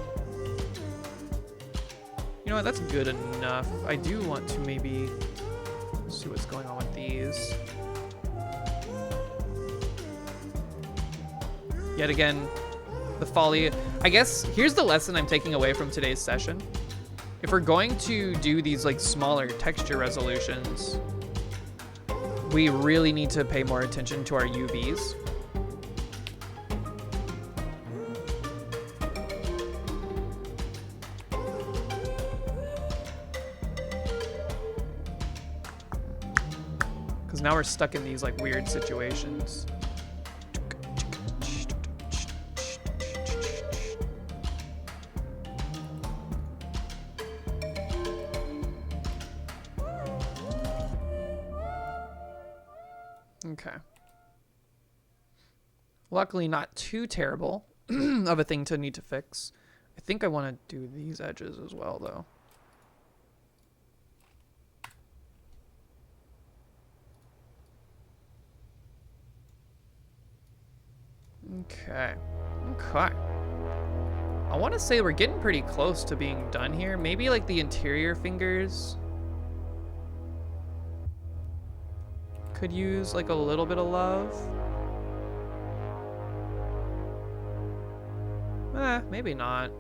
You know what, that's good enough. I do want to maybe see what's going on with these. Yet again, the folly. I guess here's the lesson I'm taking away from today's session. If we're going to do these like smaller texture resolutions, we really need to pay more attention to our UVs. Because now we're stuck in these like weird situations. Okay. Luckily not too terrible of a thing to need to fix. I think I want to do these edges as well though. Okay. Okay. I want to say we're getting pretty close to being done here. Maybe like the interior fingers could use like a little bit of love. Maybe not.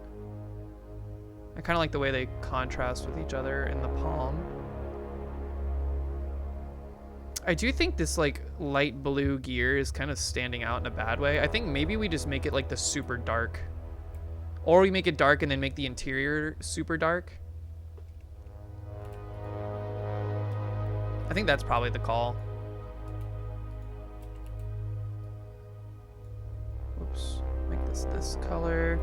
I kind of like the way they contrast with each other in the palm. I do think this like light blue gear is kind of standing out in a bad way. I think maybe we just make it like the super dark. Or we make it dark and then make the interior super dark. I think that's probably the call. Oops, make this color.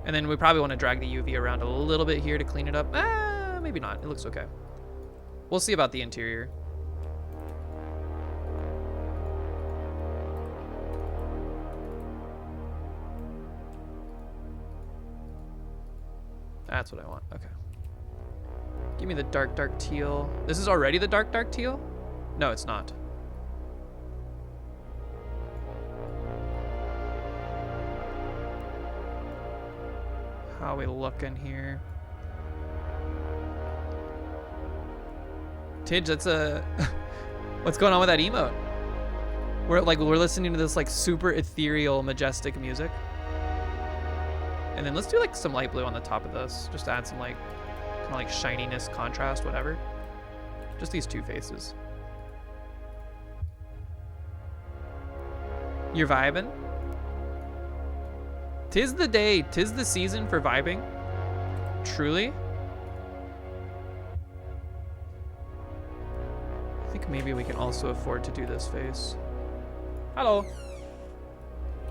And then we probably want to drag the UV around a little bit here to clean it up. Maybe not, it looks okay. We'll see about the interior. That's what I want, okay. Give me the dark, dark teal. This is already the dark, dark teal? No, it's not. How are we looking here? Tidge, that's a... What's going on with that emote? We're listening to this like super ethereal, majestic music. And then let's do like some light blue on the top of this, just to add some like kind of like shininess, contrast, whatever. Just these two faces. You're vibing? 'Tis the day, 'tis the season for vibing. Truly. I think maybe we can also afford to do this face. Hello.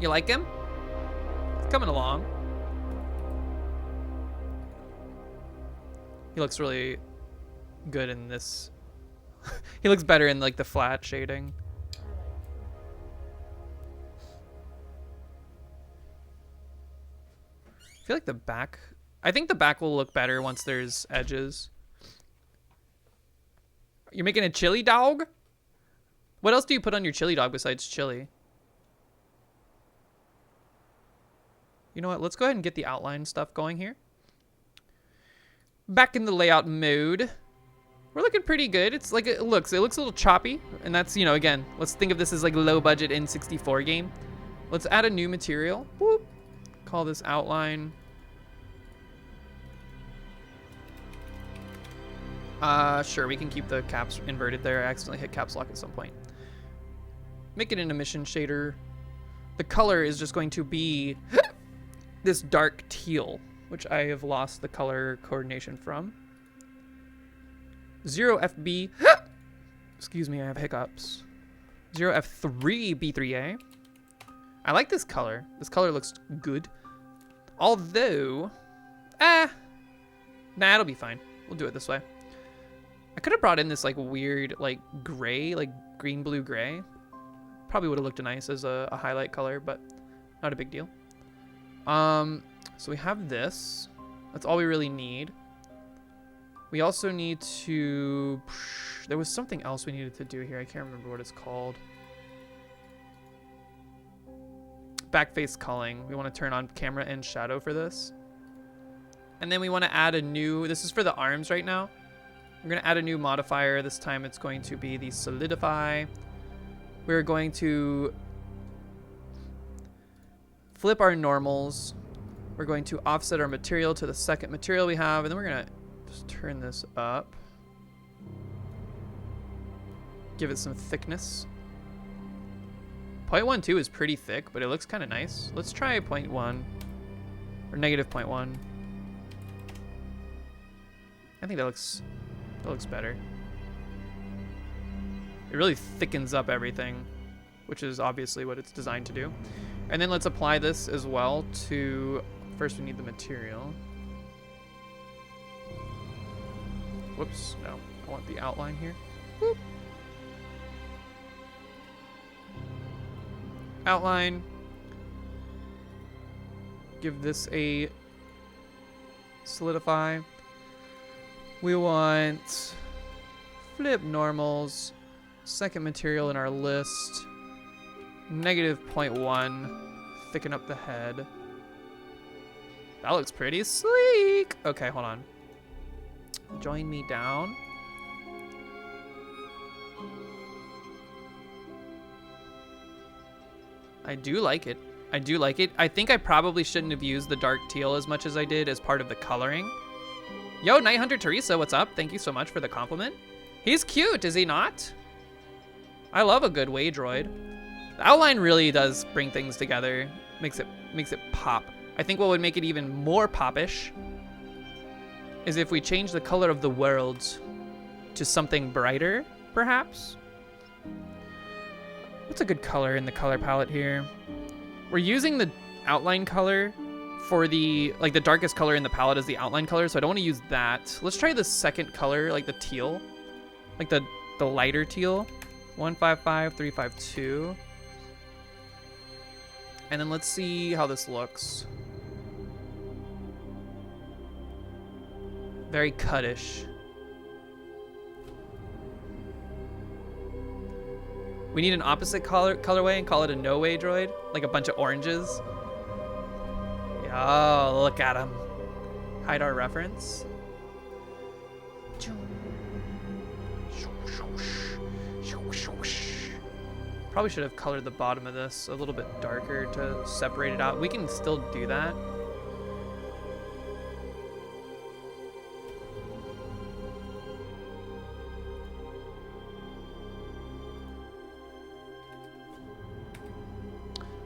You like him? He's coming along. He looks really good in this. He looks better in like the flat shading. I feel like the back, I think the back will look better once there's edges. You're making a chili dog? What else do you put on your chili dog besides chili? You know what? Let's go ahead and get the outline stuff going here. Back in the layout mode. We're looking pretty good. It's like it looks a little choppy, and that's, you know, again, let's think of this as like a low budget N64 game. Let's add a new material. Whoop. Call this outline. Sure, we can keep the caps inverted there. I accidentally hit caps lock at some point. Make it an emission shader. The color is just going to be this dark teal, which I have lost the color coordination from. 0FB. Excuse me, I have hiccups. 0F3 B3A. I like this color. This color looks good. Although, nah, it'll be fine. We'll do it this way. I could have brought in this like weird like gray, like green blue gray. Probably would have looked nice as a highlight color, but not a big deal. So we have this. That's all we really need. We also need to, there was something else we needed to do here. I can't remember what it's called. Backface culling. We want to turn on camera and shadow for this. And then we want to add a new, this is for the arms right now. We're going to add a new modifier. This time it's going to be the solidify. We're going to flip our normals. We're going to offset our material to the second material we have, and then we're going to just turn this up. Give it some thickness. 0.12 is pretty thick, but it looks kind of nice. Let's try 0.1 or negative 0.1. I think that looks better. It really thickens up everything, which is obviously what it's designed to do. And then let's apply this as well to, first we need the material. Whoops, no, I want the outline here. Whoop. Outline. Give this a solidify. We want flip normals, second material in our list, negative 0.1, thicken up the head. That looks pretty sleek. Okay, hold on. Join me down. I do like it. I do like it. I think I probably shouldn't have used the dark teal as much as I did as part of the coloring. Yo, Night Hunter Teresa, what's up? Thank you so much for the compliment. He's cute, is he not? I love a good way droid. The outline really does bring things together. Makes it pop. I think what would make it even more popish is if we change the color of the world to something brighter, perhaps. What's a good color in the color palette here? We're using the outline color for the, like the darkest color in the palette is the outline color, so I don't want to use that. Let's try the second color, like the teal. Like the lighter teal. 155, 352. And then let's see how this looks. Very cutish. We need an opposite colorway and call it a no-way droid. Like a bunch of oranges. Oh, look at him. Hide our reference. Probably should have colored the bottom of this a little bit darker to separate it out. We can still do that.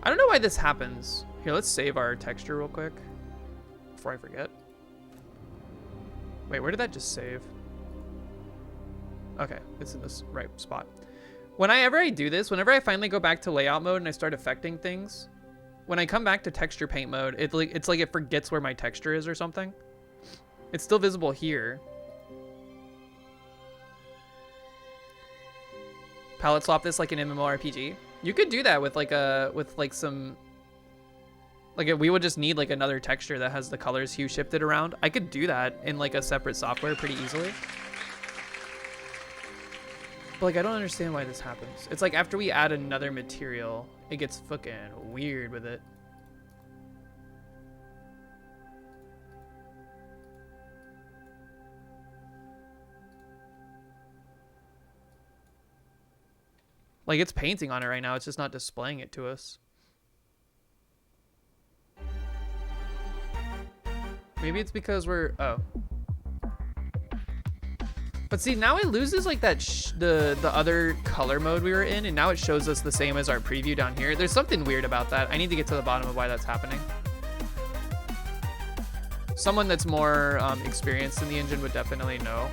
I don't know why this happens. Here, let's save our texture real quick before I forget. Wait, where did that just save? Okay, it's in this right spot. Whenever I do this, whenever I finally go back to layout mode and I start affecting things, when I come back to texture paint mode, it's like it forgets where my texture is or something. It's still visible here. Palette swap this like an MMORPG. You could do that with like some, like we would just need like another texture that has the colors hue shifted around. I could do that in like a separate software pretty easily. But like I don't understand why this happens. It's like after we add another material, it gets fucking weird with it. Like it's painting on it right now, it's just not displaying it to us. Maybe it's because we're, oh. But see, now it loses like that, the other color mode we were in, and now it shows us the same as our preview down here. There's something weird about that. I need to get to the bottom of why that's happening. Someone that's more experienced in the engine would definitely know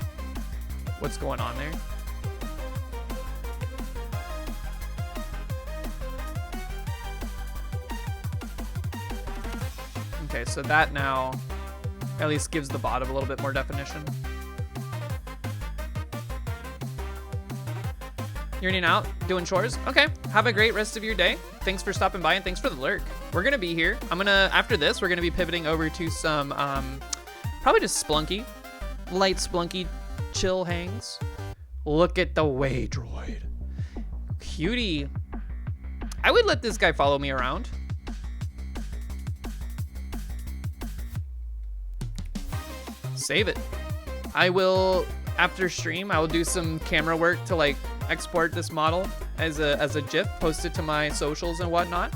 what's going on there. Okay, so that now at least gives the bottom a little bit more definition. You're in and out, doing chores? Okay, have a great rest of your day. Thanks for stopping by and thanks for the lurk. We're gonna be here. After this, we're gonna be pivoting over to some, probably just Splunky. Light Splunky chill hangs. Look at the way droid. Cutie. I would let this guy follow me around. Save it. I will, after stream, I will do some camera work to like export this model as a GIF, post it to my socials and whatnot.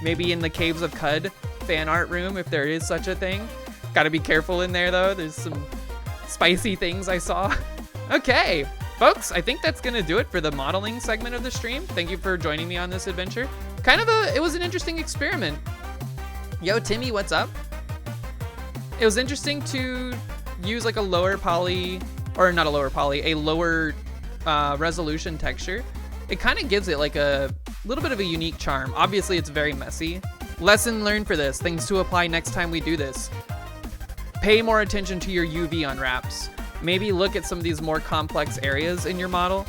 Maybe in the Caves of Qud fan art room, if there is such a thing. Gotta be careful in there though. There's some spicy things I saw. Okay, folks, I think that's gonna do it for the modeling segment of the stream. Thank you for joining me on this adventure. It was an interesting experiment. Yo, Timmy, what's up? It was interesting to use like a lower poly, or not a lower poly, a lower resolution texture. It kind of gives it like a little bit of a unique charm. Obviously, it's very messy. Lesson learned for this, things to apply next time we do this. Pay more attention to your UV unwraps. Maybe look at some of these more complex areas in your model.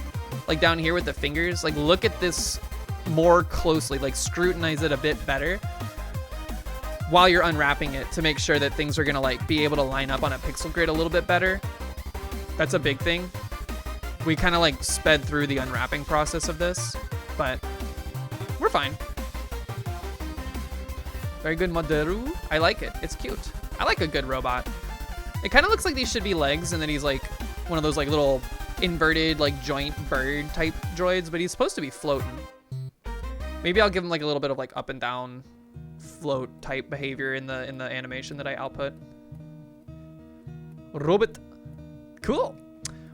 Like down here with the fingers, like look at this more closely, like scrutinize it a bit better while you're unwrapping it to make sure that things are gonna like be able to line up on a pixel grid a little bit better. That's a big thing. We kind of like sped through the unwrapping process of this, but we're fine. Very good, Maderu. I like it. It's cute. I like a good robot. It kind of looks like these should be legs, and then he's like one of those like little inverted like joint bird type droids, but he's supposed to be floating. Maybe I'll give him like a little bit of like up and down float type behavior in the animation that I output. Robot. Cool.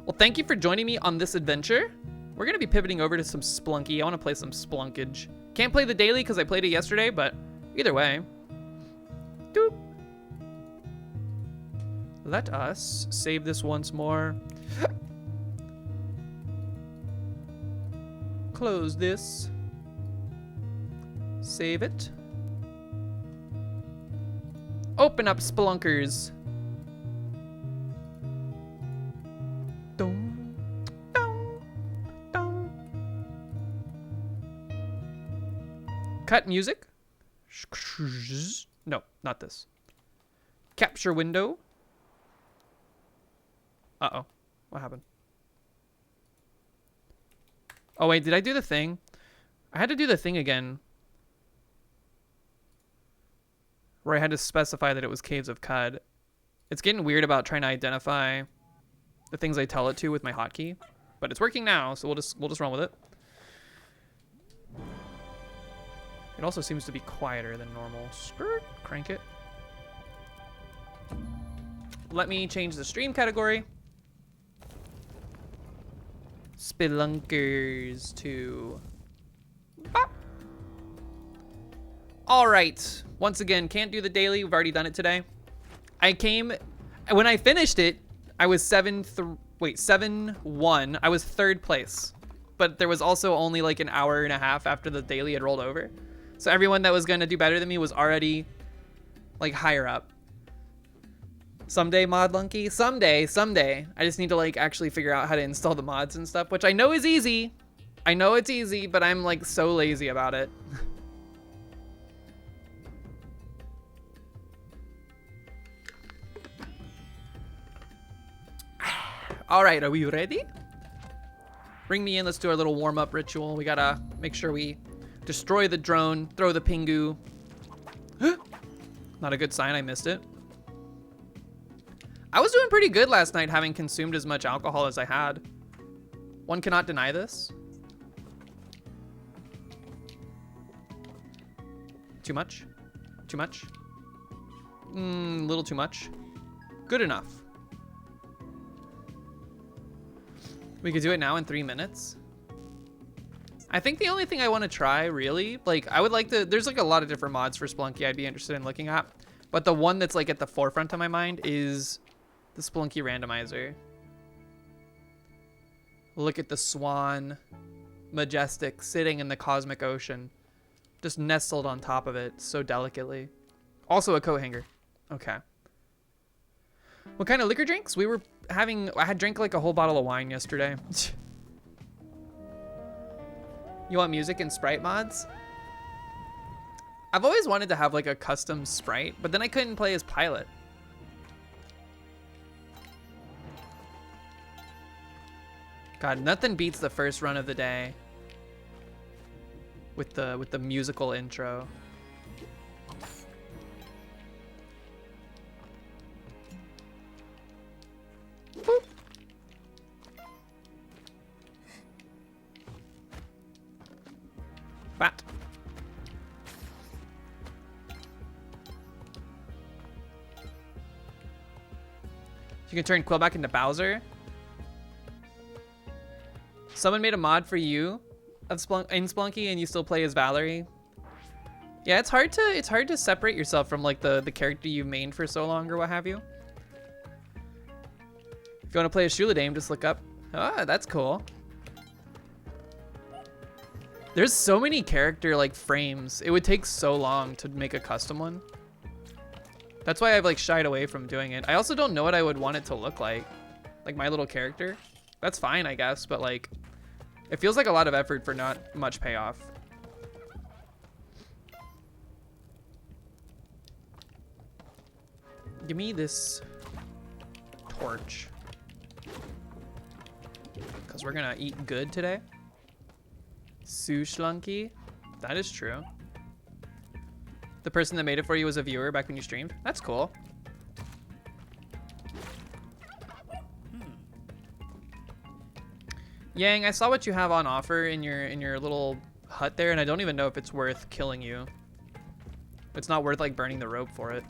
Well, thank you for joining me on this adventure. We're gonna be pivoting over to some Splunky. I want to play some Splunkage. Can't play the daily because I played it yesterday, but either way. Doop. Let us save this once more. Close this. Save it. Open up Splunkers. Dum, dum, dum. Cut music. No, not this. Capture window. Uh-oh. What happened? Oh, wait, did I do the thing? I had to do the thing again. Where I had to specify that it was Caves of Qud. It's getting weird about trying to identify the things I tell it to with my hotkey. But it's working now, so we'll just run with it. It also seems to be quieter than normal. Skirt, crank it. Let me change the stream category. Spelunkers to... Bop. All right. Once again, can't do the daily. We've already done it today. When I finished it, I was 7-1. I was 3rd place. But there was also only like an hour and a half after the daily had rolled over. So everyone that was going to do better than me was already like higher up. Someday, Modlunky. Someday. I just need to like actually figure out how to install the mods and stuff, which I know is easy. I know it's easy, but I'm like so lazy about it. All right, are we ready? Bring me in. Let's do our little warm-up ritual. We gotta make sure we destroy the drone, throw the Pingu. Not a good sign. I missed it. I was doing pretty good last night, having consumed as much alcohol as I had. One cannot deny this. Too much? Too much? A little too much. Good enough. We could do it now in 3 minutes. I think the only thing I want to try, really, like, I would like to, there's like a lot of different mods for Splunky I'd be interested in looking at. But the one that's like at the forefront of my mind is the Splunky randomizer. Look at the swan, majestic, sitting in the cosmic ocean. Just nestled on top of it so delicately. Also a coat hanger. Okay. What kind of liquor drinks? I had drank like a whole bottle of wine yesterday. You want music and sprite mods? I've always wanted to have like a custom sprite, but then I couldn't play as Pilot. God, nothing beats the first run of the day with the musical intro. Boop. Bat. You can turn Quill back into Bowser. Someone made a mod for you of in Splunky and you still play as Valerie. Yeah, it's hard to separate yourself from like the character you've mained for so long or what have you. If you want to play a Shula Dame, just look up. Ah, that's cool. There's so many character like frames. It would take so long to make a custom one. That's why I've like shied away from doing it. I also don't know what I would want it to look like. Like my little character. That's fine, I guess, but like it feels like a lot of effort for not much payoff. Give me this torch. Because we're gonna eat good today. Sushlunky. That is true. The person that made it for you was a viewer back when you streamed. That's cool. Yang, I saw what you have on offer in your little hut there, and I don't even know if it's worth killing you. It's not worth like burning the rope for it.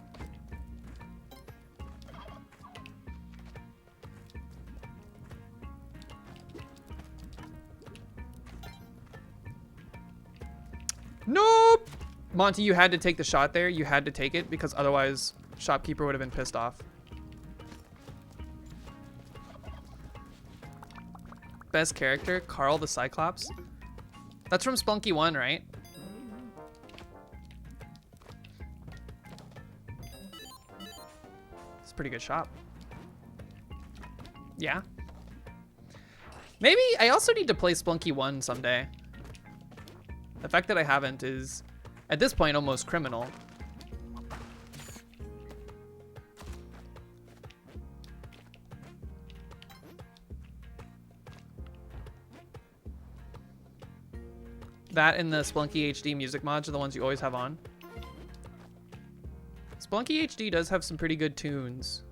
Nope! Monty, you had to take the shot there. You had to take it because otherwise shopkeeper would have been pissed off. Best character, Carl the Cyclops. That's from Splunky 1, right? It's a pretty good shop. Yeah. Maybe I also need to play Splunky 1 someday. The fact that I haven't is, at this point, almost criminal. That and the Splunky HD music mods are the ones you always have on. Splunky HD does have some pretty good tunes.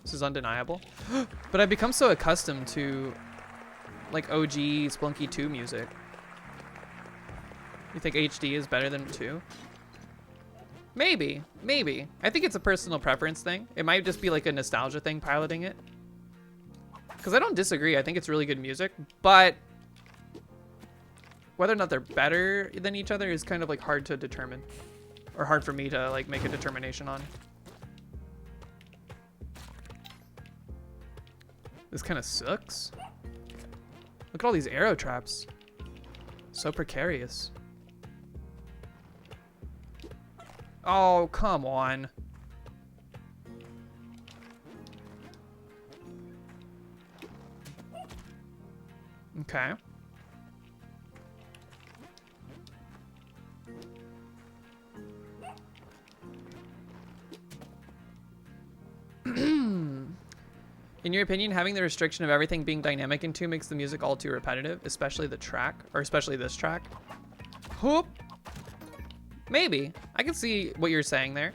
This is undeniable. But I've become so accustomed to like OG Splunky 2 music. You think HD is better than 2? Maybe, maybe. I think it's a personal preference thing. It might just be like a nostalgia thing piloting it. Because I don't disagree. I think it's really good music, but whether or not they're better than each other is kind of like hard to determine, or hard for me to like make a determination on. This kind of sucks. Look at all these arrow traps. So precarious. Oh, come on. Okay. In your opinion, having the restriction of everything being dynamic in 2 makes the music all too repetitive, especially the track, or especially this track? Whoop. Maybe. I can see what you're saying there.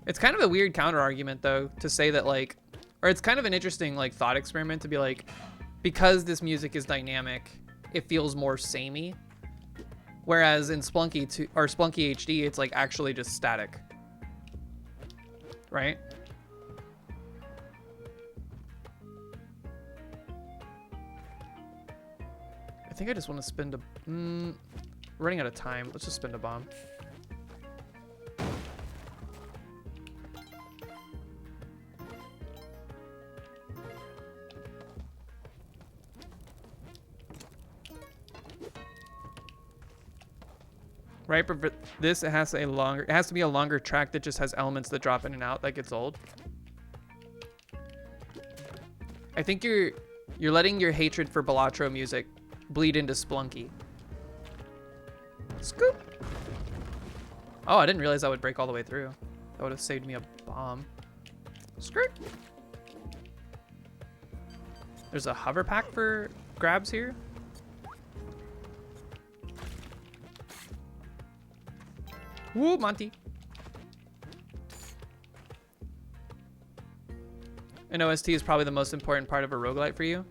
It's kind of a weird counter argument though, to say that like, or it's kind of an interesting like thought experiment to be like, because this music is dynamic, it feels more samey. Whereas in Splunky or Splunky HD, it's like actually just static. Right? I think I just want to spend a... running out of time. Let's just spend a bomb. Right, but for this, it has to be a longer track that just has elements that drop in and out that gets old. I think you're letting your hatred for Balatro music bleed into Splunky. Scoop. Oh, I didn't realize that would break all the way through. That would have saved me a bomb. Skirt. There's a hover pack for grabs here. Woo, Monty. An OST is probably the most important part of a roguelite for you.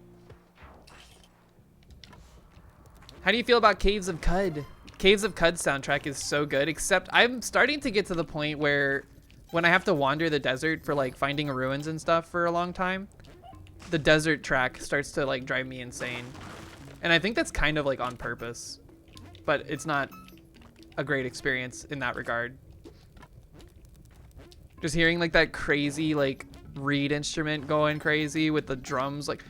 How do you feel about Caves of Qud? Caves of Qud soundtrack is so good, except I'm starting to get to the point where when I have to wander the desert for like finding ruins and stuff for a long time, the desert track starts to like drive me insane. And I think that's kind of like on purpose, but it's not a great experience in that regard. Just hearing like that crazy like reed instrument going crazy with the drums like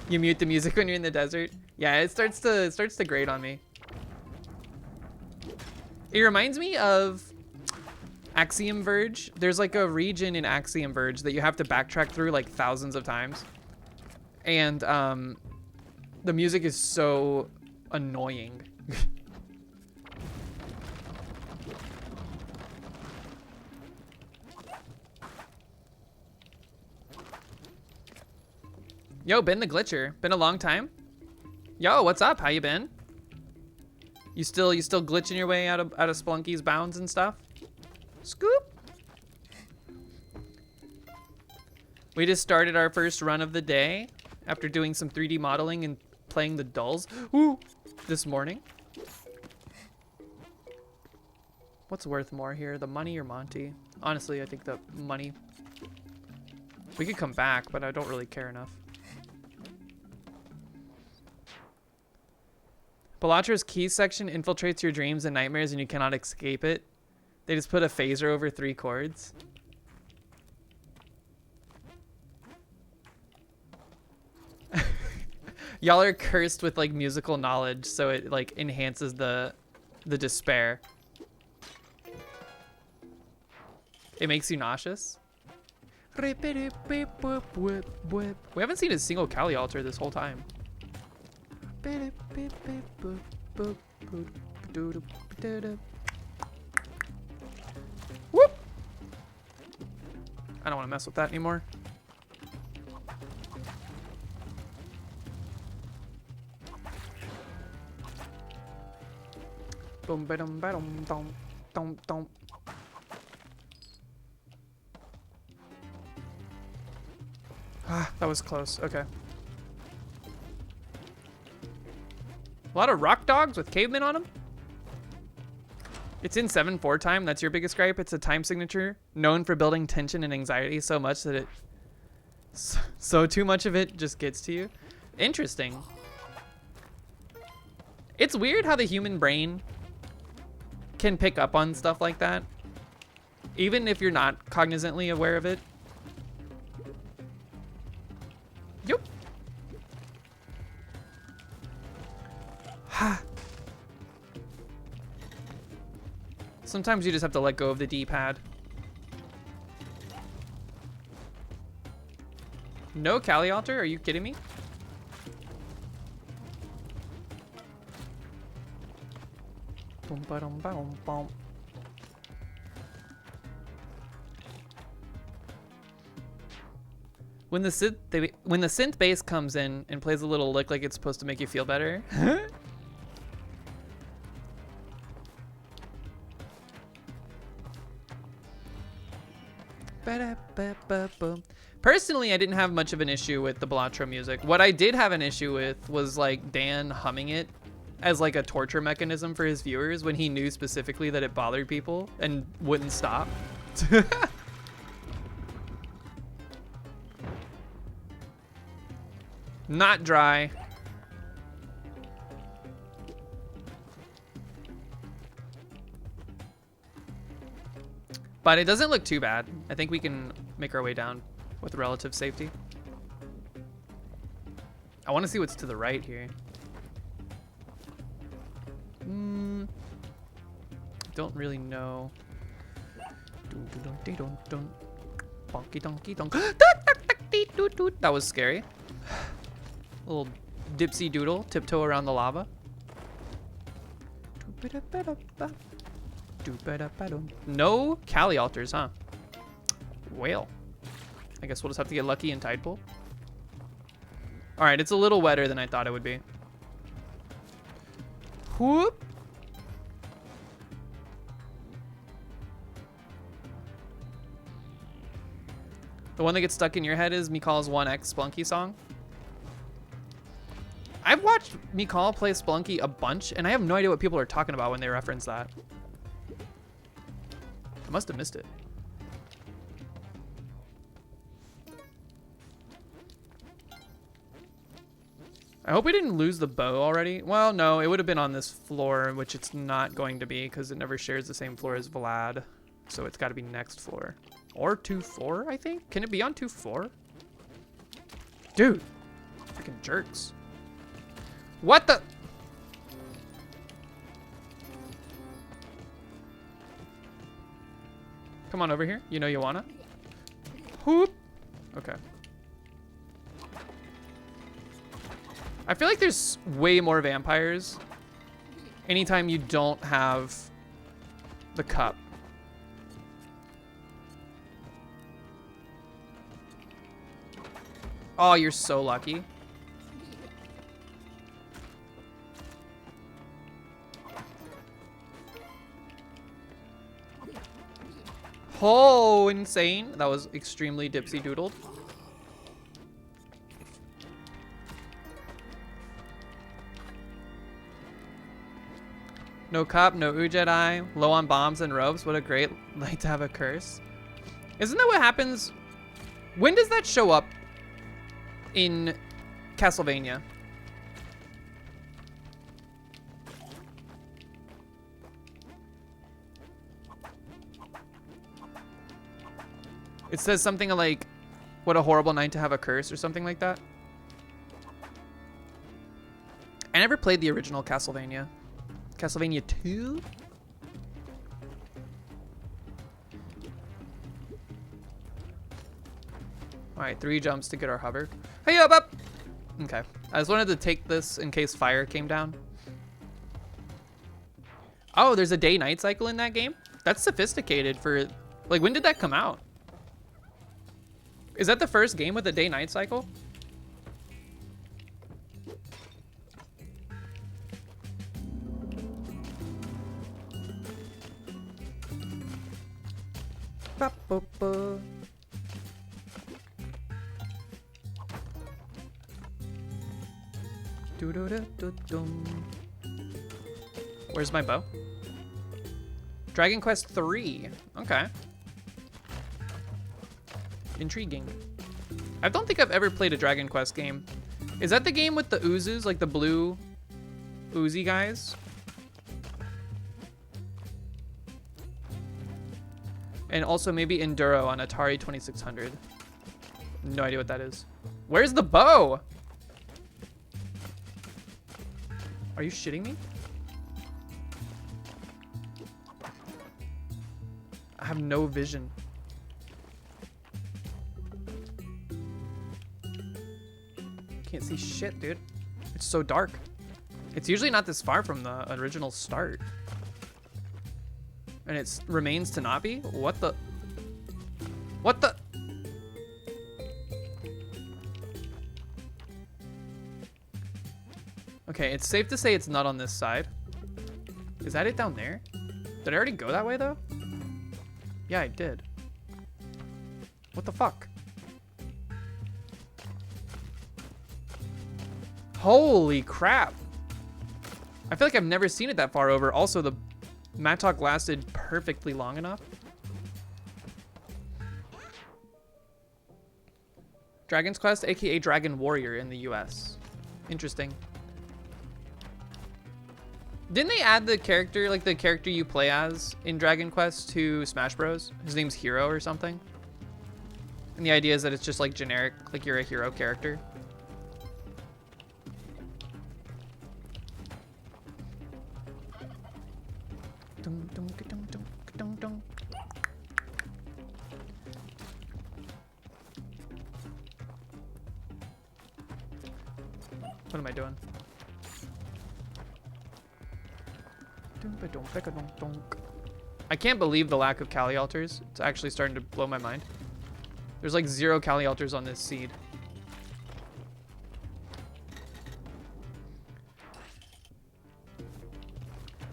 you mute the music when you're in the desert. Yeah, it starts to grate on me. It reminds me of Axiom Verge. There's like a region in Axiom Verge that you have to backtrack through like thousands of times. And the music is so annoying. Yo, Ben the Glitcher. Been a long time. Yo, what's up? How you been? You still glitching your way out of Splunky's bounds and stuff? Scoop. We just started our first run of the day after doing some 3D modeling and playing the dolls. Ooh, this morning. What's worth more here, the money or Monty? Honestly, I think the money. We could come back, but I don't really care enough. Balatra's keys section infiltrates your dreams and nightmares and you cannot escape it. They just put a phaser over 3 chords. Y'all are cursed with like musical knowledge, so it like enhances the despair. It makes you nauseous. We haven't seen a single Kali altar this whole time. Whoop! I don't want to mess with that anymore. Boom, ba-dum, ba-dum, dum, dum, dum. Ah, that was close. Okay. A lot of rock dogs with cavemen on them. It's in 7/4 time. That's your biggest gripe. It's a time signature known for building tension and anxiety so much that it... So too much of it just gets to you. Interesting. It's weird how the human brain can pick up on stuff like that, even if you're not cognizantly aware of it. Yup. Sometimes you just have to let go of the D-pad. No Cali Altar? Are you kidding me? Boom, ba-dum, ba-dum, bum. When the synth bass comes in and plays a little lick like it's supposed to make you feel better. Personally, I didn't have much of an issue with the Blatro music. What I did have an issue with was like Dan humming it as like a torture mechanism for his viewers when he knew specifically that it bothered people and wouldn't stop. Not dry. But it doesn't look too bad. I think we can make our way down with relative safety. I want to see what's to the right here. Don't really know. That was scary. Little dipsy doodle, tiptoe around the lava. No Cali altars, huh? Whale. I guess we'll just have to get lucky in Tide Pool. All right, it's a little wetter than I thought it would be. Whoop. The one that gets stuck in your head is Mikal's 1X Splunky song. I've watched Mikal play Splunky a bunch, and I have no idea what people are talking about when they reference that. I must have missed it. I hope we didn't lose the bow already. Well, no, it would have been on this floor, which it's not going to be because it never shares the same floor as Vlad. So it's got to be next floor. Or 2-4, I think? Can it be on 2-4? Dude, freaking jerks. What the? Come on over here. You know you wanna. Whoop. Okay. I feel like there's way more vampires anytime you don't have the cup. Oh, you're so lucky. Oh, insane. That was extremely dipsy doodled. No cup, no Ujedi, low on bombs and ropes. What a great night to have a curse. Isn't that what happens? When does that show up in Castlevania? It says something like, what a horrible night to have a curse or something like that. I never played the original Castlevania. Castlevania 2? All right, 3 jumps to get our hover. Hey, up. Okay, I just wanted to take this in case fire came down. Oh, there's a day-night cycle in that game? That's sophisticated for, like, when did that come out? Is that the first game with a day-night cycle? Ba-ba-ba. Do-do-do-do-dum. Where's my bow? Dragon Quest 3. Okay. Intriguing. I don't think I've ever played a Dragon Quest game. Is that the game with the oozes, like the blue oozy guys? And also maybe Enduro on Atari 2600. No idea what that is. Where's the bow? Are you shitting me? I have no vision. Can't see shit, dude. It's so dark. It's usually not this far from the original start. And it remains to not be? What the? What the? Okay, it's safe to say it's not on this side. Is that it down there? Did I already go that way though? Yeah, I did. What the fuck? Holy crap. I feel like I've never seen it that far over. Also, the Mat Talk lasted perfectly long enough. Dragon's Quest, aka Dragon Warrior in the US. Interesting. Didn't they add the character, like the character you play as in Dragon Quest to Smash Bros? His name's Hero or something. And the idea is that it's just like generic, like you're a hero character. What am I doing? I can't believe the lack of Cali altars. It's actually starting to blow my mind. There's like 0 Cali altars on this seed.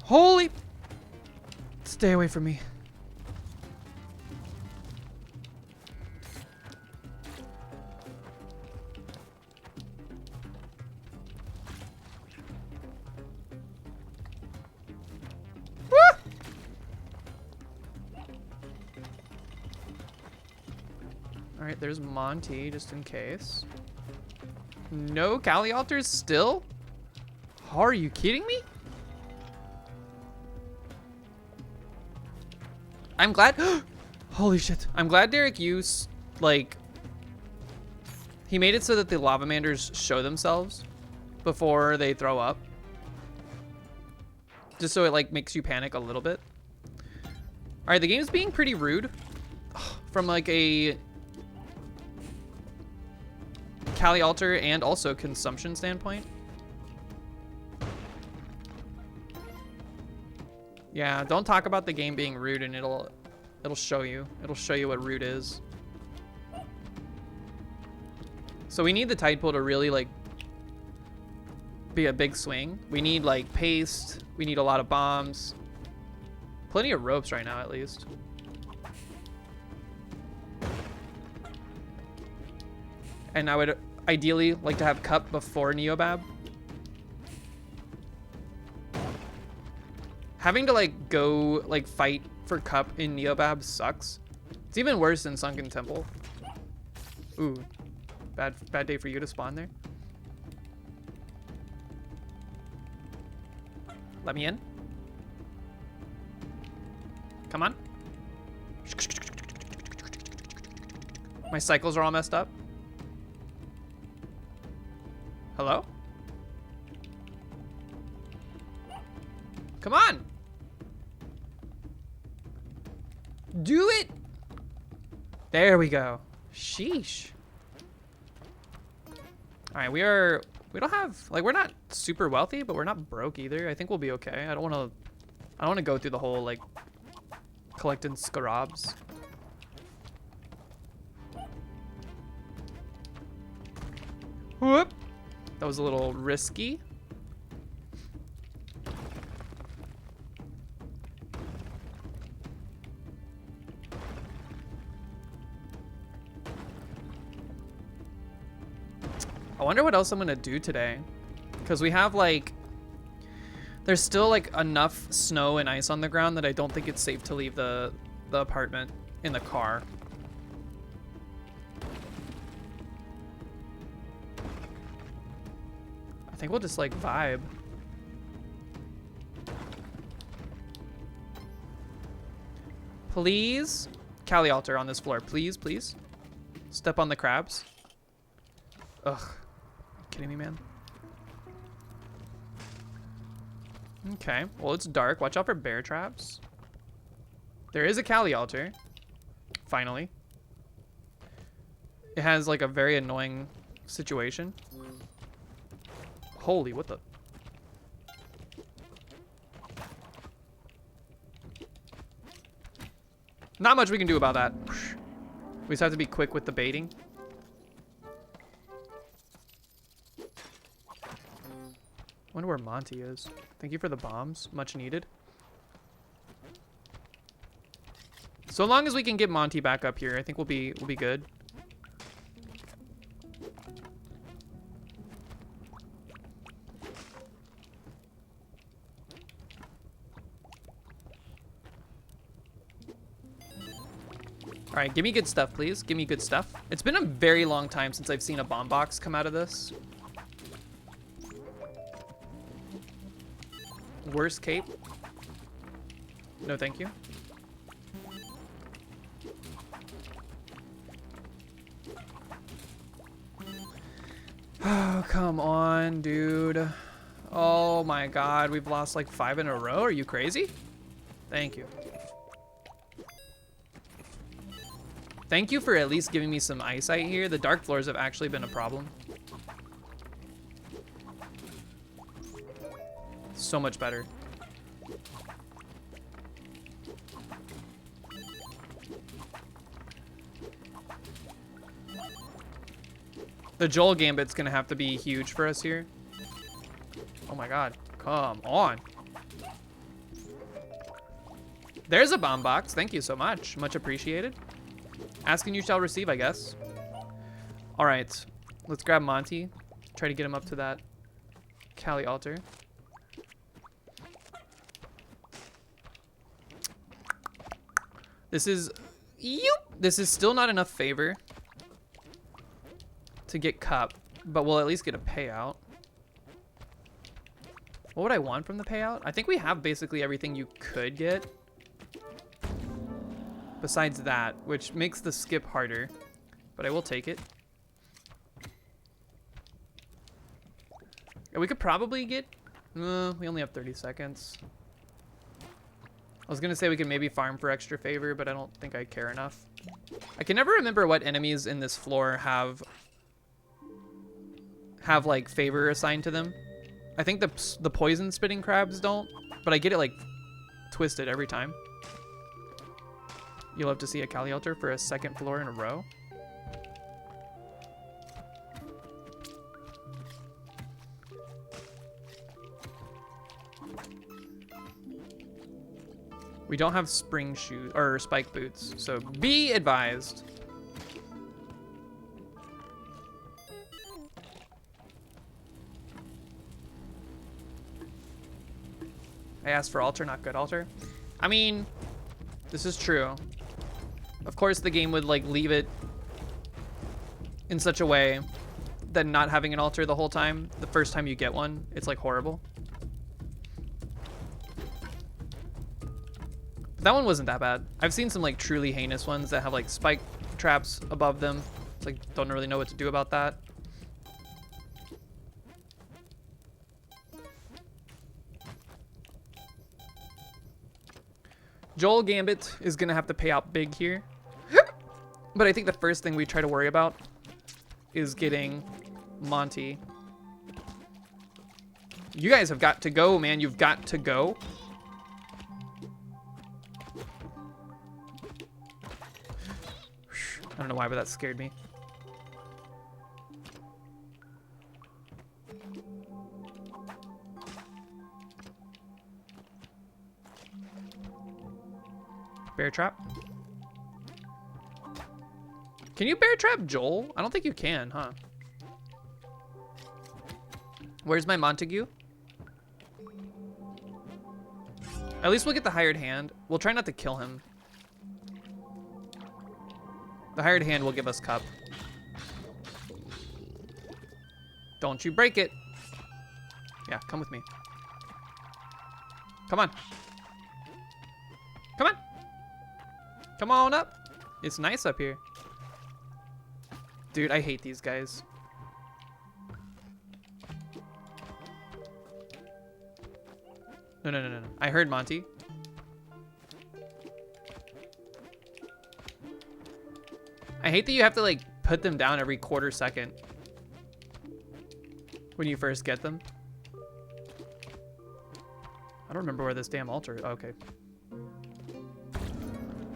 Holy! Stay away from me. Alright, there's Monty, just in case. No Cali altars still? Are you kidding me? I'm glad. Holy shit. I'm glad Derek used, like, he made it so that the Lavamanders show themselves before they throw up. Just so it, like, makes you panic a little bit. Alright, the game's being pretty rude. From, like, a Cali altar and also consumption standpoint. Yeah, don't talk about the game being rude and it'll show you. It'll show you what rude is. So we need the tide pool to really like be a big swing. We need like paste. We need a lot of bombs. Plenty of ropes right now at least. And I would ideally like to have Cup before Neobab. Having to like go like fight for Cup in Neobab sucks. It's even worse than Sunken Temple. Ooh, bad day for you to spawn there. Let me in. Come on. My cycles are all messed up. Hello? Come on. Do it. There we go. Sheesh. All right, we don't have, like, we're not super wealthy, but we're not broke either. I think we'll be okay. I don't want to go through the whole, like, collecting scarabs. Whoop. That was a little risky. I wonder what else I'm gonna do today. Because we have like, there's still like enough snow and ice on the ground that I don't think it's safe to leave the apartment in the car. I think we'll just like vibe. Please. Cali altar on this floor. Please, please. Step on the crabs. Ugh. Kidding me, man? Okay. Well, it's dark. Watch out for bear traps. There is a Cali altar. Finally. It has like a very annoying situation. Holy, what the? Not much we can do about that. We just have to be quick with the baiting. Wonder where Monty is. Thank you for the bombs. Much needed. So long as we can get Monty back up here, I think we'll be good. All right, give me good stuff, please. Give me good stuff. It's been a very long time since I've seen a bomb box come out of this. Worst cape. No, thank you. Oh, come on, dude. Oh my God, we've lost like 5 in a row. Are you crazy? Thank you. Thank you for at least giving me some eyesight here. The dark floors have actually been a problem. So much better. The Joel Gambit's gonna have to be huge for us here. Oh my God, come on. There's a bomb box. Thank you so much. Much appreciated. Asking you shall receive, I guess. All right, let's grab Monty. Try to get him up to that Cali altar. This is, this is still not enough favor to get cup, but we'll at least get a payout. What would I want from the payout? I think we have basically everything you could get. Besides that, which makes the skip harder, but I will take it. And we could probably get, we only have 30 seconds. I was gonna say we could maybe farm for extra favor, but I don't think I care enough. I can never remember what enemies in this floor have like favor assigned to them. I think the poison spitting crabs don't, but I get it like twisted every time. You'll have to see a Cali altar for a second floor in a row. We don't have spring shoes or spike boots, so be advised. I asked for altar, not good altar. I mean, this is true. Of course, the game would like leave it in such a way that not having an altar the whole time, the first time you get one, it's like horrible. But that one wasn't that bad. I've seen some like truly heinous ones that have like spike traps above them. It's like, don't really know what to do about that. Joel Gambit is gonna have to pay out big here. But I think the first thing we try to worry about is getting Monty. You guys have got to go, man. You've got to go. I don't know why, but that scared me. Bear trap. Can you bear trap Joel? I don't think you can, huh? Where's my Montague? At least we'll get the hired hand. We'll try not to kill him. The hired hand will give us cup. Don't you break it. Yeah, come with me. Come on. Come on. Come on up. It's nice up here. Dude, I hate these guys. No, no, no, no, no. I heard Monty. I hate that you have to, like, put them down every quarter second when you first get them. I don't remember where this damn altar... Oh, okay.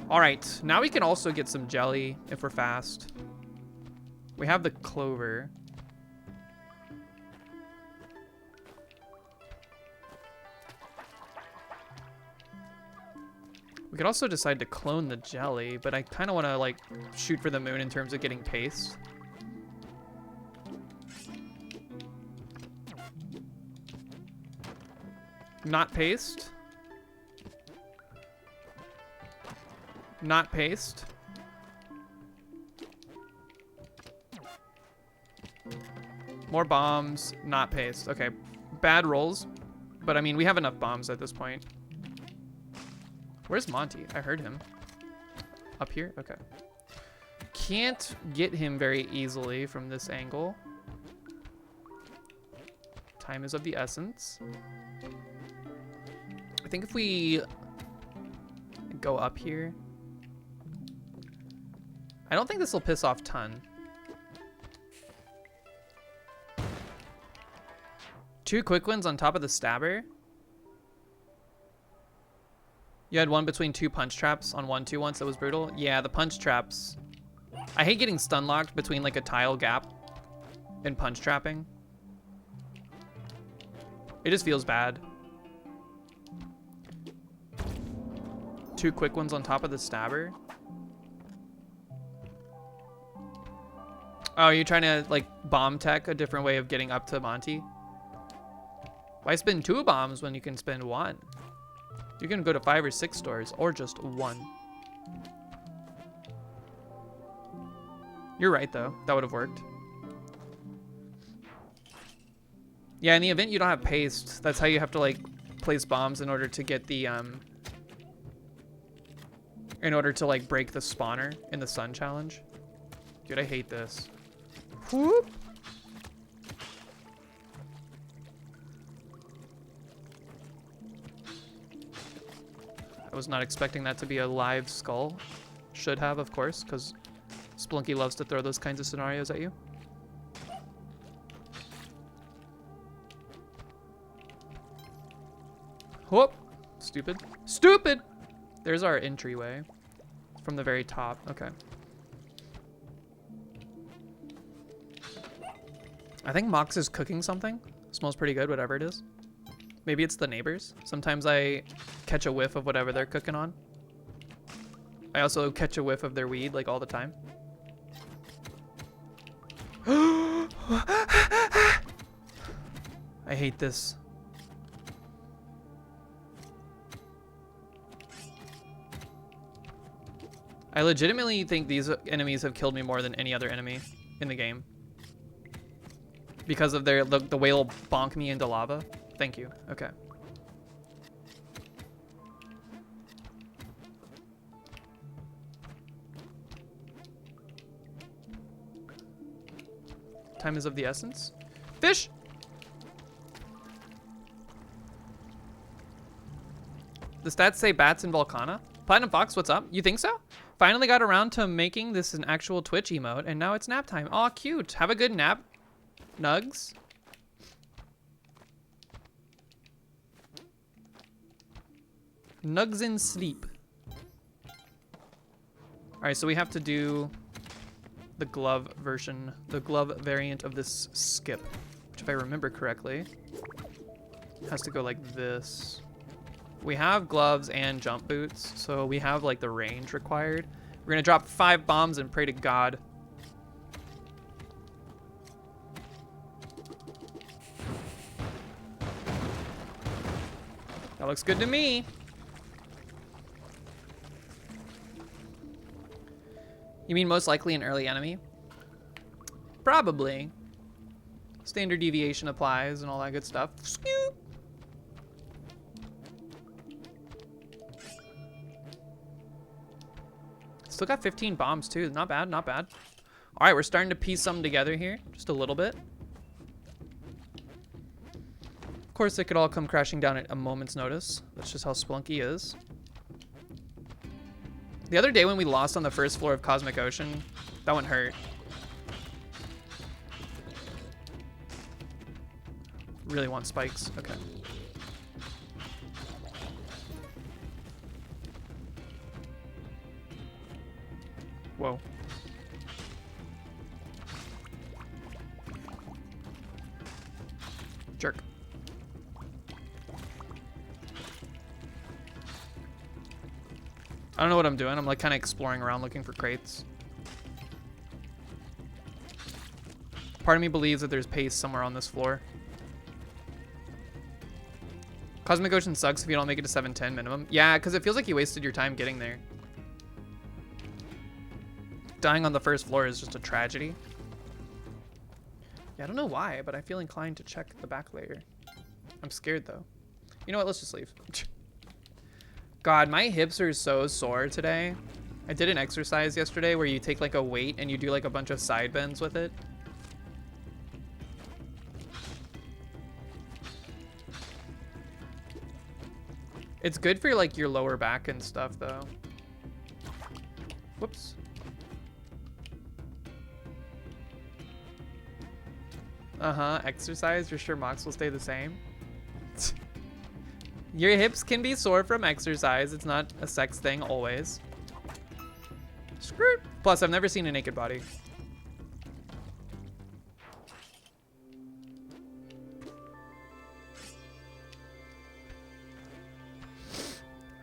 Alright, now we can also get some jelly if we're fast. We have the clover. We could also decide to clone the jelly, but I kind of want to, like, shoot for the moon in terms of getting paste. Not paste. Not paste. More bombs, not paste. Okay, bad rolls. But I mean, we have enough bombs at this point. Where's Monty? I heard him. Up here? Okay. Can't get him very easily from this angle. Time is of the essence. I think if we go up here, I don't think this will piss off Ton. Two quick ones on top of the stabber. You had one between two punch traps on 1-2 once that was brutal. Yeah, the punch traps. I hate getting stun locked between like a tile gap and punch trapping. It just feels bad. Two quick ones on top of the stabber. Oh, you're trying to like bomb tech a different way of getting up to Monty? Why spend 2 bombs when you can spend 1? You can go to 5 or 6 stores or just 1. You're right though, that would have worked. Yeah, in the event you don't have paste, that's how you have to like place bombs in order to get the in order to like break the spawner in the sun challenge. Dude, I hate this. Whoop. I was not expecting that to be a live skull. Should have, of course, because Splunky loves to throw those kinds of scenarios at you. Whoop! Stupid. Stupid! There's our entryway from the very top. Okay. I think Mox is cooking something. Smells pretty good, whatever it is. Maybe it's the neighbors. Sometimes I catch a whiff of whatever they're cooking on. I also catch a whiff of their weed, like, all the time. I hate this. I legitimately think these enemies have killed me more than any other enemy in the game. Because of their the way they'll bonk me into lava. Thank you. Okay. Time is of the essence. Fish! The stats say bats in Volcana. Platinum Fox, what's up? You think so? Finally got around to making this an actual Twitch emote, and now it's nap time. Aw, cute. Have a good nap, Nugs. Nugs in sleep. All right, so we have to do the glove version, the glove variant of this skip, which if I remember correctly, has to go like this. We have gloves and jump boots, so we have like the range required. We're gonna drop 5 bombs and pray to God. That looks good to me. You mean most likely an early enemy? Probably. Standard deviation applies and all that good stuff. Scoop. Still got 15 bombs too. Not bad, not bad. All right, we're starting to piece something together here, just a little bit. Of course, it could all come crashing down at a moment's notice. That's just how Splunky is. The other day when we lost on the first floor of Cosmic Ocean, that one hurt. Really want spikes. Okay. Whoa. Jerk. I don't know what I'm doing. I'm like kind of exploring around looking for crates. Part of me believes that there's paste somewhere on this floor. Cosmic Ocean sucks if you don't make it to 710 minimum. Yeah, because it feels like you wasted your time getting there. Dying on the first floor is just a tragedy. Yeah, I don't know why, but I feel inclined to check the back layer. I'm scared though. You know what? Let's just leave. God, my hips are so sore today. I did an exercise yesterday where you take like a weight and you do like a bunch of side bends with it. It's good for like your lower back and stuff though. Whoops. Exercise. You're sure Mox will stay the same? Your hips can be sore from exercise. It's not a sex thing always. Screw it. Plus, I've never seen a naked body.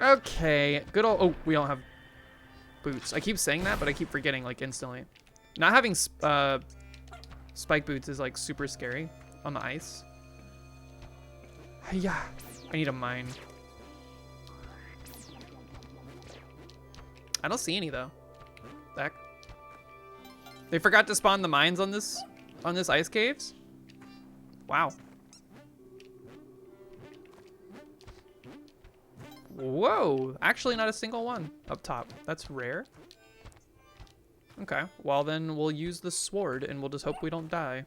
Okay. Good old... Oh, we don't have boots. I keep saying that, but I keep forgetting like instantly. Not having spike boots is like super scary on the ice. Yeah. I need a mine. I don't see any though. Heck. They forgot to spawn the mines on this ice caves? Wow. Whoa, actually not a single one up top. That's rare. Okay, well then we'll use the sword and we'll just hope we don't die.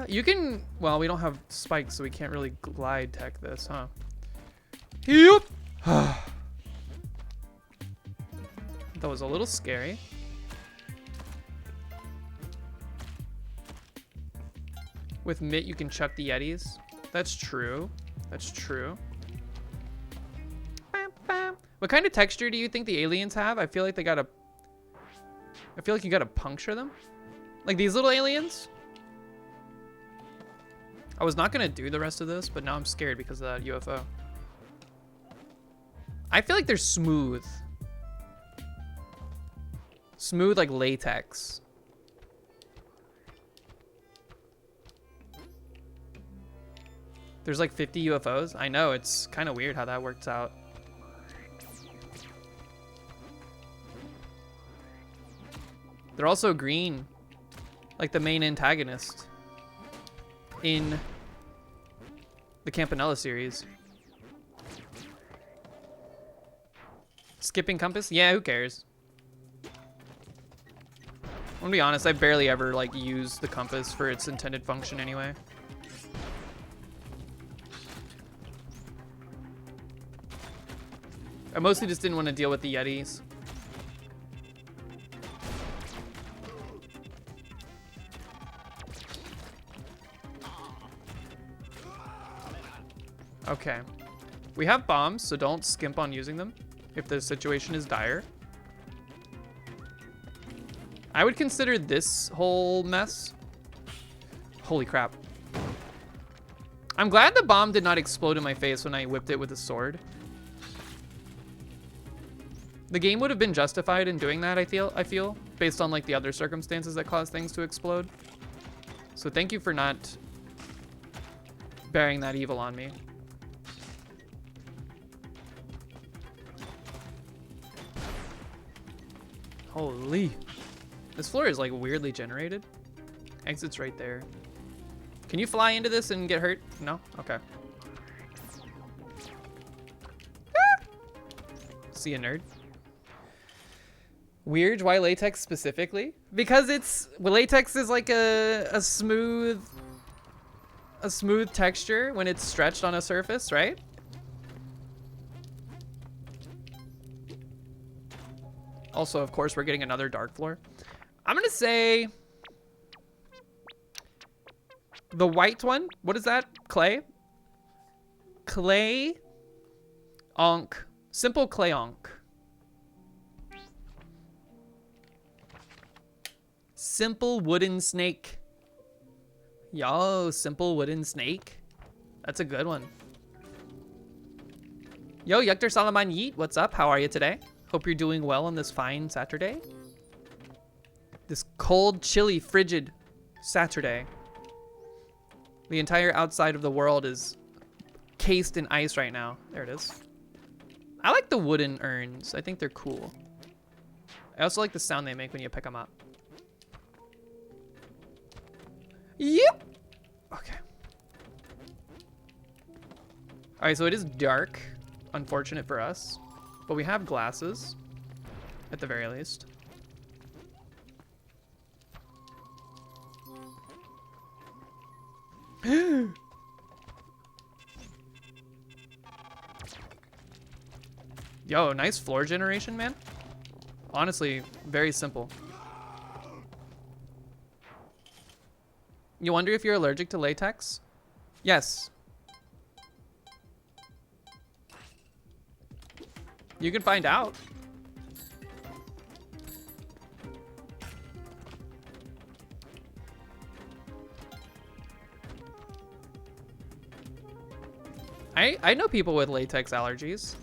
You can, well, we don't have spikes, so we can't really glide tech this, huh? Yep. That was a little scary. With Mitt, you can chuck the Yetis. That's true. That's true. What kind of texture do you think the aliens have? I feel like they gotta... I feel like you gotta puncture them. Like these little aliens. I was not gonna do the rest of this, but now I'm scared because of that UFO. I feel like they're smooth. Smooth like latex. There's like 50 UFOs. I know, it's kind of weird how that works out. They're also green, like the main antagonist in the Campanella series. Skipping compass? Yeah, who cares? I'm gonna be honest, I barely ever like use the compass for its intended function anyway. I mostly just didn't want to deal with the Yetis. Okay. We have bombs, so don't skimp on using them if the situation is dire. I would consider this whole mess. Holy crap. I'm glad the bomb did not explode in my face when I whipped it with a sword. The game would have been justified in doing that, I feel, based on like the other circumstances that cause things to explode. So thank you for not bearing that evil on me. Holy. This floor is like weirdly generated. Exit's right there. Can you fly into this and get hurt? No? Okay. Ah! See a nerd? Weird, why latex specifically? Because latex is like a smooth texture when it's stretched on a surface, right? Also, of course, we're getting another dark floor. I'm gonna say the white one. What is that? Clay? Clay onk. Simple clay onk. Simple wooden snake. Yo, simple wooden snake. That's a good one. Yo, Yekter Salaman Yeet, what's up? How are you today? Hope you're doing well on this fine Saturday. This cold, chilly, frigid Saturday. The entire outside of the world is cased in ice right now. There it is. I like the wooden urns. I think they're cool. I also like the sound they make when you pick them up. Yep. Okay. All right, so it is dark. Unfortunate for us. But we have glasses, at the very least. Yo, nice floor generation, man. Honestly, very simple. You wonder if you're allergic to latex? Yes. You can find out. I know people with latex allergies.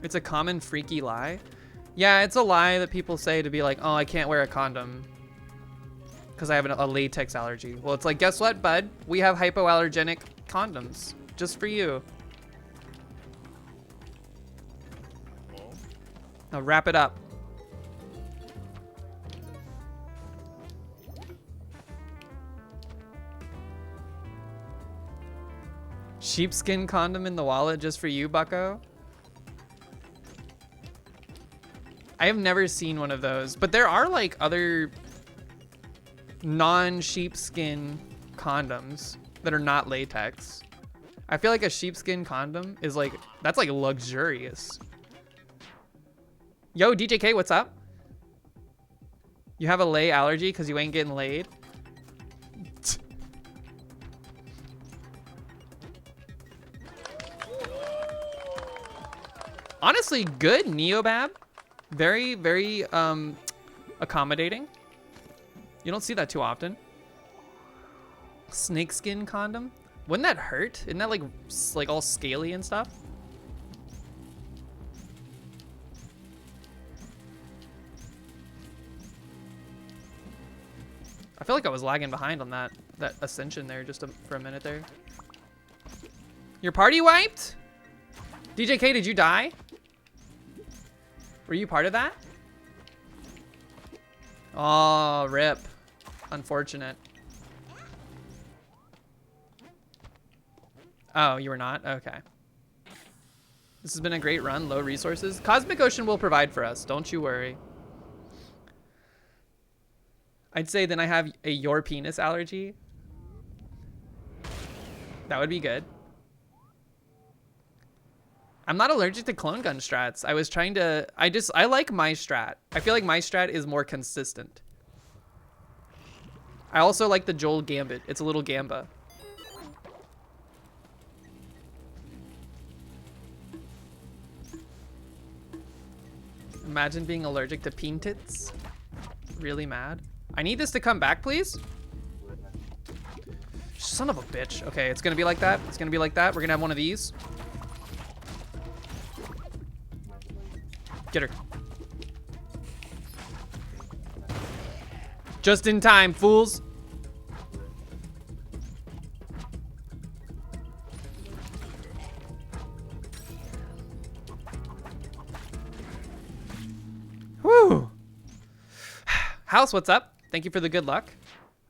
It's a common freaky lie. Yeah, it's a lie that people say to be like, oh, I can't wear a condom because I have a latex allergy. Well, it's like, guess what, bud? We have hypoallergenic condoms just for you. Now wrap it up. Sheepskin condom in the wallet just for you, bucko? I have never seen one of those, but there are like other non-sheepskin condoms that are not latex. I feel like a sheepskin condom is like, that's like luxurious. Yo, DJK, what's up? You have a lay allergy because you ain't getting laid? Honestly, good, Neobab. Very, very accommodating. You don't see that too often. Snakeskin condom? Wouldn't that hurt? Isn't that like all scaly and stuff? I feel like I was lagging behind on that ascension there just for a minute there. Your party wiped? DJK, did you die? Were you part of that? Oh, rip. Unfortunate. Oh, you were not? Okay. This has been a great run, low resources. Cosmic Ocean will provide for us, don't you worry. I'd say then I have a your penis allergy. That would be good. I'm not allergic to clone gun strats. I was trying to, I like my strat. I feel like my strat is more consistent. I also like the Joel Gambit. It's a little Gamba. Imagine being allergic to peen tits. Really mad. I need this to come back, please. Son of a bitch. Okay, it's gonna be like that. It's gonna be like that. We're gonna have one of these. Get her. Just in time, fools. House, what's up? Thank you for the good luck.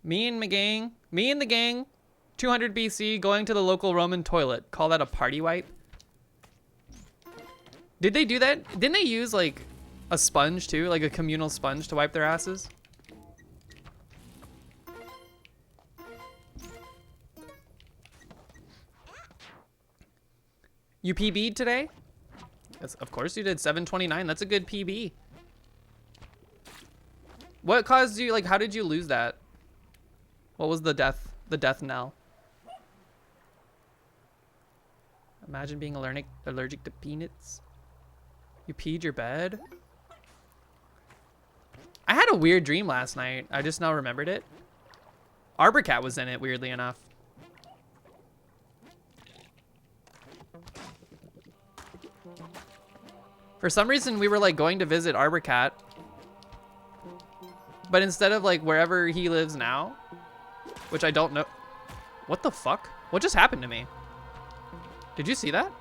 Me and the gang, 200 BC, going to the local Roman toilet. Call that a party wipe? Did they do that? Didn't they use like a sponge too? Like a communal sponge to wipe their asses? You PB'd today? Yes, of course you did. 729. That's a good PB. What caused you, like, how did you lose that? What was the death knell? Imagine being allergic to peanuts. You peed your bed? I had a weird dream last night. I just now remembered it. Arborcat was in it, weirdly enough. For some reason, we were like going to visit Arborcat, but instead of like wherever he lives now, which I don't know. What the fuck? What just happened to me? Did you see that?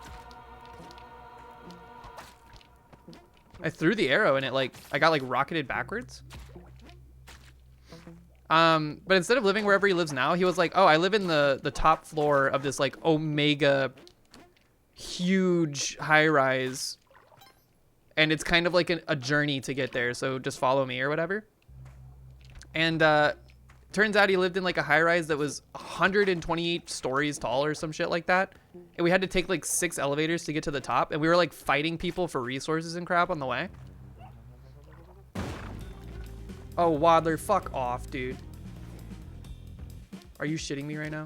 I threw the arrow and it like, I got like rocketed backwards. But instead of living wherever he lives now, he was like, oh, I live in the top floor of this like omega huge high rise. And it's kind of like a journey to get there. So just follow me or whatever. And turns out he lived in like a high rise that was 128 stories tall or some shit like that. And we had to take like 6 elevators to get to the top. And we were like fighting people for resources and crap on the way. Oh, Wadler, fuck off, dude. Are you shitting me right now?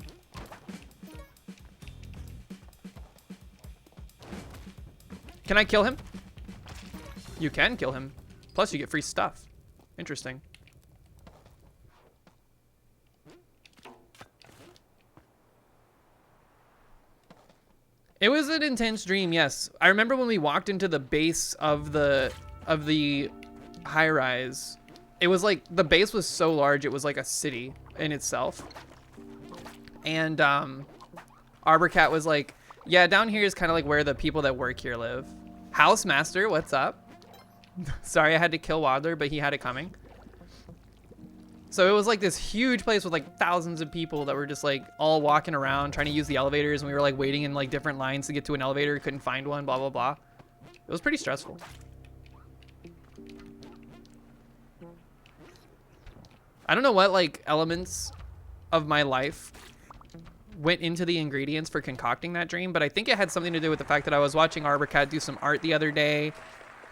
Can I kill him? You can kill him. Plus you get free stuff. Interesting. It was an intense dream, yes. I remember when we walked into the base of the high rise. It was like the base was so large it was like a city in itself. And Arborcat was like, yeah, down here is kind of like where the people that work here live. Housemaster, what's up? Sorry, I had to kill Wadler, but he had it coming. So it was like this huge place with like thousands of people that were just like all walking around trying to use the elevators, and we were like waiting in like different lines to get to an elevator, couldn't find one, blah, blah, blah. It was pretty stressful. I don't know what like elements of my life went into the ingredients for concocting that dream, but I think it had something to do with the fact that I was watching Arborcat do some art the other day.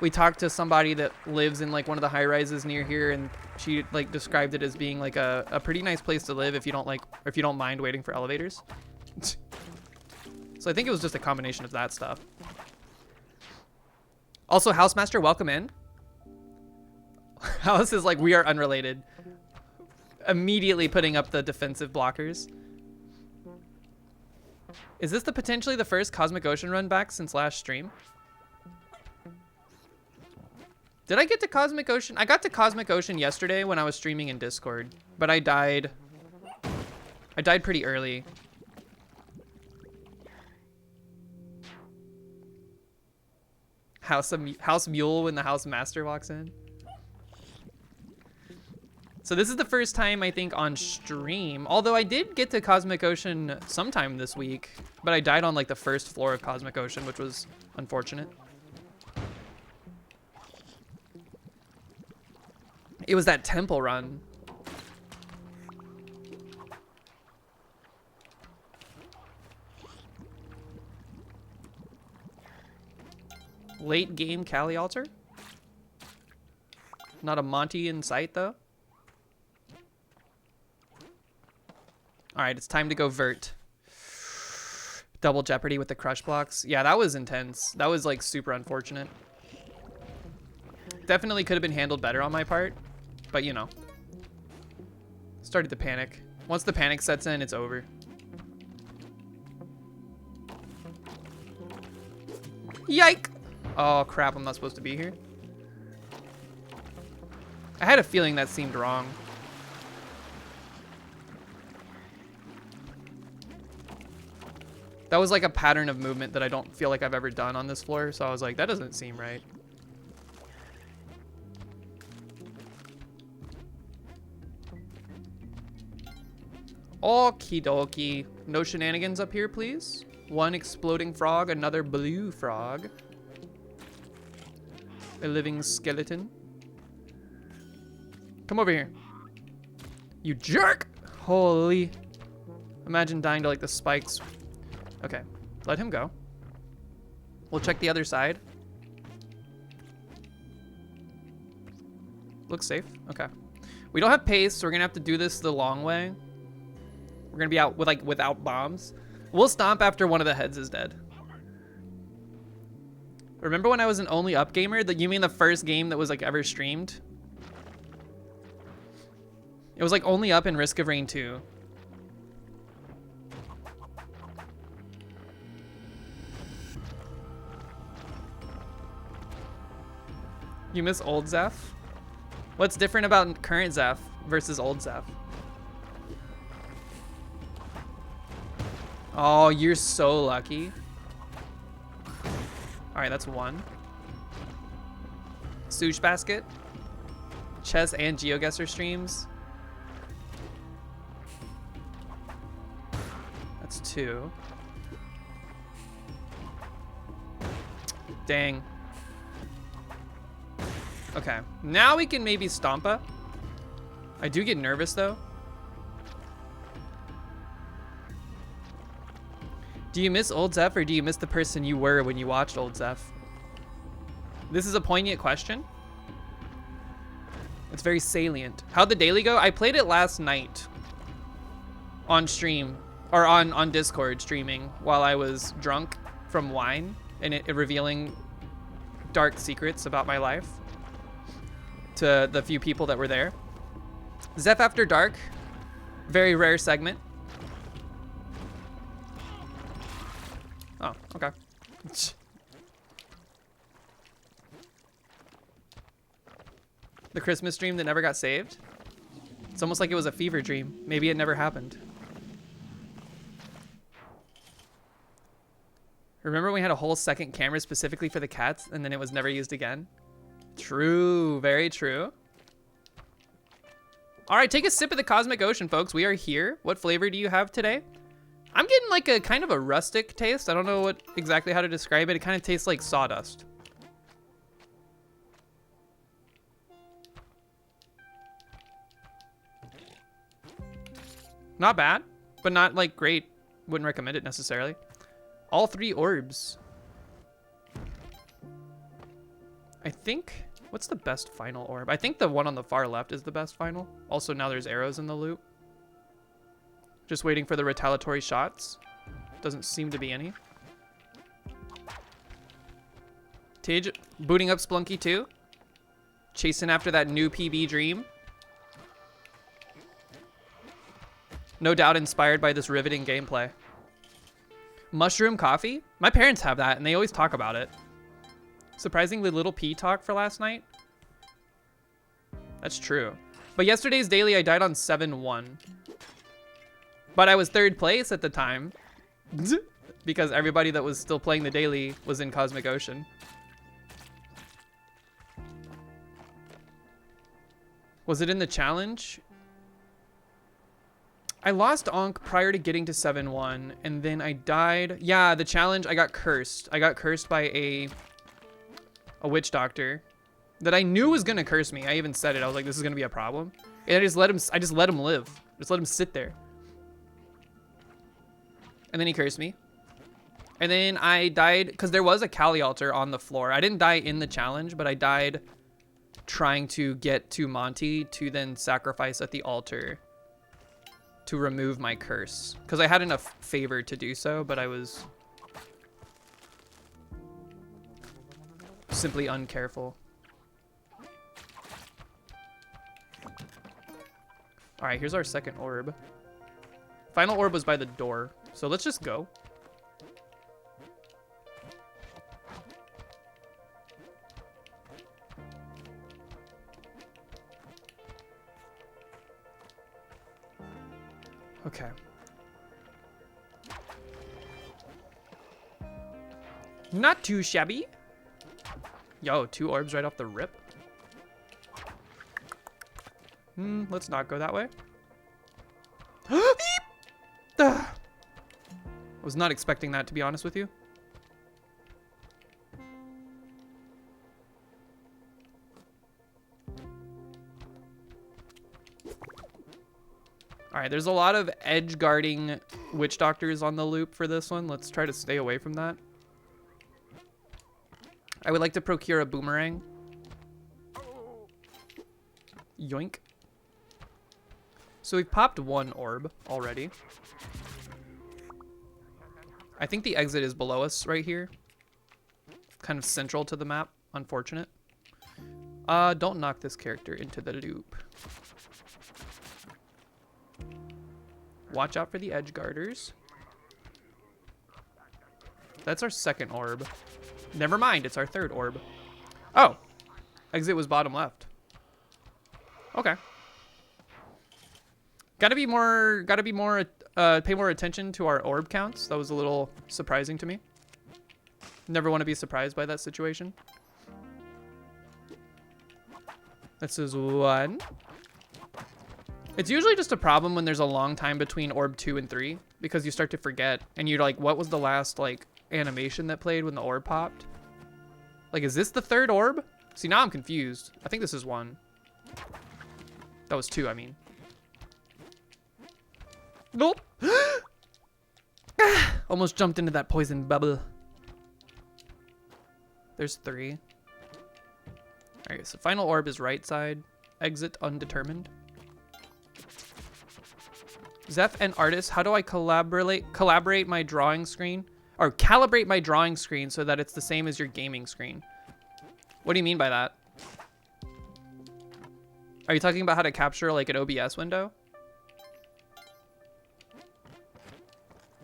We talked to somebody that lives in like one of the high rises near here, and she like described it as being like a pretty nice place to live if you don't mind waiting for elevators. So I think it was just a combination of that stuff. Also, Housemaster, welcome in. House is like, we are unrelated. Immediately putting up the defensive blockers. Is this potentially the first Cosmic Ocean run back since last stream? Did I get to Cosmic Ocean? I got to Cosmic Ocean yesterday when I was streaming in Discord, but I died. I died pretty early. House Mule when the House Master walks in. So this is the first time I think on stream, although I did get to Cosmic Ocean sometime this week, but I died on like the first floor of Cosmic Ocean, which was unfortunate. It was that temple run. Late game Cali Altar? Not a Monty in sight though. All right, it's time to go vert. Double Jeopardy with the crush blocks. Yeah, that was intense. That was like super unfortunate. Definitely could have been handled better on my part, but you know. Started to panic. Once the panic sets in, it's over. Yike! Oh crap, I'm not supposed to be here. I had a feeling that seemed wrong. That was like a pattern of movement that I don't feel like I've ever done on this floor, so I was like, that doesn't seem right. Okie dokie. No shenanigans up here, please. One exploding frog, another blue frog. A living skeleton. Come over here. You jerk! Holy. Imagine dying to like the spikes. Okay, let him go. We'll check the other side. Looks safe. Okay. We don't have pace, so we're gonna have to do this the long way. We're gonna be out with like without bombs. We'll stomp after one of the heads is dead. Remember when I was an only up gamer? You mean the first game that was like ever streamed? It was like only up in Risk of Rain 2. You miss old Zeph? What's different about current Zeph versus old Zeph? Oh, you're so lucky. All right, that's one. Sush basket. Chess and GeoGuessr streams. That's two. Dang. Okay, now we can maybe Stompa. I do get nervous though. Do you miss old Zeph or do you miss the person you were when you watched old Zeph? This is a poignant question. It's very salient. How'd the daily go? I played it last night on stream or on Discord streaming while I was drunk from wine and it revealing dark secrets about my life to the few people that were there. Zeph After Dark, very rare segment. Oh, okay. The Christmas dream that never got saved. It's almost like it was a fever dream. Maybe it never happened. Remember when we had a whole second camera specifically for the cats and then it was never used again? True, very true. All right, take a sip of the Cosmic Ocean, folks. We are here. What flavor do you have today? I'm getting like a kind of a rustic taste. I don't know exactly how to describe it. It kind of tastes like sawdust. Not bad, but not like great. Wouldn't recommend it necessarily. All three orbs. I think, what's the best final orb? I think the one on the far left is the best final. Also, now there's arrows in the loop. Just waiting for the retaliatory shots. Doesn't seem to be any. Tage booting up Splunky too. Chasing after that new PB dream. No doubt inspired by this riveting gameplay. Mushroom coffee? My parents have that and they always talk about it. Surprisingly little pee talk for last night. That's true. But yesterday's daily, I died on 7-1. But I was third place at the time. Because everybody that was still playing the daily was in Cosmic Ocean. Was it in the challenge? I lost Onk prior to getting to 7-1. And then I died. Yeah, the challenge, I got cursed. I got cursed by a witch doctor that I knew was gonna curse me. I even said it. I was like, this is gonna be a problem. And I just let him live. Just let him sit there. And then he cursed me. And then I died because there was a Kali altar on the floor. I didn't die in the challenge, but I died trying to get to Monty to then sacrifice at the altar to remove my curse. Because I had enough favor to do so, but I was simply uncareful. All right, here's our second orb. Final orb was by the door, so let's just go. Okay. Not too shabby. Yo, 2 orbs right off the rip. Let's not go that way. I was not expecting that, to be honest with you. All right, there's a lot of edge guarding witch doctors on the loop for this one. Let's try to stay away from that. I would like to procure a boomerang. Yoink. So we've popped one orb already. I think the exit is below us right here. Kind of central to the map. Unfortunate. Don't knock this character into the loop. Watch out for the edge guarders. That's our second orb. Never mind, it's our third orb. Oh, exit was bottom left. Okay. Gotta be more, pay more attention to our orb counts. That was a little surprising to me. Never want to be surprised by that situation. This is one. It's usually just a problem when there's a long time between orb 2 and 3 because you start to forget and you're like, what was the last like animation that played when the orb popped? Like, is this the third orb? See, now I'm confused. I think this is 1. That was 2, I mean. Nope. Almost jumped into that poison bubble. There's 3. All right, so final orb is right side. Exit undetermined. Zeph and Artist, how do I collaborate my drawing screen? Or calibrate my drawing screen so that it's the same as your gaming screen? What do you mean by that? Are you talking about how to capture like an OBS window?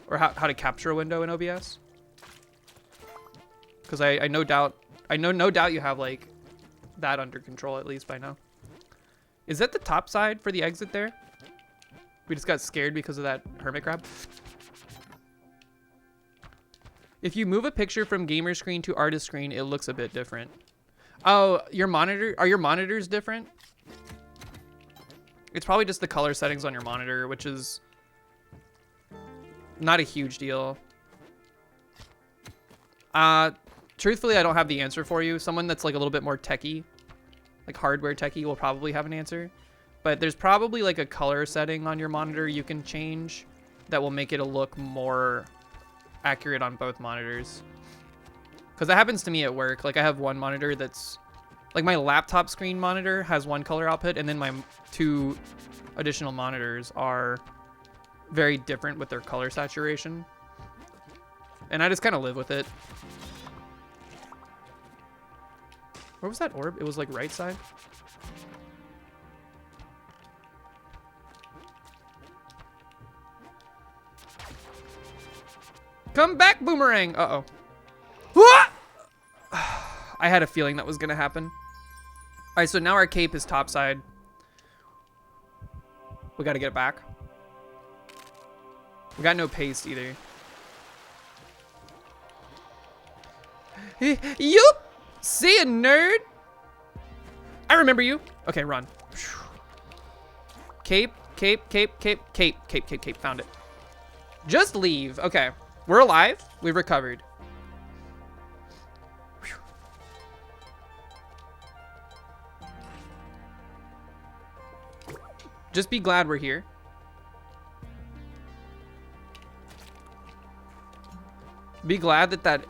Or how to capture a window in OBS? Because I no doubt you have like that under control at least by now. Is that the top side for the exit there? We just got scared because of that hermit crab. If you move a picture from gamer screen to artist screen, it looks a bit different. Oh, your monitor, are your monitors different? It's probably just the color settings on your monitor, which is not a huge deal. Truthfully, I don't have the answer for you. Someone that's like a little bit more techie, like hardware techie, will probably have an answer. But there's probably like a color setting on your monitor you can change that will make it look more accurate on both monitors. Because that happens to me at work. Like I have one monitor that's like my laptop screen monitor has one color output, and then my 2 additional monitors are very different with their color saturation. And I just kind of live with it. Where was that orb? It was like right side. Come back, boomerang. Uh-oh. What? I had a feeling that was going to happen. All right, so now our cape is topside. We got to get it back. We got no paste either. Yup. See ya, nerd. I remember you. Okay, run. Cape, cape, cape, cape, cape, cape, cape, cape. Found it. Just leave. Okay. We're alive. We've recovered. Whew. Just be glad we're here. Be glad that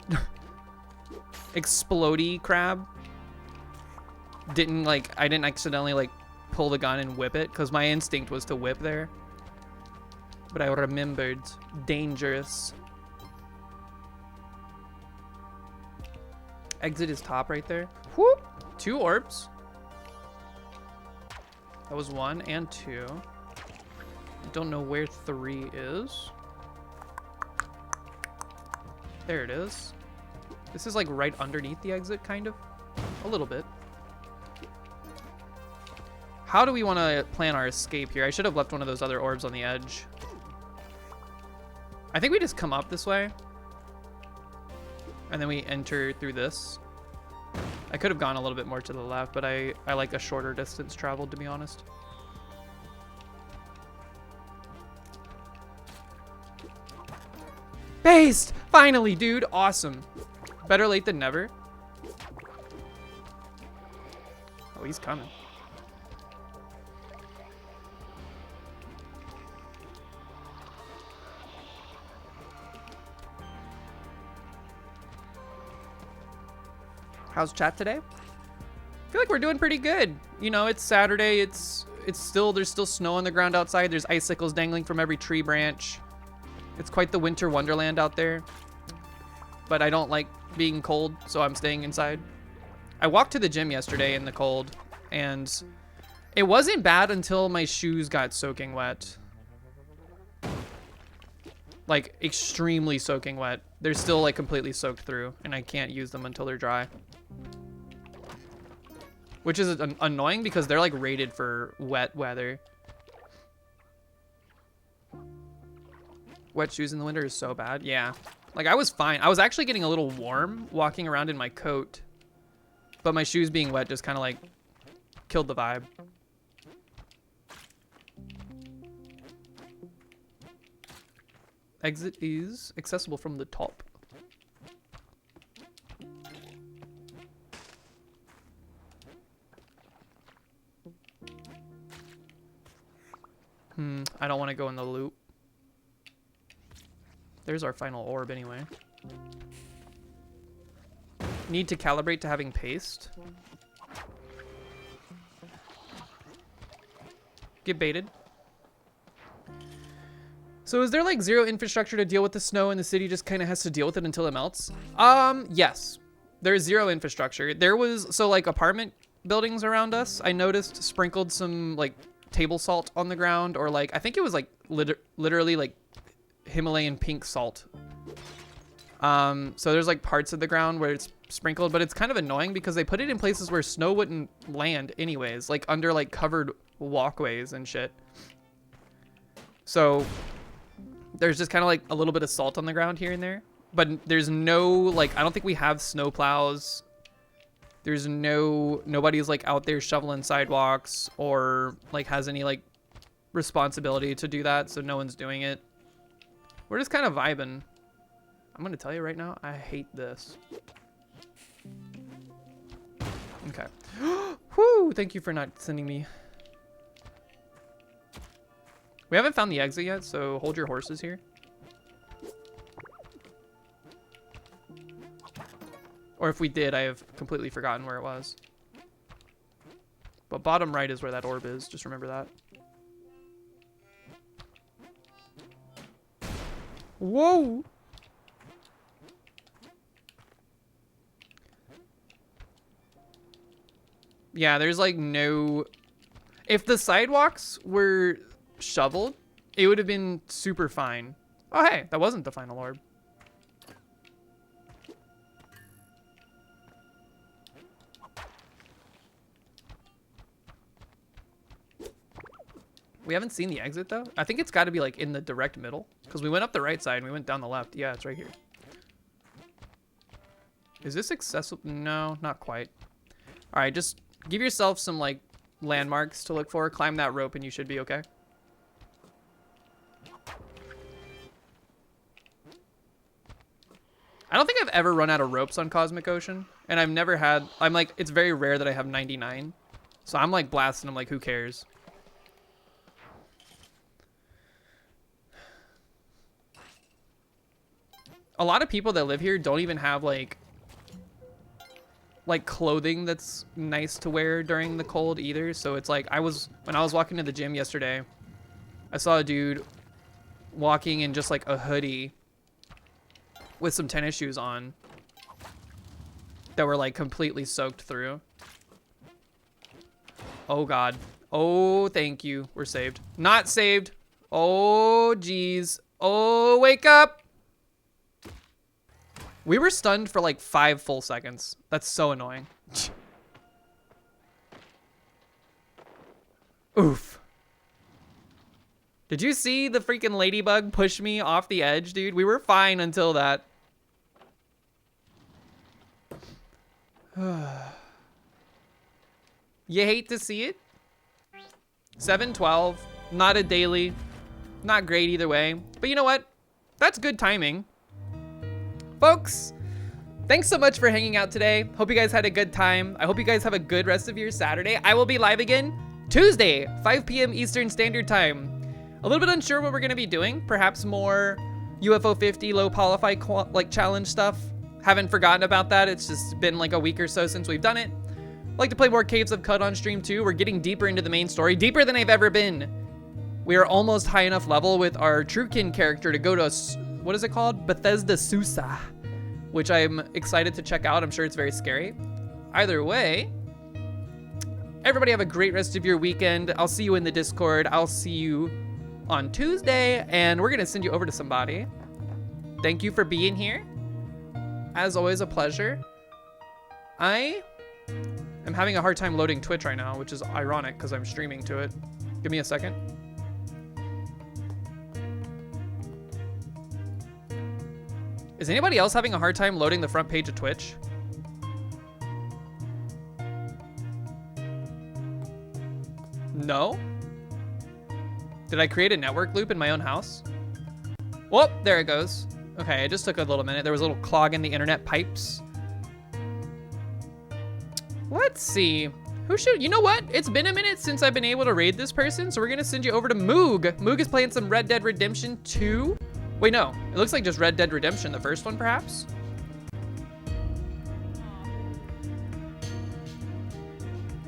explodey crab didn't like, I didn't accidentally like pull the gun and whip it because my instinct was to whip there. But I remembered. Dangerous. Exit is top right there. Whoop! 2 orbs. That was 1 and 2. Don't know where 3 is. There it is. This is like right underneath the exit, kind of. A little bit. How do we want to plan our escape here? I should have left one of those other orbs on the edge. I think we just come up this way. And then we enter through this. I could have gone a little bit more to the left, but I like a shorter distance traveled, to be honest. Based! Finally, dude. Awesome. Better late than never. Oh, he's coming. How's chat today? I feel like we're doing pretty good. You know, it's Saturday. It's still, there's still snow on the ground outside. There's icicles dangling from every tree branch. It's quite the winter wonderland out there. But I don't like being cold, so I'm staying inside. I walked to the gym yesterday in the cold, and it wasn't bad until my shoes got soaking wet. Like, extremely soaking wet. They're still, like, completely soaked through, and I can't use them until they're dry. Which is annoying because they're, like, rated for wet weather. Wet shoes in the winter is so bad. Yeah. Like, I was fine. I was actually getting a little warm walking around in my coat. But my shoes being wet just kind of, like, killed the vibe. Exit is accessible from the top. I don't want to go in the loop. There's our final orb anyway. Need to calibrate to having paste. Get baited. So is there like zero infrastructure to deal with the snow and the city just kind of has to deal with it until it melts? Yes. There's zero infrastructure. There was, so like apartment buildings around us, I noticed sprinkled some like table salt on the ground, or like, I think it was like literally like Himalayan pink salt. So there's like parts of the ground where it's sprinkled, but it's kind of annoying because they put it in places where snow wouldn't land anyways, like under like covered walkways and shit. So there's just kind of like a little bit of salt on the ground here and there, but there's no, like, I don't think we have snow plows. There's nobody's like out there shoveling sidewalks or like has any like responsibility to do that. So no one's doing it. We're just kind of vibing. I'm going to tell you right now, I hate this. Okay. Whoo, thank you for not sending me. We haven't found the exit yet, so hold your horses here. Or if we did, I have completely forgotten where it was. But bottom right is where that orb is. Just remember that. Whoa! Yeah, there's like no... If the sidewalks were shoveled, it would have been super fine. Oh, hey, that wasn't the final orb. We haven't seen the exit though. I think it's got to be like in the direct middle because we went up the right side and we went down the left. Yeah, it's right here. Is this accessible? No, not quite. All right, just give yourself some like landmarks to look for. Climb that rope and you should be okay. I don't think I've ever run out of ropes on Cosmic Ocean, and I've never had, I'm like, it's very rare that I have 99. So I'm like blasting them like, who cares? A lot of people that live here don't even have like clothing that's nice to wear during the cold either. So it's like, when I was walking to the gym yesterday, I saw a dude walking in just like a hoodie with some tennis shoes on that were like completely soaked through. Oh God. Oh, thank you. We're saved. Not saved. Oh, geez. Oh, wake up. We were stunned for like 5 full seconds. That's so annoying. Oof. Did you see the freaking ladybug push me off the edge, dude? We were fine until that. You hate to see it. 7-12. Not a daily. Not great either way. But you know what? That's good timing. Folks, thanks so much for hanging out today. Hope you guys had a good time. I hope you guys have a good rest of your Saturday. I will be live again Tuesday, 5 p.m. Eastern Standard Time. A little bit unsure what we're going to be doing. Perhaps more UFO 50 low polyfi like challenge stuff. Haven't forgotten about that. It's just been like a week or so since we've done it. Like to play more Caves of Qud on stream too. We're getting deeper into the main story, deeper than I've ever been. We are almost high enough level with our Truekin character to go to, what is it called? Bethesda Susa, which I'm excited to check out. I'm sure it's very scary. Either way, everybody have a great rest of your weekend. I'll see you in the Discord. I'll see you on Tuesday, and we're gonna send you over to somebody. Thank you for being here. As always, a pleasure. I am having a hard time loading Twitch right now, which is ironic because I'm streaming to it. Give me a second. Is anybody else having a hard time loading the front page of Twitch? No? Did I create a network loop in my own house? Whoop, there it goes. Okay, it just took a little minute. There was a little clog in the internet pipes. Let's see. Who should, you know what? It's been a minute since I've been able to raid this person, so we're gonna send you over to Moog. Moog is playing some Red Dead Redemption 2. Wait, no, it looks like just Red Dead Redemption, the first one perhaps?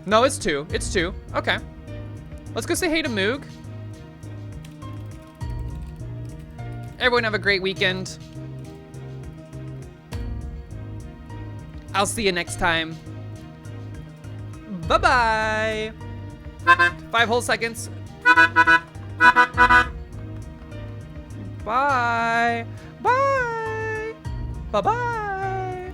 No, it's 2, it's 2, okay. Let's go say hey to Moog. Everyone have a great weekend. I'll see you next time. Bye-bye. 5 whole seconds. Bye. Bye. Bye-bye.